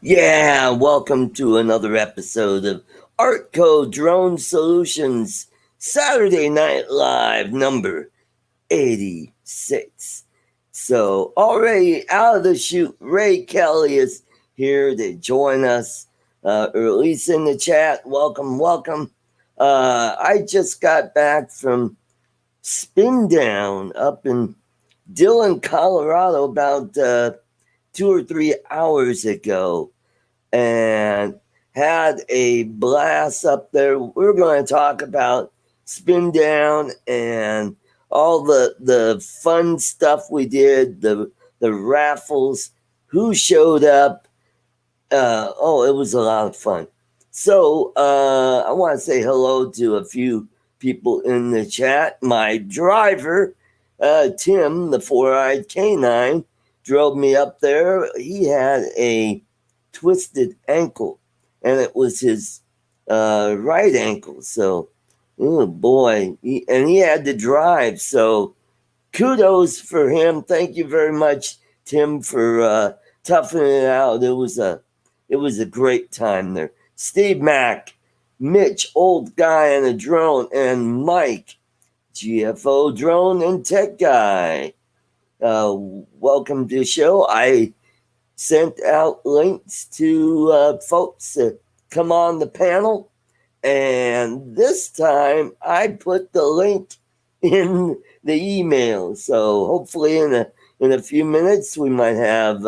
Yeah, welcome to another episode of ArtCo Drone Solutions Saturday Night Live number 86. So, already out of the chute, Ray Kelly is here to join us, or at least in the chat. Welcome. I just got back from SpinDown up in Dillon, Colorado about 2 or 3 hours ago and had a blast up there. We're going to talk about SpinDown and all the fun stuff we did, the raffles, who showed up. It was a lot of fun. So I want to say hello to a few people in the chat. My driver, Tim, the four-eyed canine, drove me up there. He had a twisted ankle, and it was his right ankle. So, oh boy, he had to drive. So, kudos for him. Thank you very much, Tim, for toughing it out. It was a great time there. Steve Mack, Mitch, old guy and a drone, and Mike, GFO drone and tech guy. Welcome to the show. I sent out links to folks to come on the panel, and this time I put the link in the email. So hopefully in a few minutes we might have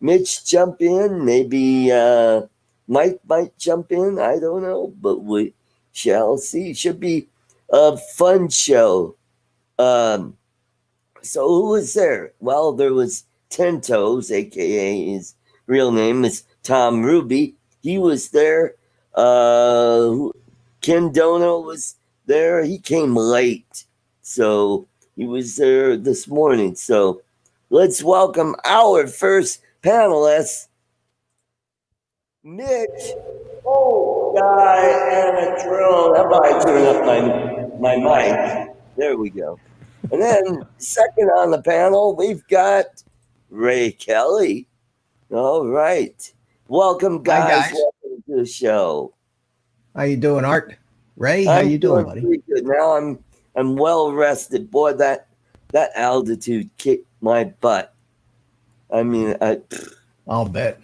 Mitch jump in, maybe Mike might jump in. I don't know, but we shall see. Should be a fun show. So who was there? Well, there was Ten Toes, aka his real name is Tom Ruby. He was there. Ken Dono was there. He came late, so he was there this morning. So let's welcome our first panelist, Mitch, old guy and a drone. How about I turn up my mic? There we go. And then second on the panel, we've got Ray Kelly. All right. Welcome, guys. Hi, guys. Welcome to the show. How you doing, Art? Ray, how you doing, buddy? Pretty good. Now I'm well rested. Boy, that altitude kicked my butt. I mean, I'll bet.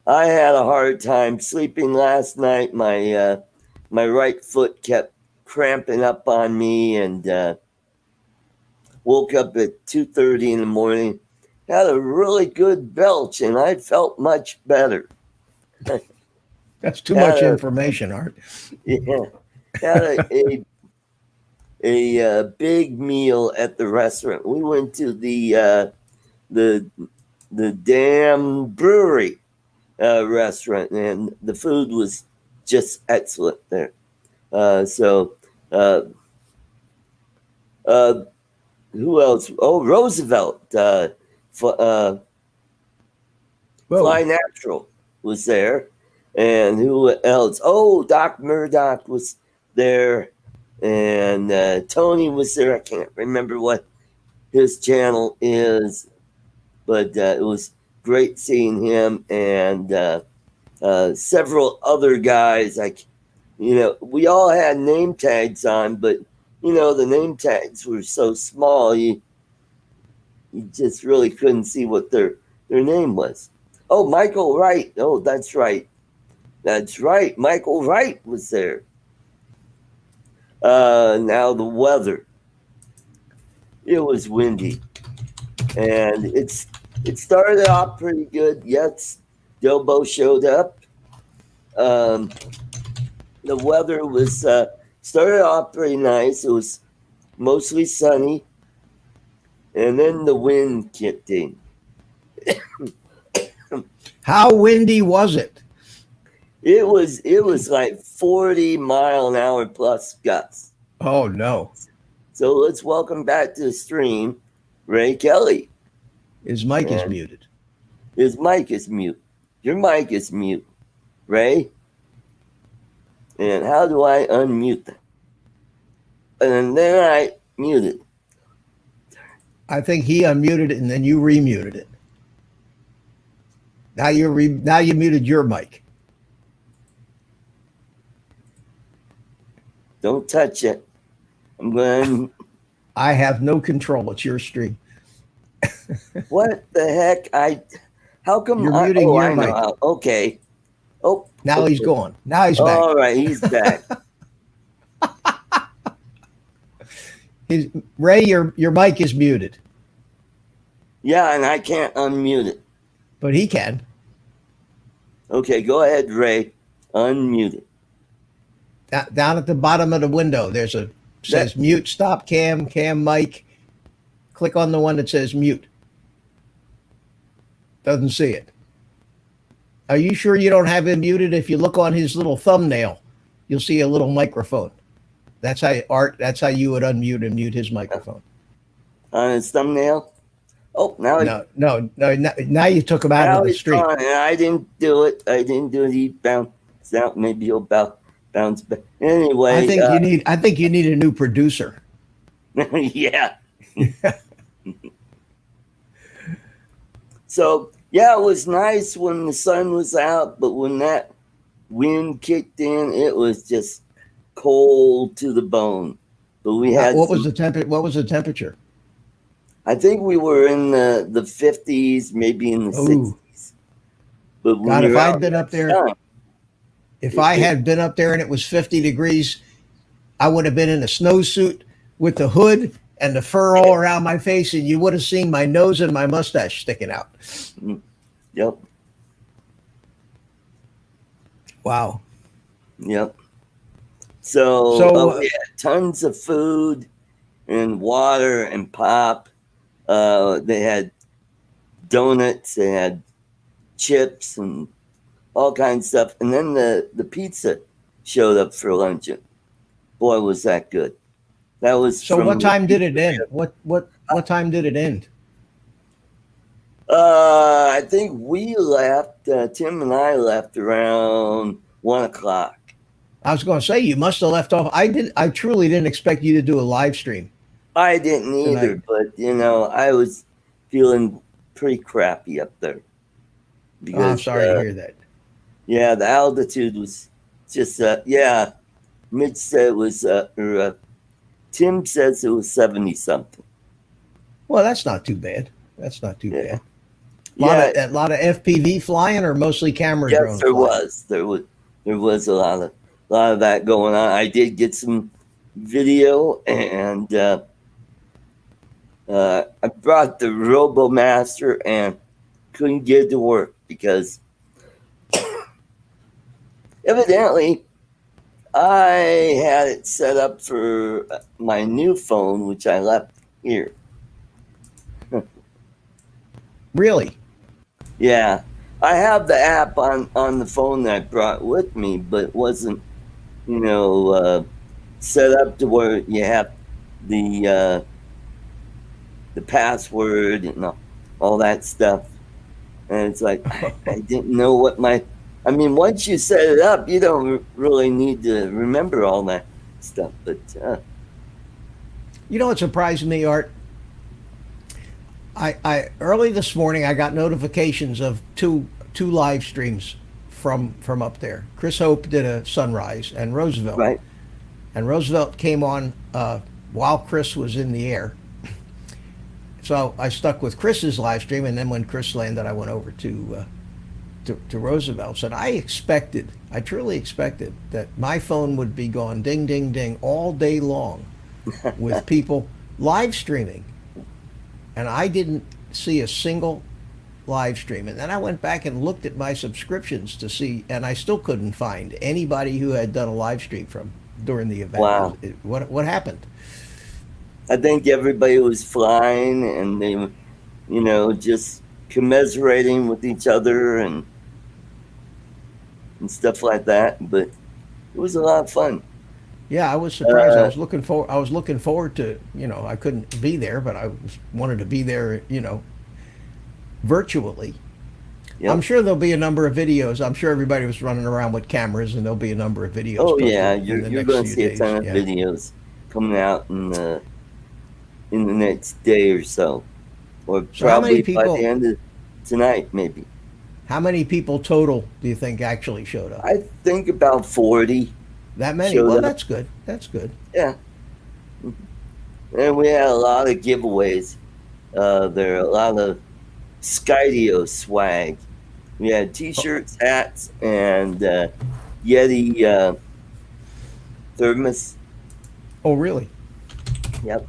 I had a hard time sleeping last night. My right foot kept cramping up on me, and woke up at 2:30 in the morning. Had a really good belch, and I felt much better. That's too much information, Art. Yeah, had a big meal at the restaurant. We went to the Dam Brewery restaurant, and the food was just excellent there. Who else? Oh, Roosevelt. Fly Natural was there. And who else? Oh, Doc Murdoch was there. And Tony was there. I can't remember what his channel is, but it was great seeing him and several other guys. We all had name tags on, but the name tags were so small, you just really couldn't see what their name was. Oh, Michael Wright. Oh, that's right. Michael Wright was there. Now the weather. It was windy, and it started off pretty good. Yes, Dobo showed up. The weather was started off pretty nice. It was mostly sunny, and then the wind kicked in. How windy was it? It was like 40-mile-an-hour plus gusts. Oh no! So let's welcome back to the stream, Ray Kelly. His mic is muted. His mic is mute. Your mic is mute, Ray. And how do I unmute that? And then I muted. I think he unmuted it and then you remuted it. Now now you muted your mic. Don't touch it. I'm going. I have no control. It's your stream. What the heck? How come? You're muting your I know mic. how. Okay. Oh. Now okay. he's gone. Now he's back. All right, he's back. Ray, your mic is muted. Yeah, and I can't unmute it. But he can. Okay, go ahead, Ray. Unmute it. Down at the bottom of the window, says mute, stop, cam mic. Click on the one that says mute. Doesn't see it. Are you sure you don't have him muted? If you look on his little thumbnail, you'll see a little microphone. That's how you would unmute and mute his microphone. On his thumbnail? Oh, now no. Now you took him out of the street. I didn't do it. He bounced out. Maybe he'll bounce back. Anyway, I think you need a new producer. Yeah. So yeah, it was nice when the sun was out, but when that wind kicked in, it was just cold to the bone. But we had what was the temperature? I think we were in the 50s, maybe in the 60s. But God, if I'd been up there, if I had been up there and it was 50 degrees, I would have been in a snowsuit with the hood and the fur all around my face, and you would have seen my nose and my mustache sticking out. Yep. Wow. Yep. So we had tons of food and water and pop. They had donuts, they had chips and all kinds of stuff. And then the pizza showed up for lunch. Boy, was that good. That was so. What time did it end? What time did it end? I think we left. Tim and I left around 1:00. I was going to say you must have left off. I truly didn't expect you to do a live stream. I didn't either, but I was feeling pretty crappy up there. Because, I'm sorry to hear that. Yeah, the altitude was just Mitch said it was Tim says it was 70 something. Well, that's not too bad. That's not too bad. A lot of FPV flying, or mostly camera drones? Yes, there was a lot of that going on. I did get some video, and I brought the RoboMaster and couldn't get it to work because evidently I had it set up for my new phone, which I left here. Really? Yeah. I have the app on the phone that I brought with me, but it wasn't, set up to where you have the password and all that stuff. And it's like, I didn't know what once you set it up, you don't really need to remember all that stuff. But what surprised me, Art? I early this morning I got notifications of two live streams from up there. Chris Hope did a sunrise, and Roosevelt. Right. And Roosevelt came on while Chris was in the air. So I stuck with Chris's live stream, and then when Chris landed, I went over to Roosevelt's. And I truly expected that my phone would be going ding, ding, ding all day long with people live streaming. And I didn't see a single live stream. And then I went back and looked at my subscriptions to see, and I still couldn't find anybody who had done a live stream during the event. Wow. What happened? I think everybody was flying, and they, just commiserating with each other and stuff like that. But it was a lot of fun. Yeah, I was surprised. I was looking forward to, I couldn't be there, but I wanted to be there, virtually. Yep. I'm sure there'll be a number of videos. I'm sure everybody was running around with cameras, and there'll be a number of videos. Oh yeah, you're going to see a ton of videos coming out in the next day or so, or probably by the end of tonight, maybe. How many people total do you think actually showed up? I think about 40 That many? showed Well, up. that's good. That's good. Yeah. And we had a lot of giveaways. There are a lot of Skydio swag. We had Oh, t-shirts, hats, and Yeti thermos. oh really? Yep.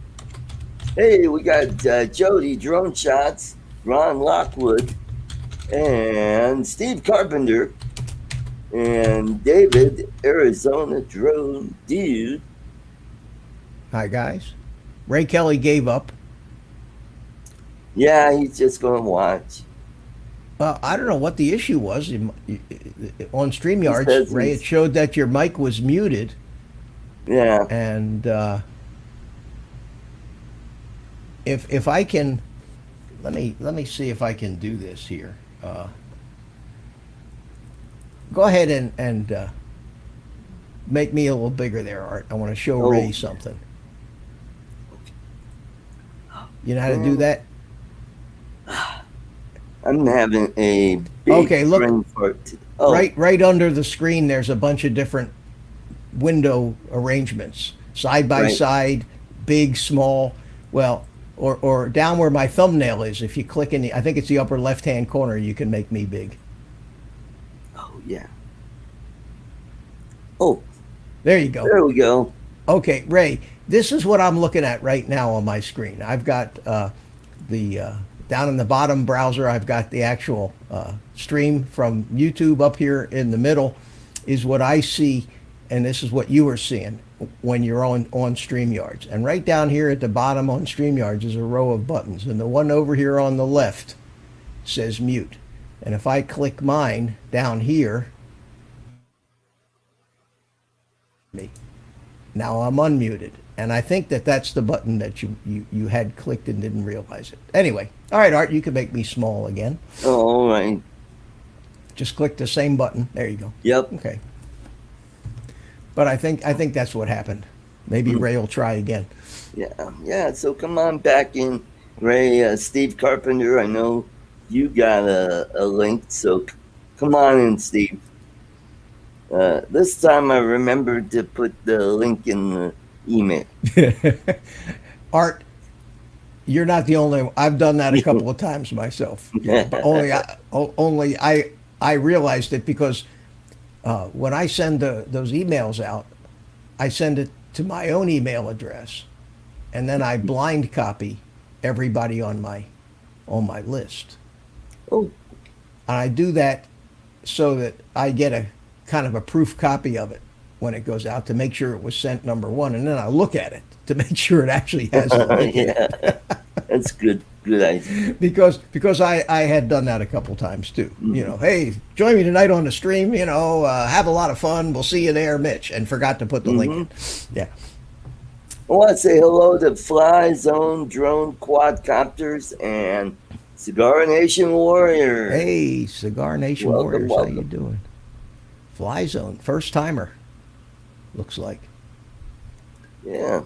Hey, we got Jody Drone Shots, Ron Lockwood, and Steve Carpenter, and David Arizona Drone Dude. Hi, guys. Ray Kelly gave up. Yeah, he's just going to watch. I don't know what the issue was. On He StreamYards, says Ray, it he's, showed that your mic was muted. yeah. And if I can, let me see if I can do this here. Go ahead and make me a little bigger there, Art. I want to show Ray Oh, something. You know how to do man. that? I'm having a big Okay, look, brain fart. Oh, right under the screen. There's a bunch of different window arrangements, side by right. side, big, small. Well, or down where my thumbnail is. If you click in the, I think it's the upper left hand corner, you can make me big. Oh, yeah. Oh, There you go. there we go. Okay, Ray, this is what I'm looking at right now on my screen. I've got the down in the bottom browser. I've got the actual stream from YouTube. Up here in the middle is what I see, and this is what you are seeing when you're on StreamYards. And right down here at the bottom on StreamYards is a row of buttons, and the one over here on the left says mute. And if I click mine down here, me. Now I'm unmuted. And I think that that's the button that you had clicked and didn't realize it. Anyway, all right, Art, you can make me small again. Oh, all right. Just click the same button. There you go. Yep. Okay. But I think that's what happened. Maybe Mm, Ray will try again. yeah. Yeah. So come on back in, Ray. Steve Carpenter, I know you got a link. So come on in, Steve. This time I remembered to put the link in the email. Art, you're not the only one. I've done that a couple of times myself. But only I realized it because when I send those emails out, I send it to my own email address, and then I blind copy everybody on my list. Oh, And I do that so that I get a kind of a proof copy of it when it goes out to make sure it was sent number one, and then I look at it to make sure it actually has the link in yeah. it. That's good. Good idea. because I had done that a couple times too. Mhm. Hey, join me tonight on the stream. Have a lot of fun. We'll see you there, Mitch, and forgot to put the link in. Mhm. Yeah. I want to say hello to Fly Zone Drone Quadcopters and Cigar Nation Warrior. Hey, Cigar Nation Welcome, Warriors, how you welcome. doing? Fly Zone, first timer, looks like. Yeah,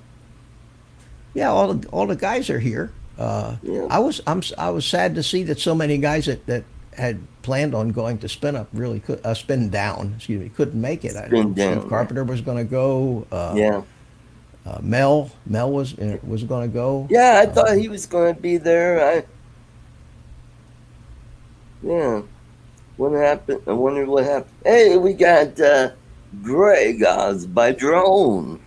Yeah, all the guys are here. yeah. I was sad to see that so many guys that had planned on going to spin down. Excuse me, couldn't make it. Spin Steve down. Carpenter was going to go. Yeah. Mel was going to go. Yeah, I thought he was going to be there. Yeah. What happened? I wonder what happened. Hey, we got Greg Oz by drone.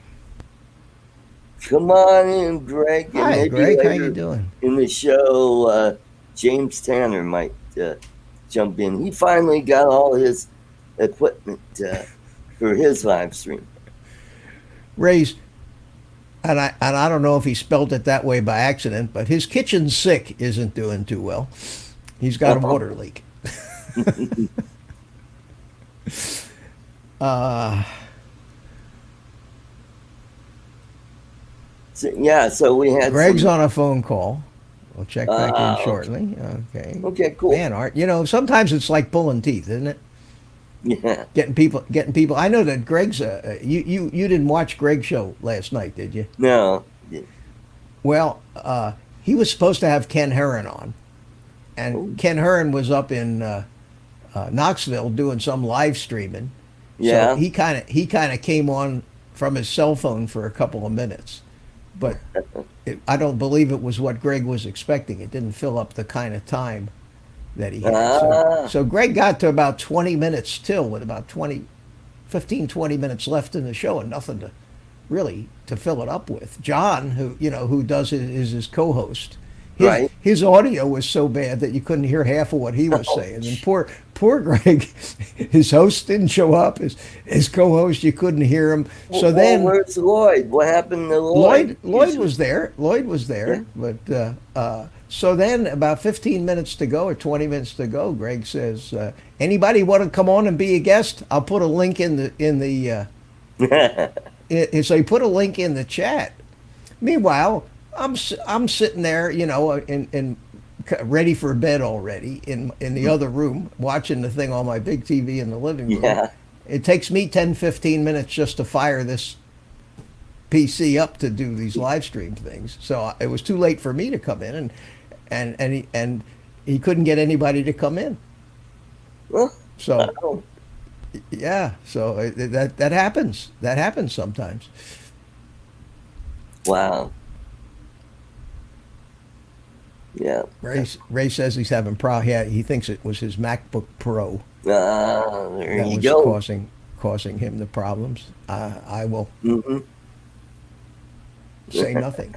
Come on in, Greg, and Hi, maybe Greg. How you later doing? in the show, James Tanner might jump in. He finally got all his equipment for his live stream. Ray's, and I don't know if he spelled it that way by accident, but his kitchen sick isn't doing too well. He's got a water leak. uh, So we had Greg's some. on a phone call. We'll check back in Okay. shortly. Okay. Okay, cool. Man, Art, sometimes it's like pulling teeth, isn't it? Yeah. Getting people. I know that Greg's. You didn't watch Greg's show last night, did you? No. Well, he was supposed to have Ken Heron on, Oh, and Ken Heron was up in Knoxville doing some live streaming. So Yeah. he kind of came on from his cell phone for a couple of minutes, but I don't believe it was what Greg was expecting. It didn't fill up the kind of time that he had. Ah, So Greg got to about 20 minutes till, with about 20 minutes left in the show and nothing to really to fill it up with. John, who does it, is his co-host. His right. his audio was so bad that you couldn't hear half of what he was Oh, saying. And poor Greg, his host didn't show up. His co-host, you couldn't hear him. So well, then where's Lloyd? What happened to Lloyd? Lloyd was there. Lloyd was there, Yeah. but so then about 15 minutes to go or 20 minutes to go, Greg says, "Anybody want to come on and be a guest? I'll put a link in the." So he put a link in the chat. Meanwhile, I'm sitting there, and ready for bed already in the other room, watching the thing on my big TV in the living room. Yeah. It takes me 10, 15 minutes just to fire this PC up to do these live stream things. So it was too late for me to come in, and he couldn't get anybody to come in. Well, So oh, yeah, so that happens. That happens sometimes. wow. Yeah. Ray says he's having he thinks it was his MacBook Pro There that you was go. causing him the problems. I will Hmm. say nothing.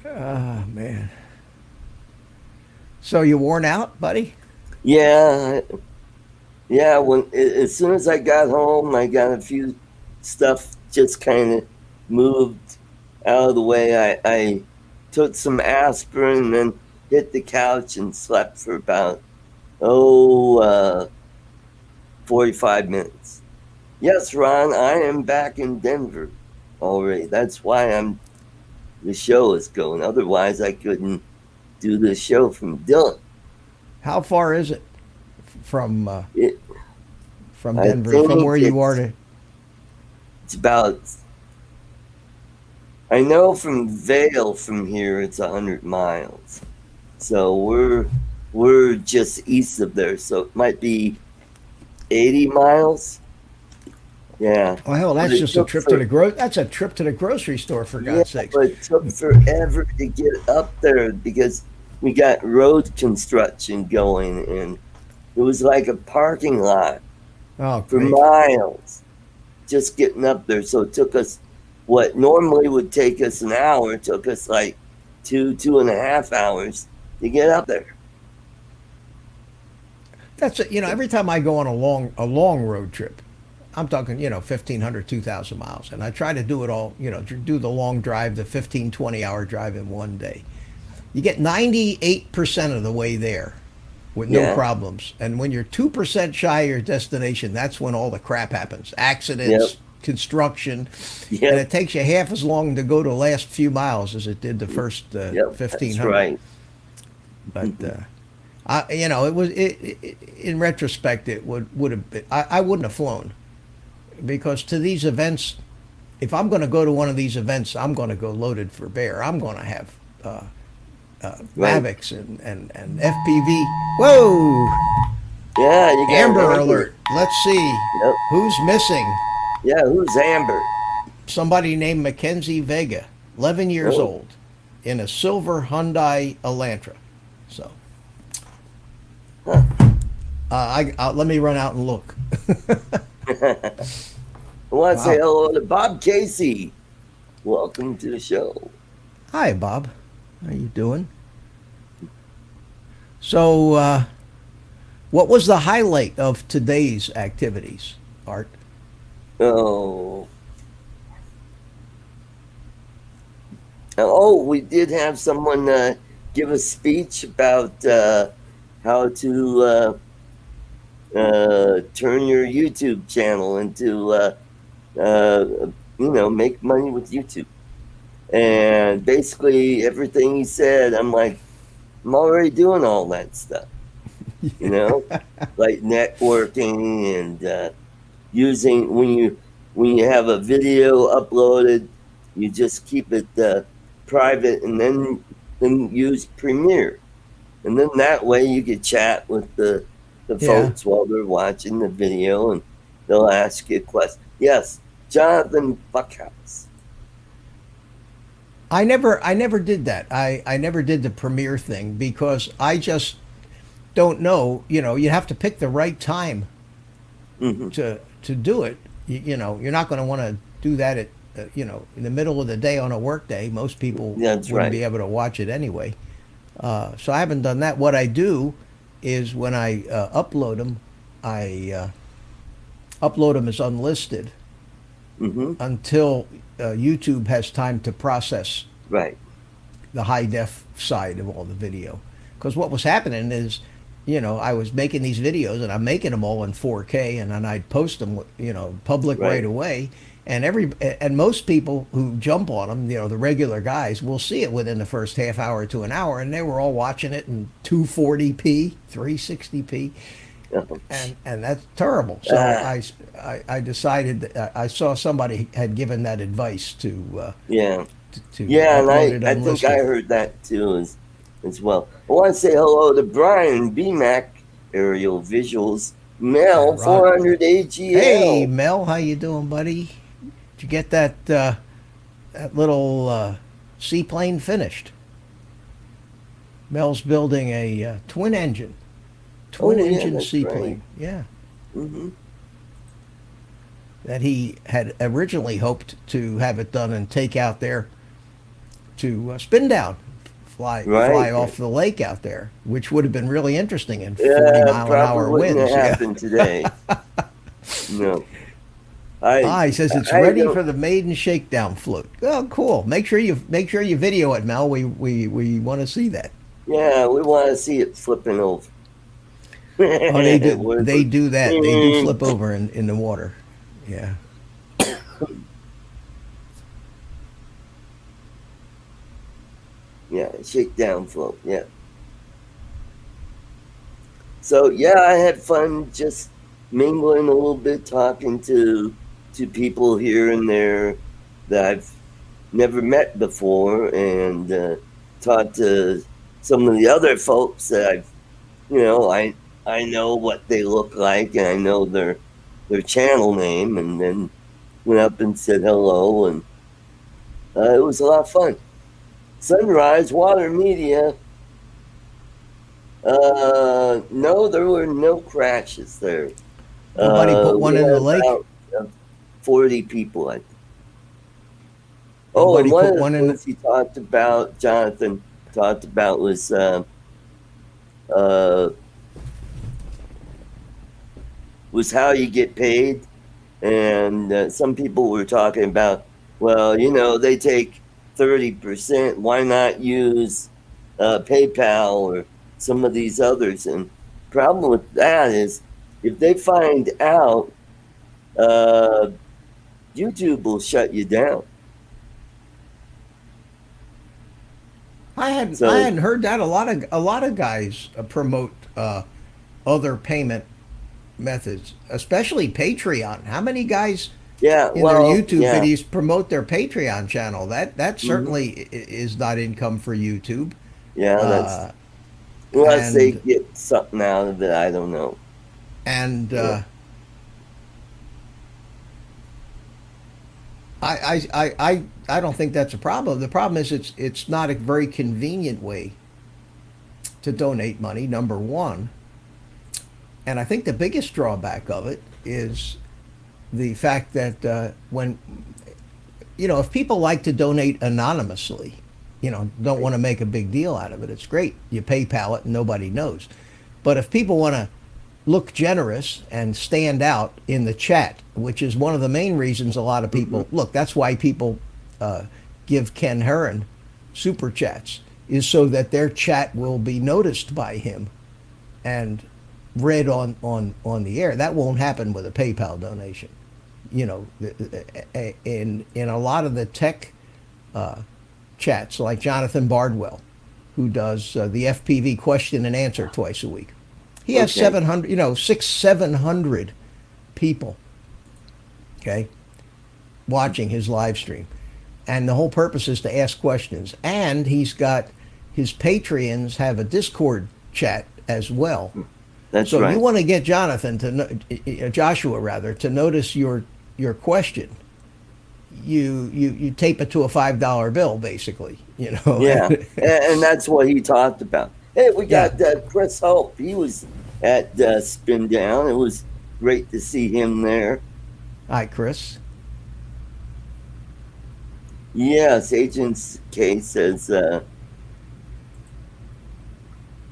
Oh man. So you worn out, buddy? Yeah. Yeah. As soon as I got home, I got a few stuff just kind of moved out of the way. I took some aspirin and then hit the couch and slept for about 45 minutes. Yes, Ron, I am back in Denver already. That's why the show is going. Otherwise, I couldn't do the show from Dillon. How far is it from It, from I Denver, think from where you are to? it's about. I know from Vail from here it's 100 miles, so we're just east of there. So it might be 80 miles. Yeah, Oh hell, but that's it just a took trip to for the That's a trip to the grocery store, for yeah, God's sakes. but it took forever to get up there because we got road construction going, and it was like a parking lot Oh for great. miles just getting up there. So it took us what normally would take us an hour, took us like 2.5 hours to get up there. That's it. Every time I go on a long road trip, I'm talking 1,500, 2,000 miles, and I try to do it all. Do the long drive, the 15, 20-hour drive in one day. You get 98% of the way there with no Yeah, problems, and when you're 2% shy of your destination, that's when all the crap happens: yep, accidents, construction, and yep, it takes you half as long to go the last few miles as it did the first yep. That's 1,500. right. But it was in retrospect, it would have been. I wouldn't have flown because to these events, if I'm going to go to one of these events, I'm going to go loaded for bear. I'm going to have Right. Mavics and FPV. Whoa! Yeah, you got Amber Amber. alert. Let's see Yep. who's missing. Yeah, who's Amber? Somebody named Mackenzie Vega, 11 years Oh. old, in a silver Hyundai Elantra. So Huh. let me run out and look. I want to say Wow. hello to Bob Casey. Welcome to the show. Hi, Bob. How you doing? So, what was the highlight of today's activities, Art? Oh, oh, we did have someone give a speech about how to turn your YouTube channel into, make money with YouTube. And basically, everything he said, I'm like, I'm already doing all that stuff, like networking and using when you have a video uploaded, you just keep it private and then use Premiere. And then that way you could chat with the Yeah. folks while they're watching the video, and they'll ask you a question. Yes, Jonathan Buckhouse. I never did that. I never did the premiere thing because I just don't know. You have to pick the right time Hmm. to do it. You're not going to want to do that at in the middle of the day on a work day. Most people That's wouldn't right. be able to watch it anyway. So I haven't done that. What I do is when I upload them, I upload them as unlisted Hmm. until YouTube has time to process Right. the high def side of all the video. Because what was happening is, I was making these videos and I'm making them all in 4K, and then I'd post them, public right Right. away. And most people who jump on them, the regular guys, will see it within the first half hour to an hour, and they were all watching it in 240p, 360p, Uh-huh. and that's terrible. So Ah, I decided that I saw somebody had given that advice yeah. to Yeah, and upload it I think I unlisted. heard that too as well. I want to say hello to Brian BMAC, Aerial Visuals, Yeah, Mel Ron. 400 Hey, AGL. Mel, how you doing, buddy? Did you get that little seaplane finished? Mel's building a twin Oh, yeah, engine that's right. seaplane. Yeah, Hmm. that he had originally hoped to have it done and take out there to SpinDown, fly Right. off the lake out there, which would have been really interesting in 40 Yeah, mile an probably hour wouldn't have winds. Yeah. happened today. No, I He says it's I ready don't. for the maiden shakedown float. Oh, cool. Make sure you video it, Mel. We want to see that. Yeah, we want to see it flipping over. Oh, they do. Where They the- do that. They do Mm, flip over in the water. Yeah. yeah, shakedown float. Yeah. So yeah, I had fun just mingling a little bit, talking to people here and there that I've never met before, and talked to some of the other folks that I know what they look like, and I know their channel name, and then went up and said hello, and it was a lot of fun. Sunrise Water Media. No, there were no crashes there. Nobody put We one in had the lake. about 40 people. Oh, and Nobody one put of the one in. things he talked about, Jonathan talked about, uh, was how you get paid. And some people were talking about, well, they take 30%. Why not use PayPal or some of these others? And problem with that is, if they find out, uh, YouTube will shut you down. I So hadn't heard that. A lot of guys promote other payment methods, especially Patreon. How many guys yeah, in their well, YouTube yeah, videos promote their Patreon channel? That hmm, certainly is not income for YouTube. yeah, that's Uh, unless they and get something out of it. I don't know. and Yeah. I don't think that's a problem. The problem is it's not a very convenient way to donate money. Number one, and I think the biggest drawback of it is the fact that when if people like to donate anonymously, don't Right. want to make a big deal out of it, it's great. You PayPal it and nobody knows. But if people want to look generous and stand out in the chat, which is one of the main reasons a lot of Hmm. people look. That's why people uh, give Ken Heron super chats, is so that their chat will be noticed by him and read on the air. That won't happen with a PayPal donation. In a lot of the tech chats, like Jonathan Bardwell, who does the FPV question and answer twice a week. He has Okay. 700, 700 people, okay, watching his live stream. And the whole purpose is to ask questions. And he's got his Patreons have a Discord chat as well. That's So right. you want to get Joshua rather, to notice your question. You tape it to a $5 bill, basically. Yeah, and that's what he talked about. Hey, we Yeah. got Chris Hope. He was at SpinDown. It was great to see him there. Hi, Chris. Yes, Agent K says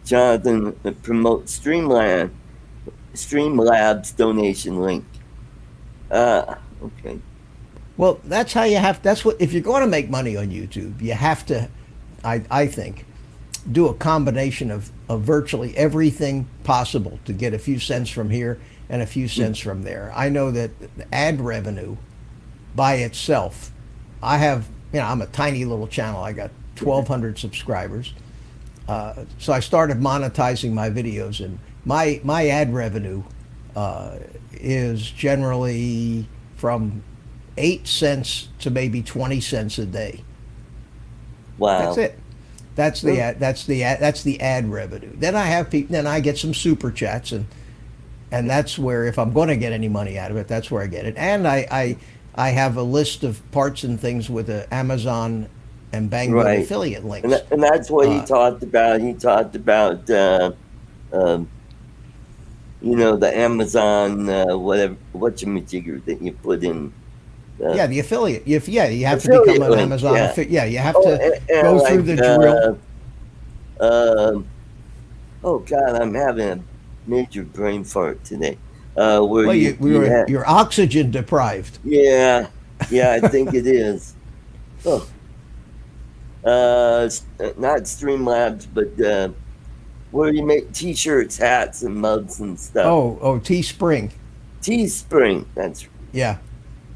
Jonathan promotes Streamlabs donation link. Okay. Well, that's how you have. That's what if you're going to make money on YouTube, you have to, I think, do a combination of virtually everything possible to get a few cents from here and a few cents from there. I know that the ad revenue by itself, I have, I'm a tiny little channel. I got 1,200 subscribers. So I started monetizing my videos, and my ad revenue is generally from 8 cents to maybe 20 cents a day. Wow. That's it. That's the ad revenue. Then I have people. Then I get some super chats, and that's where, if I'm going to get any money out of it, that's where I get it. And I have a list of parts and things with the Amazon and Banggood Right. affiliate links. And that's what he talked about. He talked about, the Amazon, whatchamajigger that you put in. Yeah, the affiliate. You have to Affiliate become an link, Amazon. yeah. Yeah, you have to go and through the drill. Oh God, I'm having a major brain fart today. Where Well, you're oxygen deprived. yeah, I think it is. Oh, not Streamlabs, but where you make T-shirts, hats, and mugs and stuff. Oh, Teespring. Teespring. That's Yeah.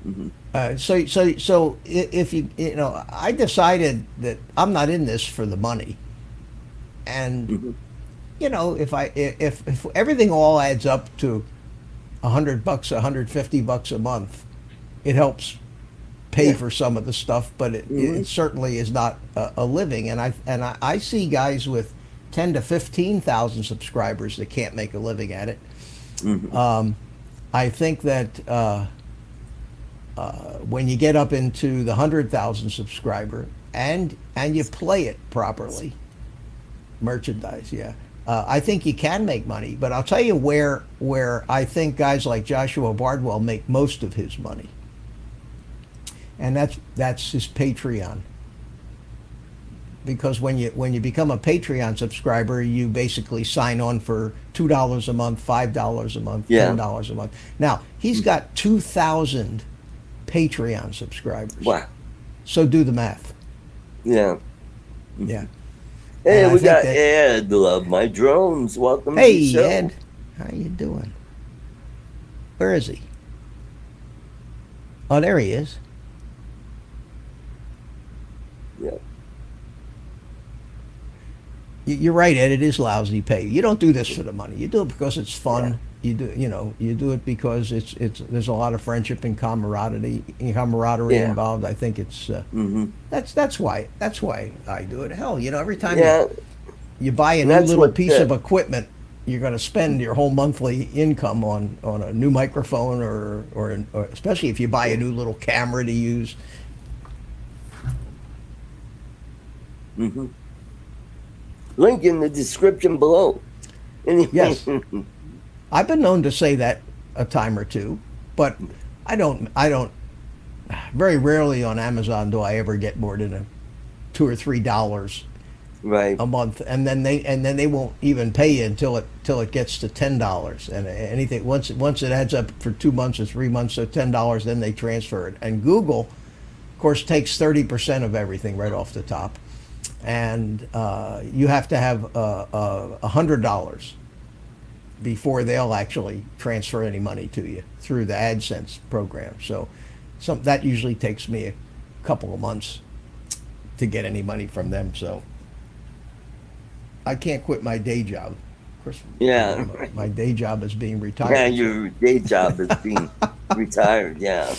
mhm. So if I decided that I'm not in this for the money, and Mhm. if everything all adds up to $100, $150 a month, it helps pay Yeah. for some of the stuff, but it Mhm. certainly is not a living. And I see guys with 10 to 15,000 subscribers that can't make a living at it. Mhm. I think that when you get up into the 100,000 subscriber and you play it properly, merchandise, yeah. I think you can make money, but I'll tell you where I think guys like Joshua Bardwell make most of his money, and that's his Patreon. Because when you become a Patreon subscriber, you basically sign on for $2 a month, $5 a month, Yeah. $10 a month. Now he's got 2,000 Patreon subscribers. Wow. So do the math. Yeah. Yeah. Hey, And I we think got that- Ed. Love my drones. Welcome to the Hey show. Ed, how you doing? Where is he? Oh, there he is. Yeah. You're right, Ed. It is lousy pay. You don't do this for the money. You do it because it's fun. Yeah. You do it because it's there's a lot of friendship and camaraderie Yeah. involved. I think it's Mm-hmm. that's why I do it. Hell, every time Yeah. you buy a And new that's little what piece of equipment, you're going to spend your whole monthly income on a new microphone or especially if you buy a new little camera to use. Mm-hmm. Link in the description below. Anyway. Yes. I've been known to say that a time or two, but I don't very rarely on Amazon do I ever get more than $2 or $3 Right. a month, and then they won't even pay you until it gets to $10. And anything once it adds up for 2 months or 3 months, so $10, then they transfer it. And Google, of course, takes 30% of everything right off the top, and you have to have $100 before they'll actually transfer any money to you through the AdSense program. So that usually takes me a couple of months to get any money from them. So I can't quit my day job. Of course, Yeah. my day job is being Yeah, retired. your day job is being retired. Yeah.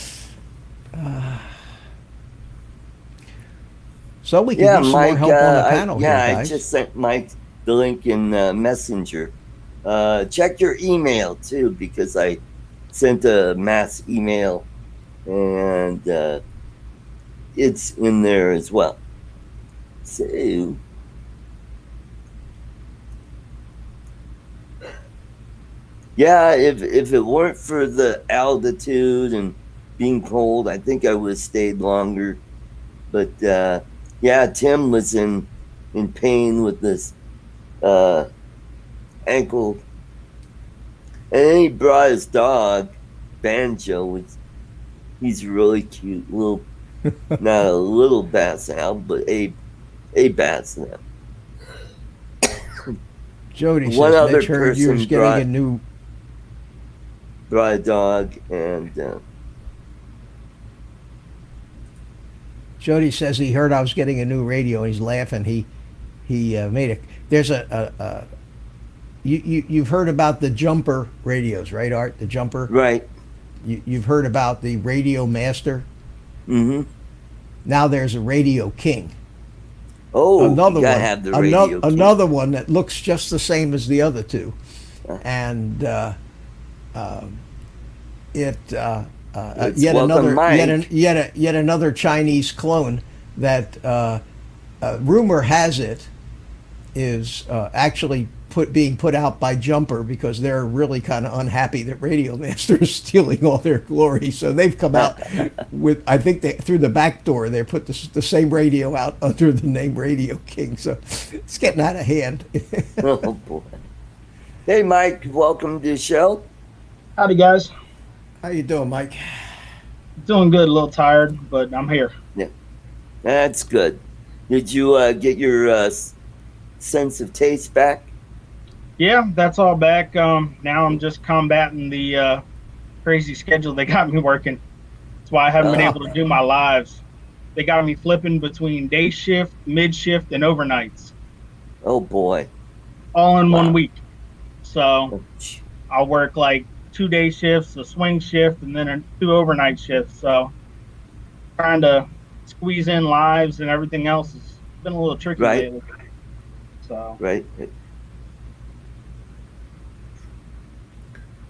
So we can Yeah, use some more Mike. help on the panel here, I guys. just sent Mike the link in Messenger. Check your email too, because I sent a mass email, and it's in there as well. So, yeah, if it weren't for the altitude and being cold, I think I would have stayed longer. But yeah, Tim was in pain with this ankle, and then he brought his dog, Banjo, which he's really cute, little, not a little basset, but a basset. Jody One says other Mitch heard you was person getting a new. brought a dog, and Jody says he heard I was getting a new radio. He's laughing. He made it. There's you've heard about the jumper radios, right, Art? The jumper. right. You've heard about the Radio Master. Mm-hmm. Now there's a Radio King. Oh, Another you gotta one. have the radio. Another one that looks just the same as the other two, Uh. and yet welcome, Mike. another Chinese clone that rumor has it is actually being put out by Jumper because they're really kind of unhappy that Radio Master is stealing all their glory. So they've come out with, I think through the back door, they put the same radio out under the name Radio King. So it's getting out of hand. Oh boy. Hey, Mike, welcome to the show. Howdy, guys. How you doing, Mike? Doing good. A little tired, but I'm here. Yeah, that's good. Did you get your sense of taste back? Yeah, that's all back. Now I'm just combating the crazy schedule they got me working. That's why I haven't been able to do my lives. They got me flipping between day shift, mid shift, and overnights. Oh boy. All in Wow. 1 week. So I'll work like 2 day shifts, a swing shift, and then 2 overnight shifts. So trying to squeeze in lives and everything else has been a little tricky Right. lately. So Right.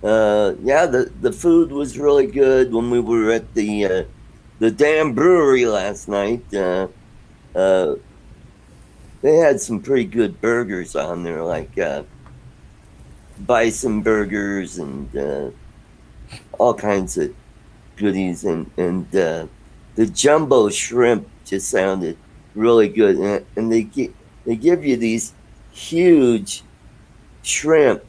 Yeah, the food was really good when we were at the damn brewery last night. They had some pretty good burgers on there, like bison burgers and all kinds of goodies, and the jumbo shrimp just sounded really good, and they give you these huge shrimp,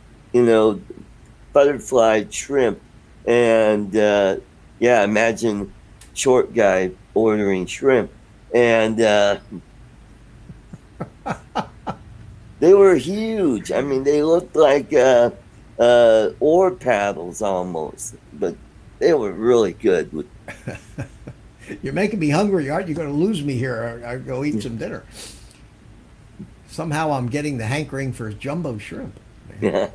butterfly shrimp, and yeah, imagine short guy ordering shrimp, and they were huge. I mean, they looked like oar paddles almost, but they were really good. You're making me hungry, Art. You're going to lose me here. I'll go eat some dinner. Somehow I'm getting the hankering for jumbo shrimp. Yeah.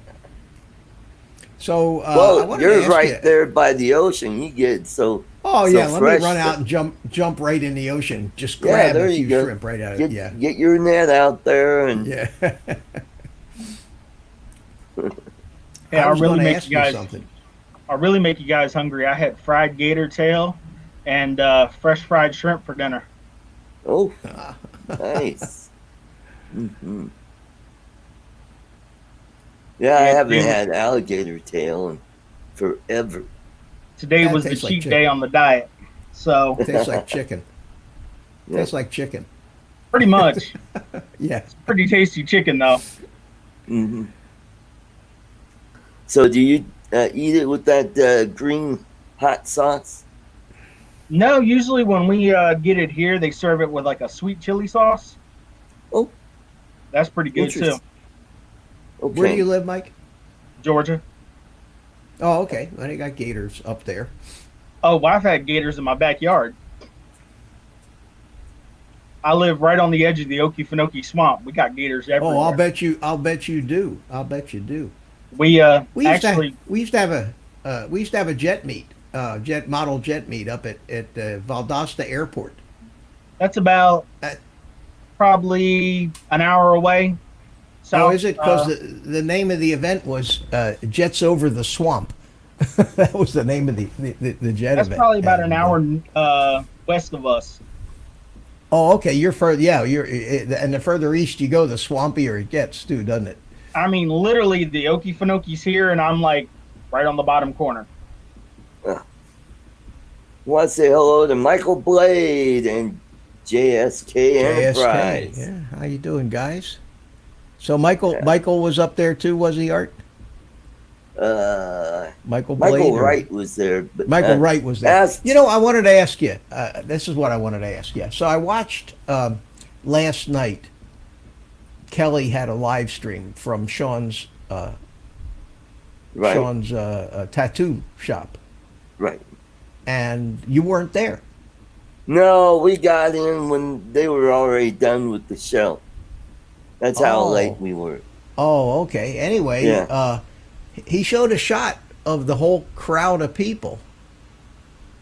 So, I Well, wanted you're to ask right you, there by the ocean. You get so. Oh so yeah, let fresh me run that- out and jump right in the ocean. Just Yeah, grab there a you few go. shrimp right out of Get, it. Yeah, get your net out there and yeah. yeah, I was really gonna make ask you guys. something. I'll really make you guys hungry. I had fried gator tail and fresh fried shrimp for dinner. oh, nice. Hmm. Yeah, I Yeah, haven't dude. had alligator tail in forever. Today That was the tastes like cheat chicken. day on the diet. So Tastes like chicken. Yeah. Tastes like chicken. pretty much. Yeah. Pretty tasty chicken, though. Hmm. So, do you eat it with that green hot sauce? No, usually when we get it here, they serve it with like a sweet chili sauce. Oh, That's pretty good, too. interesting. Okay. Where do you live, Mike? Georgia. Oh, okay. Well, they got gators up there. Oh, well, I've had gators in my backyard. I live right on the edge of the Okefenokee Swamp. We got gators everywhere. Oh, I'll bet you do. I'll bet you do. We We used actually, to have a jet meet, model jet meet up at Valdosta Airport. that's about probably an hour away. Oh, South, is it? Because the name of the event was Jets Over the Swamp. That was the name of the jet that's event. probably about an And, hour west of us. oh, okay. You're further. Yeah, and the further east you go, the swampier it gets too, doesn't it? I mean, literally, the Okefenokie's here, and I'm like right on the bottom corner. I want to say hello to Michael Blade and JSK Enterprise. Yeah. How you doing, guys? So Michael Yeah. Michael was up there too, was he, Art? Michael Blade. Michael or- Wright was there. But, Michael Wright was there. asked- You know, I wanted to ask you. This is what I wanted to ask you. So I watched last night. Kelly had a live stream from Sean's right, tattoo shop, right. and you weren't there. No, we got in when they were already done with the show. That's how Oh. late we were. Oh, okay. Anyway, Yeah. he showed a shot of the whole crowd of people,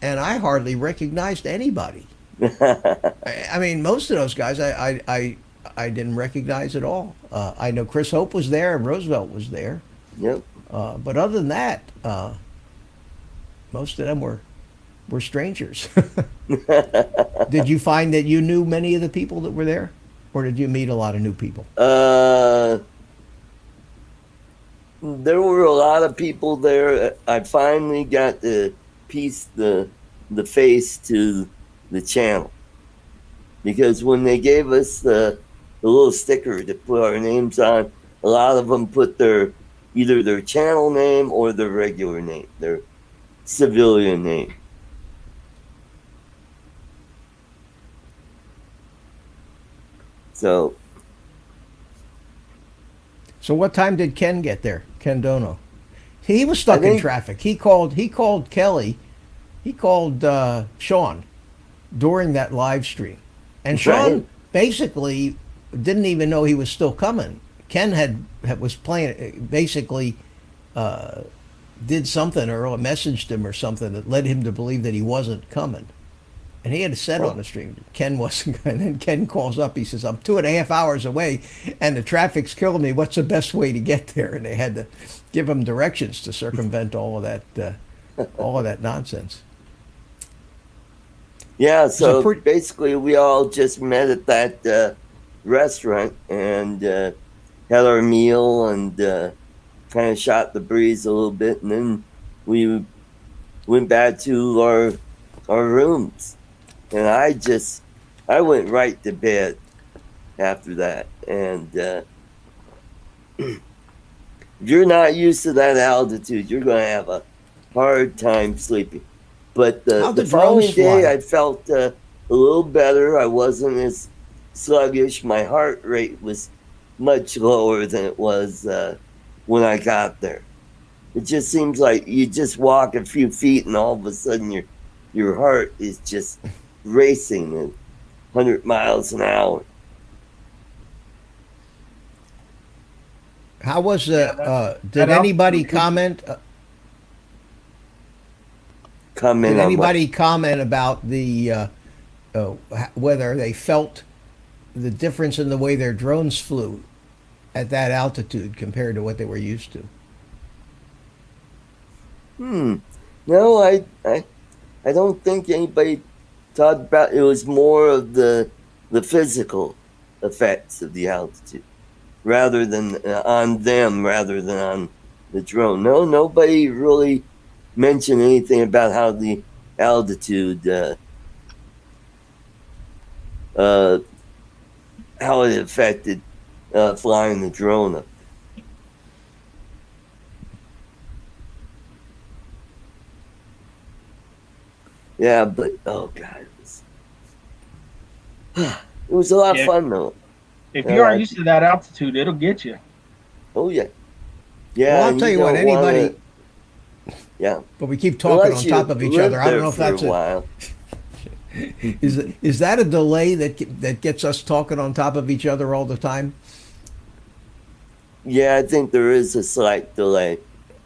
and I hardly recognized anybody. I mean, most of those guys I didn't recognize at all. I know Chris Hope was there and Roosevelt was there, Yep. but other than that, most of them were strangers. Did you find that you knew many of the people that were there, or did you meet a lot of new people? There were a lot of people there. I finally got to piece the face to the channel, because when they gave us the little sticker to put our names on, a lot of them put either their channel name or their regular name, their civilian name. So What time did Ken get there? Ken Dono. He was stuck in traffic. He called Kelly. He called Sean during that live stream, and Sean Right. basically didn't even know he was still coming. Ken was playing, basically did something or messaged him or something that led him to believe that he wasn't coming. And he had said on the stream, Ken wasn't. And then Ken calls up. He says, "I'm 2.5 hours away, and the traffic's killing me. What's the best way to get there?" And they had to give him directions to circumvent all of that nonsense. yeah, so pretty- basically we all just met at that restaurant and had our meal and kind of shot the breeze a little bit, and then we went back to our rooms. And I went right to bed after that. And if you're not used to that altitude, you're going to have a hard time sleeping. But How'd the the following drones day, fly? I felt a little better. I wasn't as sluggish. My heart rate was much lower than it was when I got there. It just seems like you just walk a few feet and all of a sudden your heart is just racing at 100 miles an hour. How was did that anybody altitude- comment? Comment Did on anybody comment about the whether they felt the difference in the way their drones flew at that altitude compared to what they were used to? No, I don't think anybody talked about it. Was more of the physical effects of the altitude rather than on them rather than on the drone. No, nobody really mentioned anything about how the altitude how it affected flying the drone up. Yeah, but oh god, it was a lot of fun though. If you aren't used to that altitude, it'll get you. Oh yeah, yeah. Well, I'll and tell you what, don't wanna- anybody. Yeah, But we keep talking unless on you top of each live other. I don't there know if for that's a while. is that a delay that gets us talking on top of each other all the time? Yeah, I think there is a slight delay.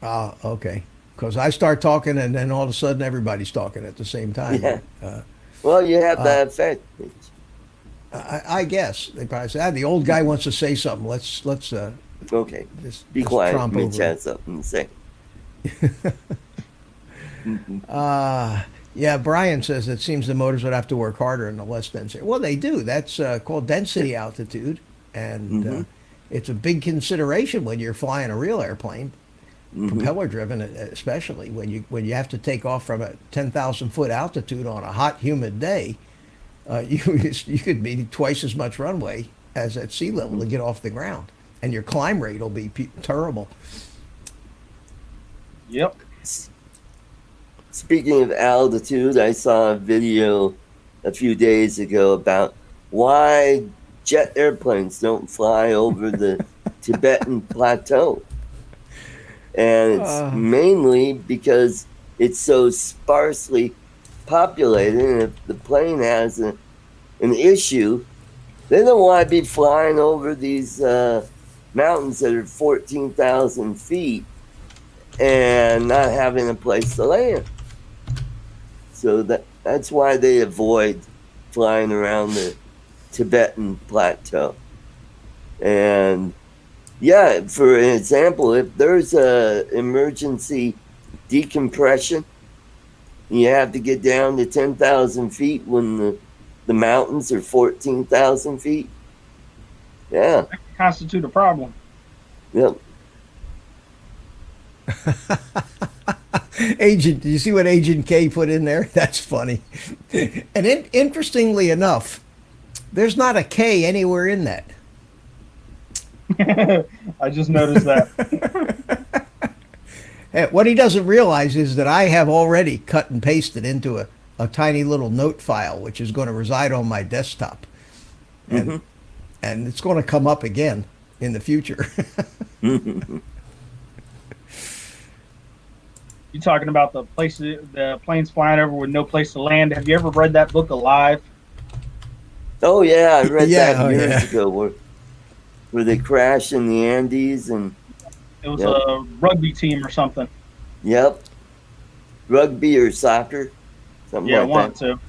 Ah, okay. Because I start talking and then all of a sudden everybody's talking at the same time. Yeah. Well, you have that effect. I guess they probably say, the old guy wants to say something. Let's Okay. Be just quiet. tromp Mitch over. has something to say. Yeah, Brian says it seems the motors would have to work harder in the less dense area. Well, they do. That's called density altitude, and Mm-hmm. it's a big consideration when you're flying a real airplane, Mm-hmm. propeller driven, especially when you have to take off from a 10,000 foot altitude on a hot, humid day. You could be twice as much runway as at sea level to get off the ground, and your climb rate will be terrible. Yep. Speaking of altitude, I saw a video a few days ago about why jet airplanes don't fly over the Tibetan plateau. And it's Uh, mainly because it's so sparsely populated. And if the plane has an issue, they don't want to be flying over these mountains that are 14,000 feet and not having a place to land. So that's why they avoid flying around the Tibetan plateau. And yeah, for an example, if there's a emergency decompression, you have to get down to 10,000 feet when the mountains are 14,000 feet. Yeah. That could constitute a problem. Yep. Agent, do you see what Agent K put in there? That's funny. And interestingly enough, there's not a K anywhere in that. I just noticed that. What he doesn't realize is that I have already cut and pasted into a tiny little note file, which is going to reside on my desktop. And, and it's going to come up again in the future. You talking about the planes flying over with no place to land? Have you ever read that book, Alive? Oh yeah, I read Yeah, that years ago where they crashed in the Andes and It was a rugby team or something. yep, rugby or soccer, something Yeah, like one that. to.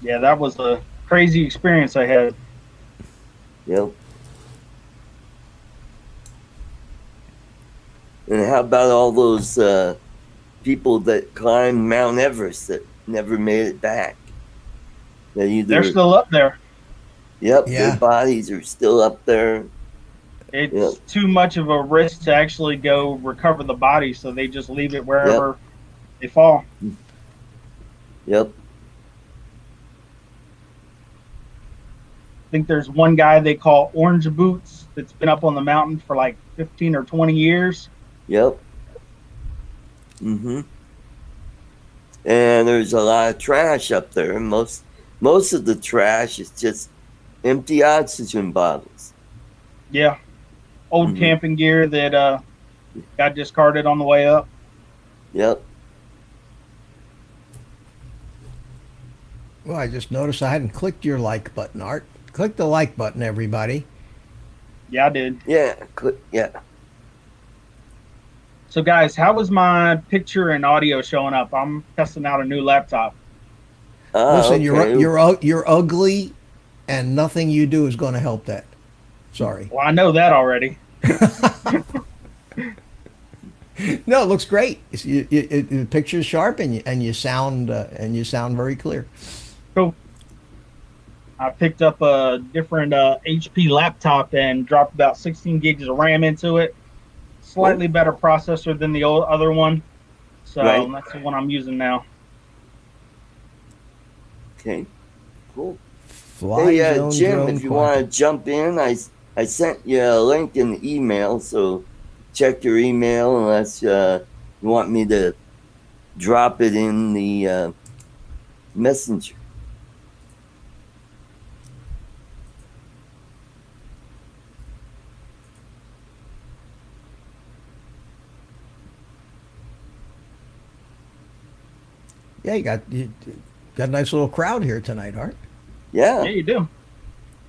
Yeah, that was a crazy experience I had. Yep. And how about all those people that climbed Mount Everest that never made it back? That either They're still up there. yep, Yeah. their bodies are still up there. It's too much of a risk to actually go recover the body, so they just leave it wherever they fall. Yep. I think there's one guy they call Orange Boots that's been up on the mountain for like 15 or 20 years. Yep. And there's a lot of trash up there. Most of the trash is just empty oxygen bottles. Yeah. Old camping gear that got discarded on the way up. Yep. Well, I just noticed I hadn't clicked your like button, Art. Click the like button, everybody. Yeah, I did. Yeah. Yeah. So, guys, how was my picture and audio showing up? I'm testing out a new laptop. Listen, Okay. you're ugly, and nothing you do is going to help that. Sorry. Well, I know that already. No, it looks great. The picture's sharp, and you sound very clear. Cool. I picked up a different HP laptop and dropped about 16 gigs of RAM into it. Slightly better processor than the old other one. So Right. that's the one I'm using now. Okay. Cool. Fly Hey, zone Jim, drone if you quiet. want to jump in, I sent you a link in the email, so check your email unless you want me to drop it in the messenger. Yeah, you got a nice little crowd here tonight, Art. Yeah, Yeah. you do.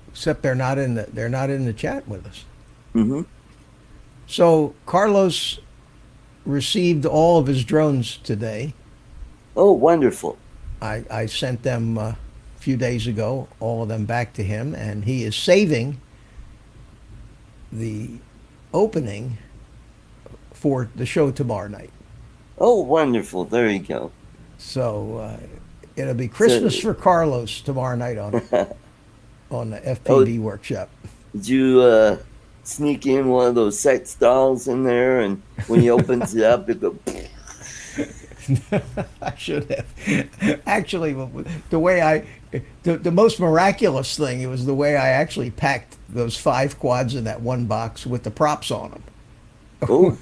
Except they're not in the chat with us. Mm-hmm. So Carlos received all of his drones today. Oh, wonderful. I sent them a few days ago, all of them back to him, and he is saving the opening for the show tomorrow night. Oh, wonderful. There you go. So it'll be Christmas for Carlos tomorrow night on the FPV workshop. Did you sneak in one of those sex dolls in there, and when he opens it up, it goes... I should have. Actually, the way the most miraculous thing, it was the way I actually packed those 5 quads in that one box with the props on them. Oh.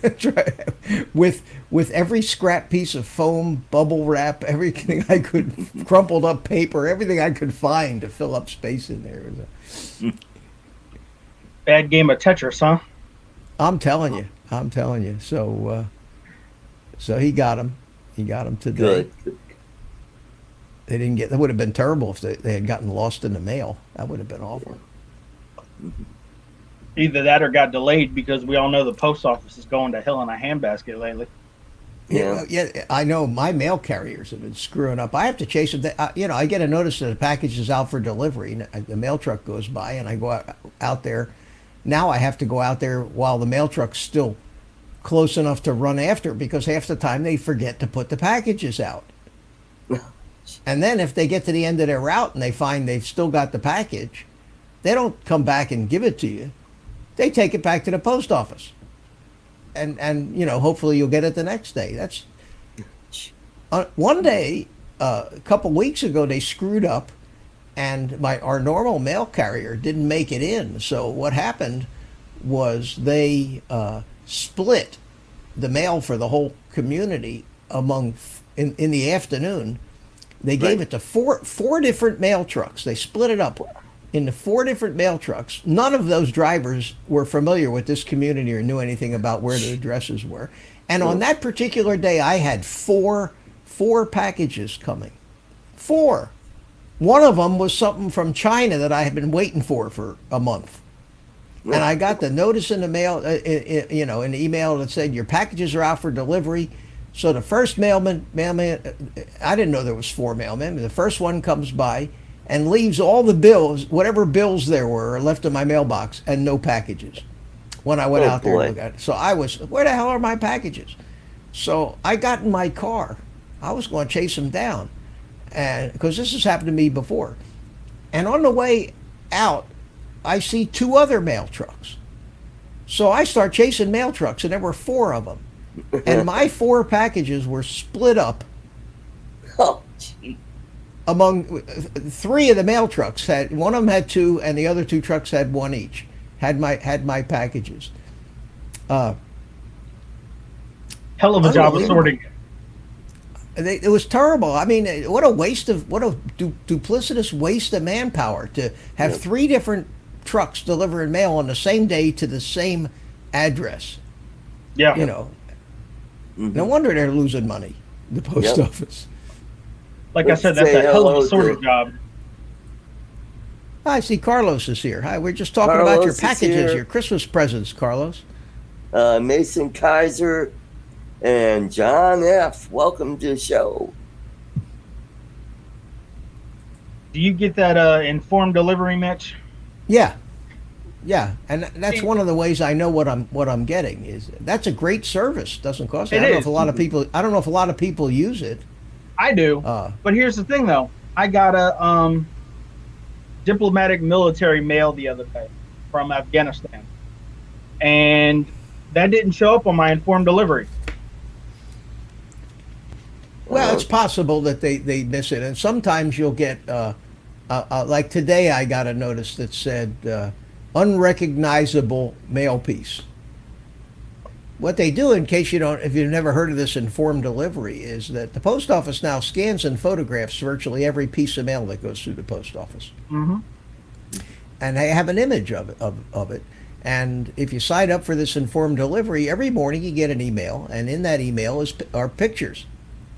with every scrap piece of foam, bubble wrap, everything I could, crumpled up paper, everything I could find to fill up space in there. Bad game of Tetris, huh? I'm telling you. So he got him. He got him today. Good. They didn't get. That would have been terrible if they had gotten lost in the mail. That would have been awful. Either that or got delayed, because we all know the post office is going to hell in a handbasket lately. Yeah, I know my mail carriers have been screwing up. I have to chase them. I get a notice that a package is out for delivery. The mail truck goes by, and I go out there. Now I have to go out there while the mail truck's still close enough to run after, because half the time they forget to put the packages out. And then if they get to the end of their route and they find they've still got the package, they don't come back and give it to you. They take it back to the post office. And hopefully you'll get it the next day. That's one day, a couple weeks ago, they screwed up, and our normal mail carrier didn't make it in. So what happened was they split the mail for the whole community in the afternoon. They gave it to four different mail trucks. They split it up into 4 different mail trucks. None of those drivers were familiar with this community or knew anything about where the addresses were. And on that particular day, I had four packages coming. 4. One of them was something from China that I had been waiting for a month. And I got the notice in the mail, in the email that said, your packages are out for delivery. So the first mailman, I didn't know there was 4 mailmen. The first one comes by and leaves all the bills, whatever bills there were, left in my mailbox, and no packages. When I went out there to look at it. So I was, where the hell are my packages? So I got in my car. I was going to chase him down, and because this has happened to me before. And on the way out, I see 2 other mail trucks. So I start chasing mail trucks, and there were 4 of them. And my 4 packages were split up. Oh, gee. Among 3 of the mail trucks. One of them had 2, and the other 2 trucks had 1 each. Had my packages. Hell of a job of sorting. It was terrible. I mean, what a duplicitous waste of manpower to have 3 different trucks delivering mail on the same day to the same address. Yeah. No wonder they're losing money, the post office. Like I said, that's a hell of a sorting job. I see Carlos is here. Hi, we're just talking about your packages, your Christmas presents, Carlos. Mason Kaiser and John F. Welcome to the show. Do you get that informed delivery, Mitch? Yeah, and that's one of the ways I know what I'm getting. Is that's a great service. Doesn't cost. I don't know if a lot of people use it. I do. But here's the thing, though. I got a diplomatic military mail the other day from Afghanistan, and that didn't show up on my informed delivery. Well, it's possible that they miss it, and sometimes you'll get like today I got a notice that said unrecognizable mail piece. What they do, in case if you've never heard of this informed delivery, is that the post office now scans and photographs virtually every piece of mail that goes through the post office. Mm-hmm. And they have an image of it. And if you sign up for this informed delivery, every morning you get an email, and in that email are pictures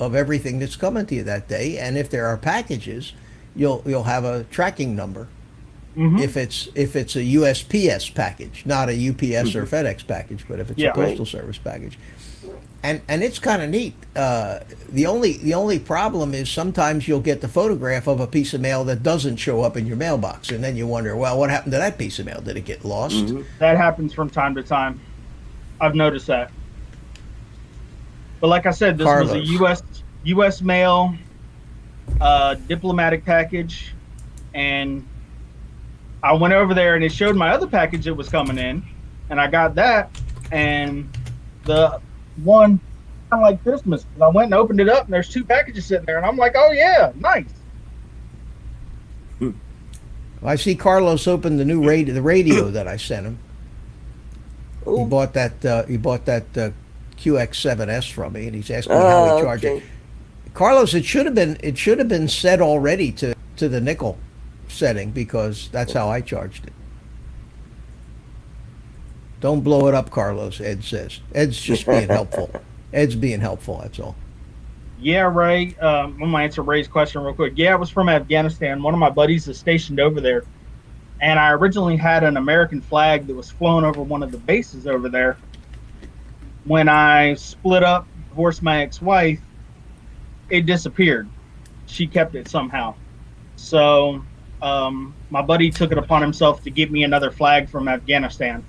of everything that's coming to you that day. And if there are packages, you'll have a tracking number. Mm-hmm. If it's a USPS package, not a UPS or FedEx package, but if it's a postal service package. and it's kind of neat. The only problem is sometimes you'll get the photograph of a piece of mail that doesn't show up in your mailbox, and then you wonder, well, what happened to that piece of mail? Did it get lost? That happens from time to time. I've noticed that. But like I said, this was a U.S. mail diplomatic package, and I went over there and it showed my other package that was coming in, and I got that, and the one kind of like Christmas. I went and opened it up, and there's two packages sitting there, and I'm like, oh yeah, nice. Well, I see Carlos opened the new radio that I sent him. He bought that QX7S from me, and he's asking me how we charge it. Carlos, it should have been set already to the nickel setting, because that's how I charged it. Don't blow it up, Carlos, Ed says. Ed's just being helpful. Ed's being helpful, that's all. Yeah, Ray. I'm going to answer Ray's question real quick. Yeah, I was from Afghanistan. One of my buddies is stationed over there. And I originally had an American flag that was flown over one of the bases over there. When I split up, divorced my ex-wife, it disappeared. She kept it somehow. So my buddy took it upon himself to get me another flag from Afghanistan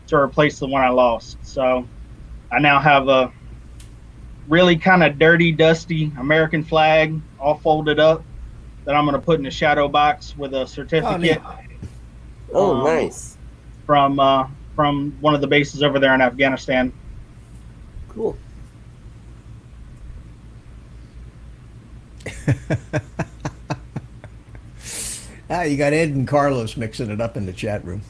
to replace the one I lost. So I now have a really kind of dirty, dusty American flag all folded up that I'm going to put in a shadow box with a certificate. Oh, nice. From one of the bases over there in Afghanistan. Cool. You got Ed and Carlos mixing it up in the chat room.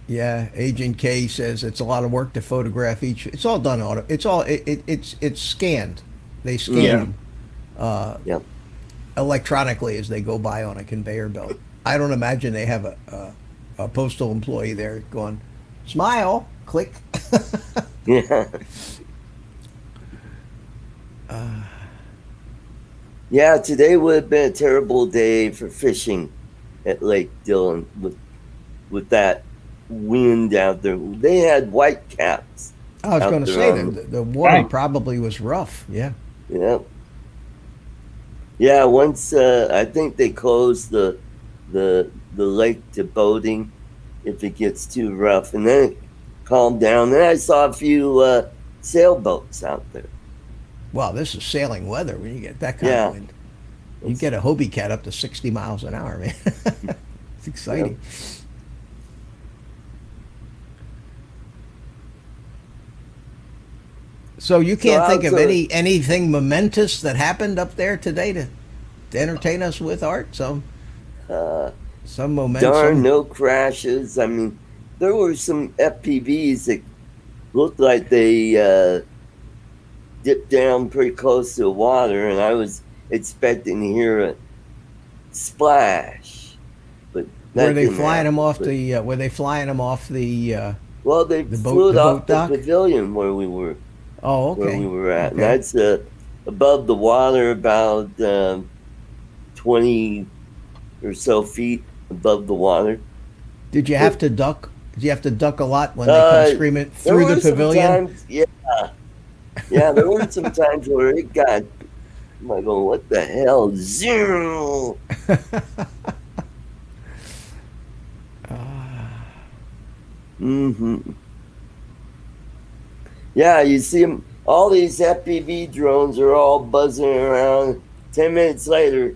Yeah, Agent K says it's a lot of work to photograph each. It's all done it's scanned. They scan them electronically as they go by on a conveyor belt. I don't imagine they have a postal employee there going, smile, click. Yeah. Yeah, today would have been a terrible day for fishing at Lake Dillon with that wind out there. They had white caps. I was going to say that the water probably was rough. Yeah. Yeah. Yeah. Once I think they closed the lake to boating if it gets too rough, and then it calmed down. Then I saw a few sailboats out there. Wow, this is sailing weather when you get that kind of wind. You get a Hobie Cat up to 60 miles an hour, man. It's exciting. Yeah. So you can't think of anything momentous that happened up there today to entertain us with, Art? Some momentum. Darn, no crashes. I mean, there were some FPVs that looked like they dipped down pretty close to the water, and I was expecting to hear a splash. But were they flying them off the? Were they flying them off the? Well, they flew it off the pavilion where we were. Oh, okay. Where we were at, and that's above the water, about 20 or so feet above the water. Did you have to duck? Did you have to duck a lot when they come screaming through the pavilion? Yeah, there were some times where it got. I'm like, going, what the hell? Zero. Yeah, you see them. All these FPV drones are all buzzing around. 10 minutes later,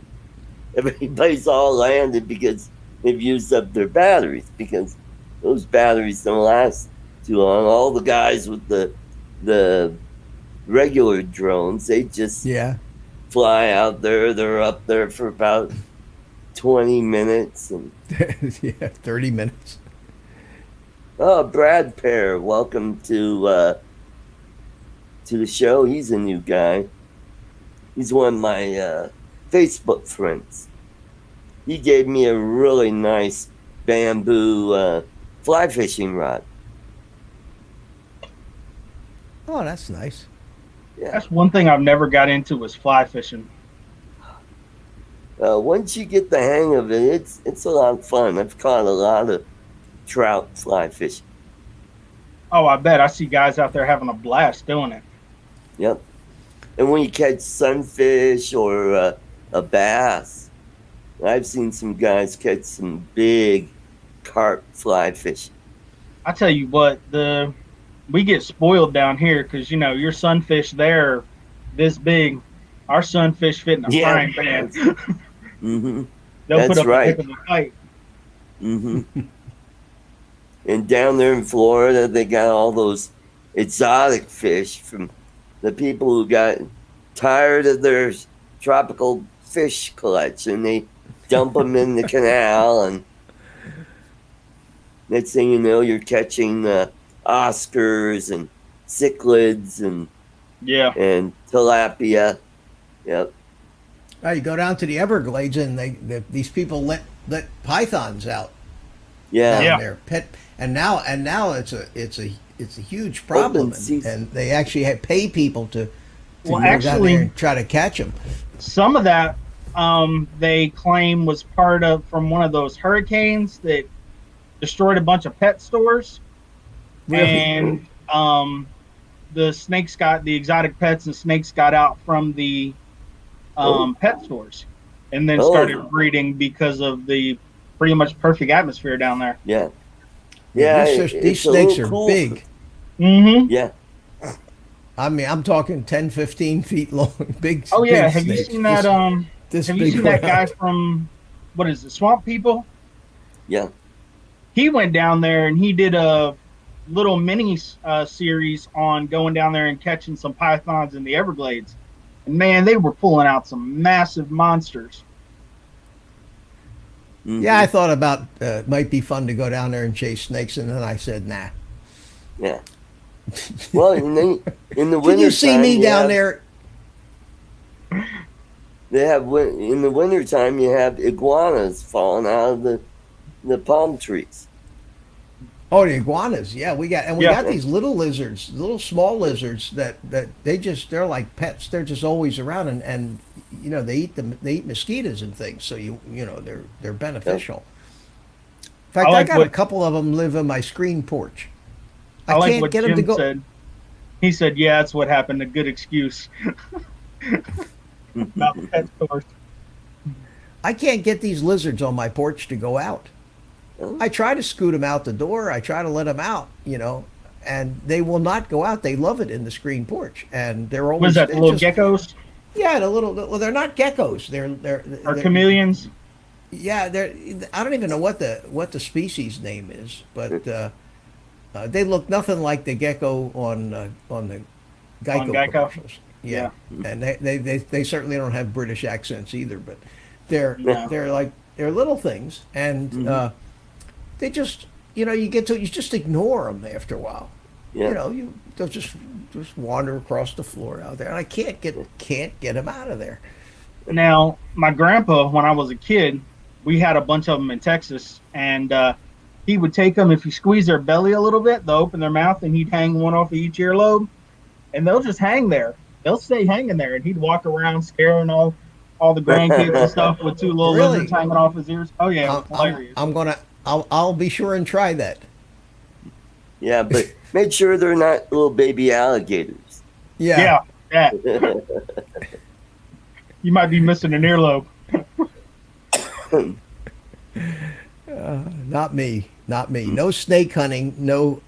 everybody's all landed because they've used up their batteries, because those batteries don't last too long. All the guys with the regular drones, they just fly out there. They're up there for about 20 minutes. And 30 minutes. Oh, Brad Pear, welcome to the show. He's a new guy. He's one of my Facebook friends. He gave me a really nice bamboo fly fishing rod. Oh, that's nice. Yeah. That's one thing I've never got into was fly fishing. Once you get the hang of it, it's a lot of fun. I've caught a lot of trout fly fishing. Oh, I bet. I see guys out there having a blast doing it. Yep. And when you catch sunfish or a bass, I've seen some guys catch some big carp fly fish. I tell you what, we get spoiled down here because your sunfish there this big. Our sunfish fit in a frying pan. Mm-hmm. They'll That's put up right. a heck of a fight. Mm-hmm. And down there in Florida, they got all those exotic fish from the people who got tired of their tropical fish collection. They dump them in the canal, and next thing you know, you're catching Oscars and cichlids and tilapia. Yep. You go down to the Everglades, and these people let pythons out. Down there, and now it's a huge problem, and they actually pay people to go down there and try to catch them. Some of that they claim was from one of those hurricanes that destroyed a bunch of pet stores, and the exotic pets and snakes got out from the pet stores, and then started breeding because of the pretty much perfect atmosphere down there. Yeah. These snakes are big. Mm-hmm. Yeah. I mean, I'm talking 10, 15 feet long, big. Oh yeah, big have snakes. You seen that? Have you seen that guy from what is it, Swamp People? Yeah. He went down there and he did a little mini series on going down there and catching some pythons in the Everglades. And man, they were pulling out some massive monsters. Mm-hmm. Yeah, I thought about it might be fun to go down there and chase snakes, and then I said, nah. Yeah. Well, in the winter, did you see me down there? They have in the wintertime. You have iguanas falling out of the palm trees. Oh, the iguanas! Yeah, we got these little lizards, little small lizards that they're like pets. They're just always around, and they eat mosquitoes and things. So they're beneficial. In fact, I got a couple of them live on my screen porch. I like can't what get them to go. Said. He said, "Yeah, that's what happened. A good excuse." About the pet stores. I can't get these lizards on my porch to go out. I try to scoot them out the door. I try to let them out, and they will not go out. They love it in the screen porch, and they're always. Was that the little geckos? Yeah, the little. Well, they're not geckos. They're chameleons. Yeah, I don't even know what the species name is, but they look nothing like the gecko on the Geico commercials. Yeah, and they certainly don't have British accents either, but they're little things, and they just you just ignore them after a while. Yeah. They'll just wander across the floor out there, and I can't get them out of there. Now, my grandpa, when I was a kid, we had a bunch of them in Texas, and he would take them. If you squeeze their belly a little bit, they'll open their mouth, and he'd hang one off of each earlobe, and they'll just hang there. They'll stay hanging there, and he'd walk around scaring all the grandkids and stuff with two little lizards hanging off his ears. Oh yeah, it was hilarious. I'll be sure and try that. Yeah, but make sure they're not little baby alligators. Yeah. You might be missing an earlobe. Not me. No snake hunting. No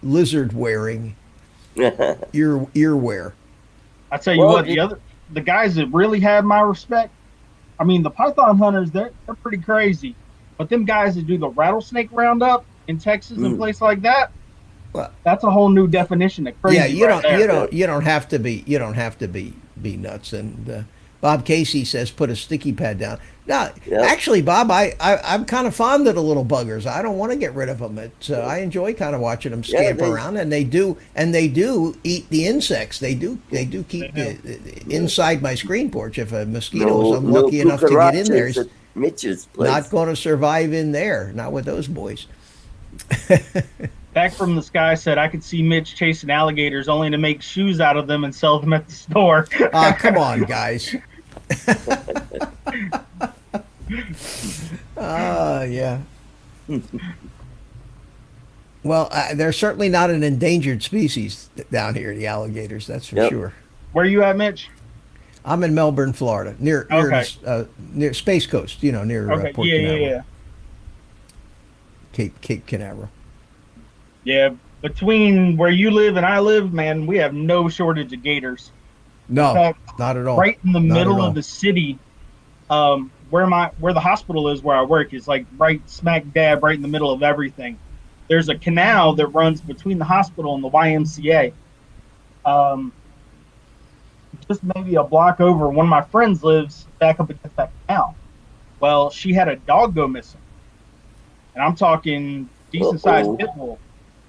lizard wearing. Ear wear. I tell you what, the guys that really have my respect. I mean, the python hunters, they're pretty crazy, but them guys that do the rattlesnake roundup in Texas and places like that, that's a whole new definition of crazy. Yeah, you don't have to be nuts. And Bob Casey says put a sticky pad down. No, actually, Bob, I'm kind of fond of the little buggers. I don't want to get rid of them. I enjoy kind of watching them scamper around, and they do eat the insects. They do keep inside my screen porch. If a mosquito is unlucky enough to get in there, he's Mitch's place. Not going to survive in there. Not with those boys. Back from the Sky said I could see Mitch chasing alligators only to make shoes out of them and sell them at the store. Come on, guys. Yeah. Well, they're certainly not an endangered species down here, the alligators. That's for Yep. sure. Where you at, Mitch? I'm in Melbourne, Florida, Okay. near Space Coast. Near Okay. Port Yeah, yeah, Canaveral, yeah. Cape Canaveral. Yeah. Between where you live and I live, man, we have no shortage of gators. In No, fact, not at all. right in the Not at middle of all. the city, where the hospital is where I work is like right smack dab right in the middle of everything. There's a canal that runs between the hospital and the YMCA. Um, just maybe a block over, one of my friends lives back up against that canal. Well, she had a dog go missing, and I'm talking decent sized Uh-oh. pit bull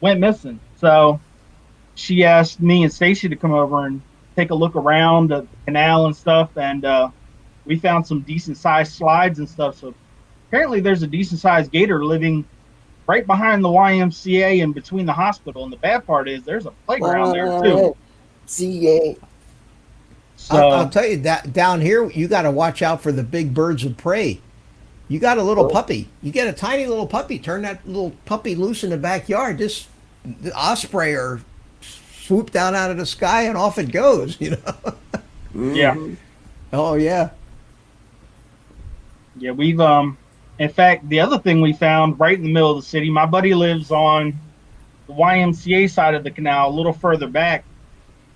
went missing. So she asked me and Stacy to come over and take a look around the canal and stuff, and we found some decent sized slides and stuff. So apparently, there's a decent sized gator living right behind the YMCA and between the hospital. And the bad part is there's a playground there too. CA. I'll So tell you that down here, you got to watch out for the big birds of prey. You got a little puppy. You get a tiny little puppy. Turn that little puppy loose in the backyard. This the osprey or swoop down out of the sky and off it goes. yeah, Oh yeah. yeah, we've in fact, the other thing we found right in the middle of the city, my buddy lives on the YMCA side of the canal, a little further back.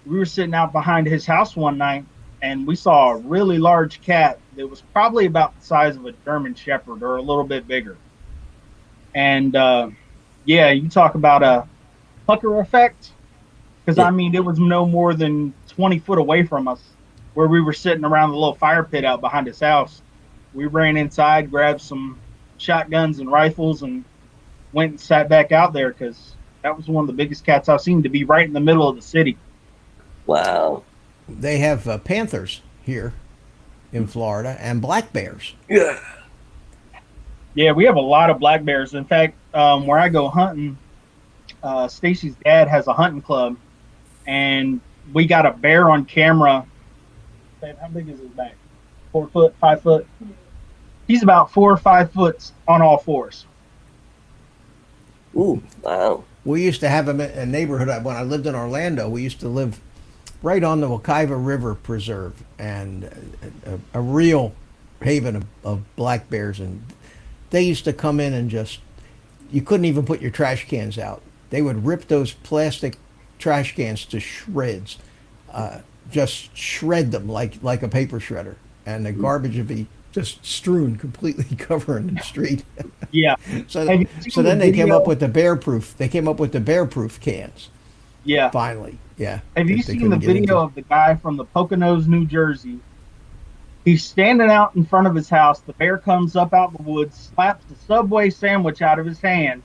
We were sitting out behind his house one night and we saw a really large cat that was probably about the size of a German Shepherd or a little bit bigger. And yeah, you talk about a pucker effect, because I mean, it was no more than 20 foot away from us where we were sitting around the little fire pit out behind his house. We ran inside, grabbed some shotguns and rifles, and went and sat back out there because that was one of the biggest cats I've seen to be right in the middle of the city. Wow. They have panthers here in Florida and black bears. Yeah. Yeah, we have a lot of black bears. In fact, where I go hunting, Stacy's dad has a hunting club, and we got a bear on camera. How big is his back? 4 foot, 5 foot? He's about 4 or 5 foot on all fours. Ooh, wow. We used to have them in a neighborhood when I lived in Orlando. We used to live right on the Wekiva River Preserve, and a real haven of black bears. And they used to come in and just, you couldn't even put your trash cans out. They would rip those plastic trash cans to shreds, just shred them like a paper shredder, and the garbage would be just strewn, completely covering the street. Yeah. So, Have you so seen then the they came video? up with the bear proof. They came up with the bear proof cans. Yeah. Finally, yeah. Have you They seen couldn't the get into. video of the guy from the Poconos, New Jersey? He's standing out in front of his house. The bear comes up out the woods, slaps the Subway sandwich out of his hand.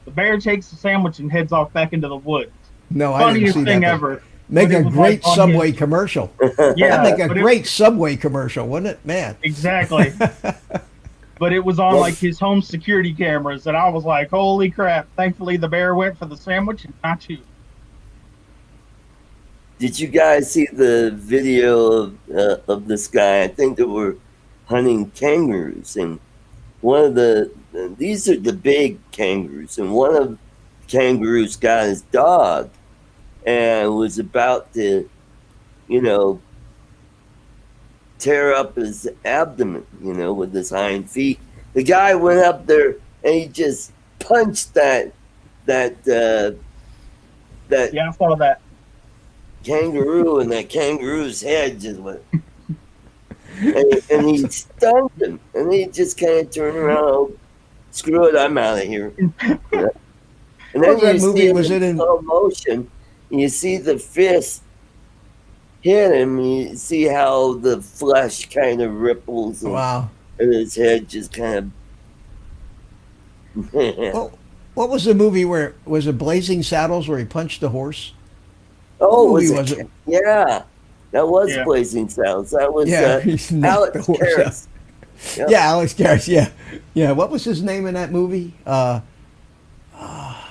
The bear takes the sandwich and heads off back into the woods. No, I didn't Funniest see thing that. ever. Make But it a was great like on Subway his- commercial. Yeah, That'd make a but great Subway commercial, wouldn't it, man? Exactly. But it was on like his home security cameras, and I was like, "Holy crap!" Thankfully, the bear went for the sandwich and not you. Did you guys see the video of this guy? I think they were hunting kangaroos, and one of these are the big kangaroos, and one of the kangaroos got his dog and was about to, tear up his abdomen, with his hind feet. The guy went up there and he just punched that Yeah, I saw that. kangaroo, and that kangaroo's head just went, and he stunned him, and he just kind of turned around, oh, screw it, I'm out of here. And then What that you movie see was it it in in? slow motion, and you see the fist hit him, and you see how the flesh kind of ripples, and, Wow. and his head just kind of. Well, what was the movie where was it Blazing Saddles where he punched the horse? Oh, What movie was was it? it? Yeah, that was Yeah. Blazing Saddles. That was Yeah, he knocked the Alex horse out. Karras. Yep. Yeah, Alex Karras. Yeah, yeah. What was his name in that movie?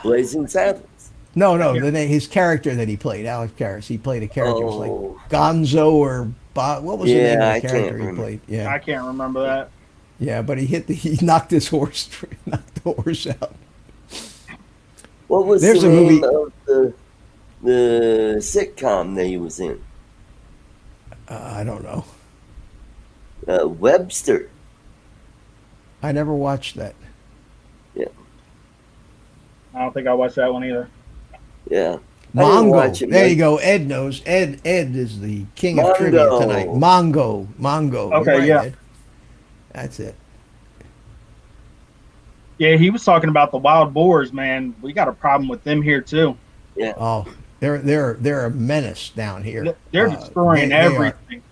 Blazing Saddles. No, his character that he played, Alex Karras. He played a character it was Oh. like Gonzo or Bob. What was the Yeah, name of I the character can't he remember. played? Yeah, I can't remember that. Yeah, but he knocked his horse, knocked the horse out. What was There's the a name movie. of the sitcom that he was in? I don't know. Webster. I never watched that. Yeah, I don't think I watched that one either. yeah. I didn't watch Mongo. it There much. you go. Ed knows. Ed is the king of trivia tonight. Mongo. Mongo. You're Okay, right, yeah. Ed. That's it. Yeah, he was talking about the wild boars, man. We got a problem with them here too. Yeah, Oh, they're a menace down here. They're destroying They are. everything.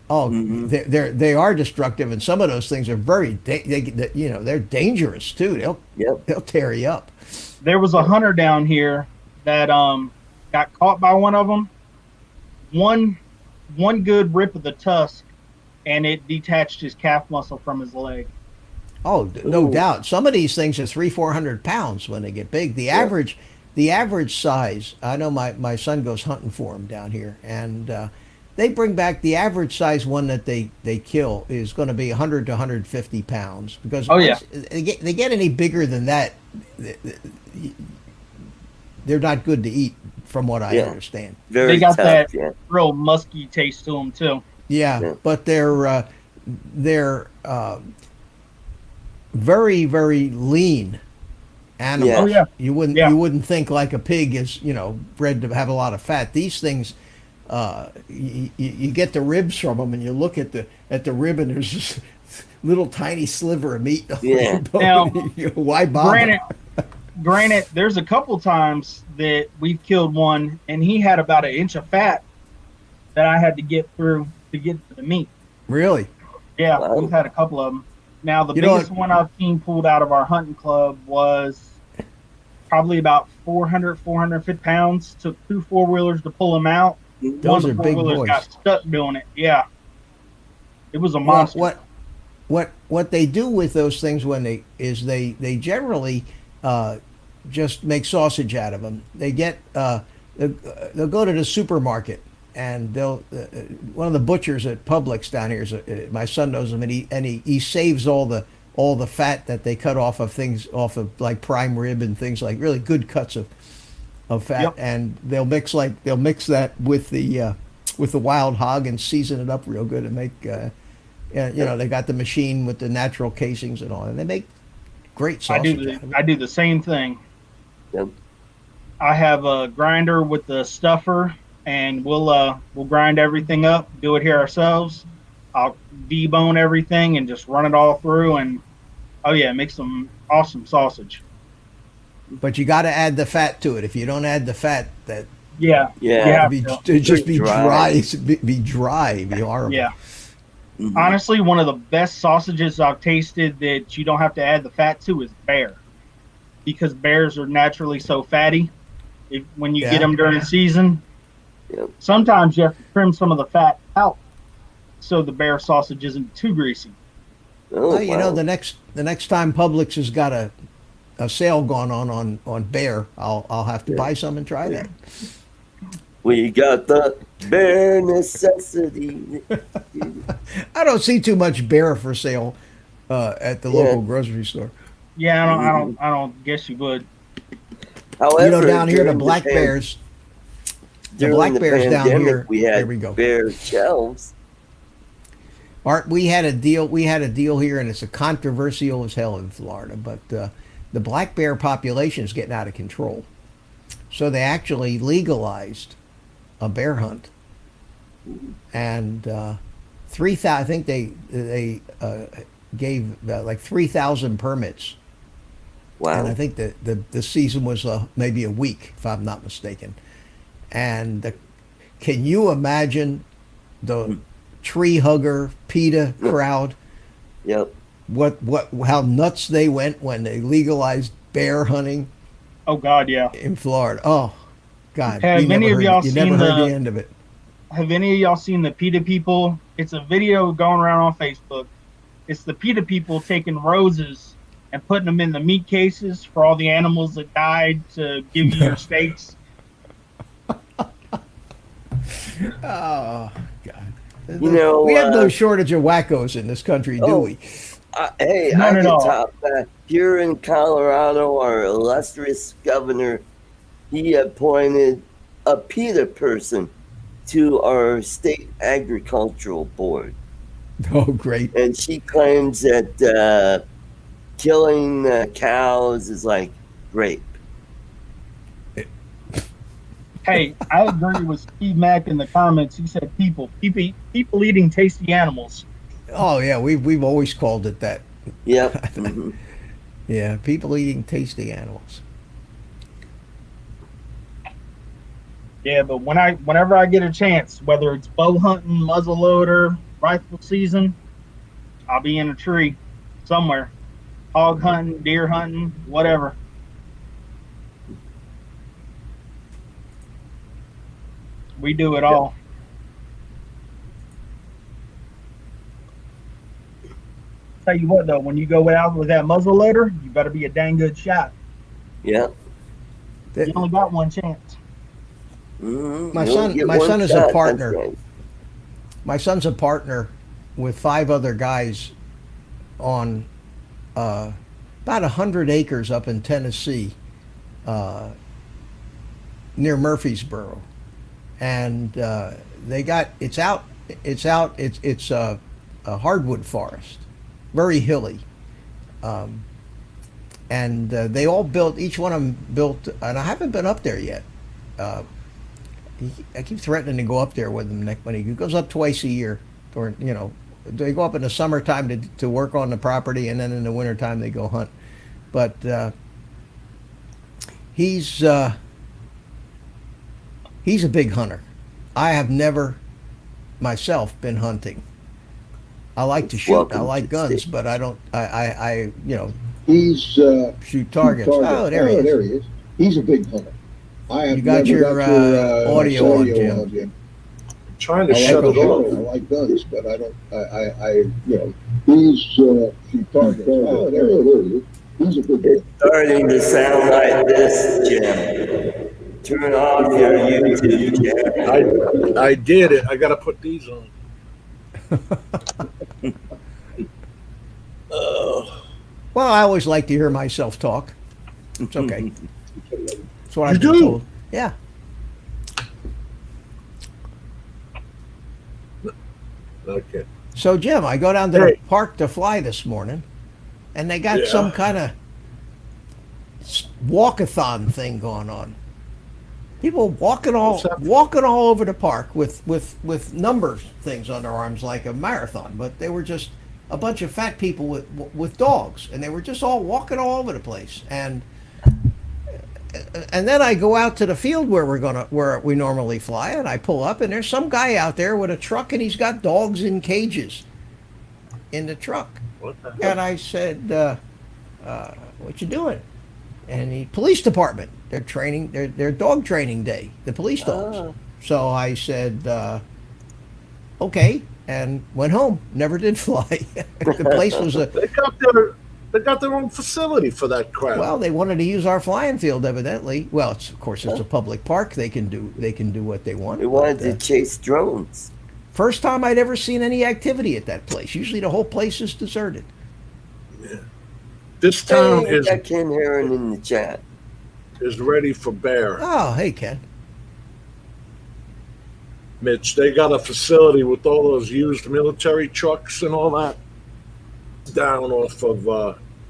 Oh, Mhm. they are destructive, and some of those things are they're dangerous too. yep. They'll tear you up. There was a hunter down here that got caught by one of them. One good rip of the tusk, and it detached his calf muscle from his leg. Oh, no Ooh. doubt. Some of these things are 300-400 pounds when they get big. The average size. I know my son goes hunting for them down here, and they bring back the average size one that they kill is going to be 100 to 150 pounds because Oh, yeah. they get any bigger than that, they're not good to eat, from what I Yeah. understand. Very They got tough. that Yeah, real musky taste to them too. Yeah, Yeah. but they're very very lean animals. Yeah. Oh yeah, Yeah. You wouldn't think like a pig is bred to have a lot of fat. These things, you get the ribs from them, and you look at the rib, and there's this little tiny sliver of meat. Yeah. Now, Why bother? Granted, there's a couple times that we've killed one, and he had about 1 inch of fat that I had to get through to get to the meat. Really? Yeah, Wow. we've had a couple of them. Now, the You know biggest one I've seen pulled out of our hunting club was probably about 450 pounds. Took 2 4-wheelers to pull him out. Those One are of the big 4-wheelers boys. got stuck doing it. Yeah, it was a Well, monster. what they do with those things when they generally just make sausage out of them. They get they'll go to the supermarket, and they'll one of the butchers at Publix down here is my son knows him, and he saves all the fat that they cut off of like prime rib and things, like really good cuts of fat. Yep. And they'll mix that with the wild hog and season it up real good and make they got the machine with the natural casings and all, and they make great I sausage do out of it. I do the same thing. Yep. I have a grinder with the stuffer, and we'll grind everything up, do it here ourselves. I'll debone everything and just run it all through, and oh yeah, make some awesome sausage. But you got to add the fat to it. If you don't add the fat, that Yeah, Yeah. it'd just be Dry. dry. It'd be horrible. yeah. Mhm. Honestly, one of the best sausages I've tasted that you don't have to add the fat to is bear, because bears are naturally so fatty. When you Yeah. get them during the season, Yep. sometimes you have to trim some of the fat out so the bear sausage isn't too greasy. Oh, Well, wow. the next time Publix has got a sale going on bear, I'll have to buy some and try that. We got the bare necessity. I don't see too much bear for sale at the Yeah. local grocery store. Yeah, I don't guess you would. However, Down here, the during black bears. during black the bears down pandemic, here- we had here we go. bear shelves. Art, we had a deal. We had a deal here, and it's a controversial as hell in Florida. But the black bear population is getting out of control, so they actually legalized a bear hunt, and 3,000. I think they gave like 3,000 permits, and I Wow. think the season was maybe a week, if I'm not mistaken. And can you imagine the tree hugger PETA crowd? Yep. How nuts they went when they legalized bear hunting Oh God, yeah. in Florida. Oh God, Have any of y'all you never seen heard the- the end of it. Have any of y'all seen the PETA people? It's a video going around on Facebook. It's the PETA people taking roses and putting them in the meat cases for all the animals that died to give you your steaks. Oh God. You know, we have no shortage of wackos in this country, do oh, we? Hey, None I at can all. top that. Here in Colorado, our illustrious governor, he appointed a PETA person to our state agricultural board. Oh, great. And she claims that killing cows is like rape. Hey, I agree with Steve Mack in the comments. He said people eating tasty animals. Oh yeah, we've always called it that. Yep. Hmm. Yeah, people eating tasty animals. Yeah, but whenever I get a chance, whether it's bow hunting, muzzleloader, rifle season, I'll be in a tree somewhere, hog hunting, deer hunting, whatever. We do it all. Tell you what though, when you go out with that muzzleloader, you better be a dang good shot. Yep. You only got one chance. Mm-hmm. My You son, only get my one son is shot, a that's partner. right. My son's a partner with 5 other guys on about 100 acres up in Tennessee, uh, near Murfreesboro, and they got it's a hardwood forest, very hilly, and they all built. Each one of them built, and I haven't been up there yet. Uh, I keep threatening to go up there with him next when he goes up twice a year, or they go up in the summertime to work on the property, and then in the wintertime they go hunt. But he's a big hunter. I have never myself been hunting. I like to shoot. I Welcome like to the guns, stage. but I don't. I He's shoot targets. Oh, there he there is. he is. He's a big hunter. I have You got never your, audio on, Jim. Trying to I shut like it guns. I off. like guns, but I don't. He's shoot targets. Oh, there he is. He's a big It's starting to sound like this, Jim. Turn off your YouTube channel. I did it. I got to put these on. Well, I always like to hear myself talk. It's okay. That's what You I've been do? told. Yeah. Okay. So, Jim, I go down to Hey. the park to fly this morning, and they got Yeah. some kind of walkathon thing going on. People walking What's that? walking all over the park with number things on their arms like a marathon, but they were just a bunch of fat people with dogs, and they were just all walking all over the place. And then I go out to the field where we normally fly, and I pull up, and there's some guy out there with a truck, and he's got dogs in cages in the truck. What the hell? And I said, "What you doing?" And the police department, they're training, their dog training day, the police dogs. Ah. So I said, "Okay," and went home. Never did fly. The place was They got their own facility for that crap. well. They wanted to use our flying field, evidently. Well, of course, it's a public park. They can do what they want. They wanted but, to chase drones. first time I'd ever seen any activity at that place. Usually, the whole place is deserted. This town Hey, is got Ken Heron in the chat. ready for bear. Oh, hey, Ken. Mitch, they got a facility with all those used military trucks and all that down off of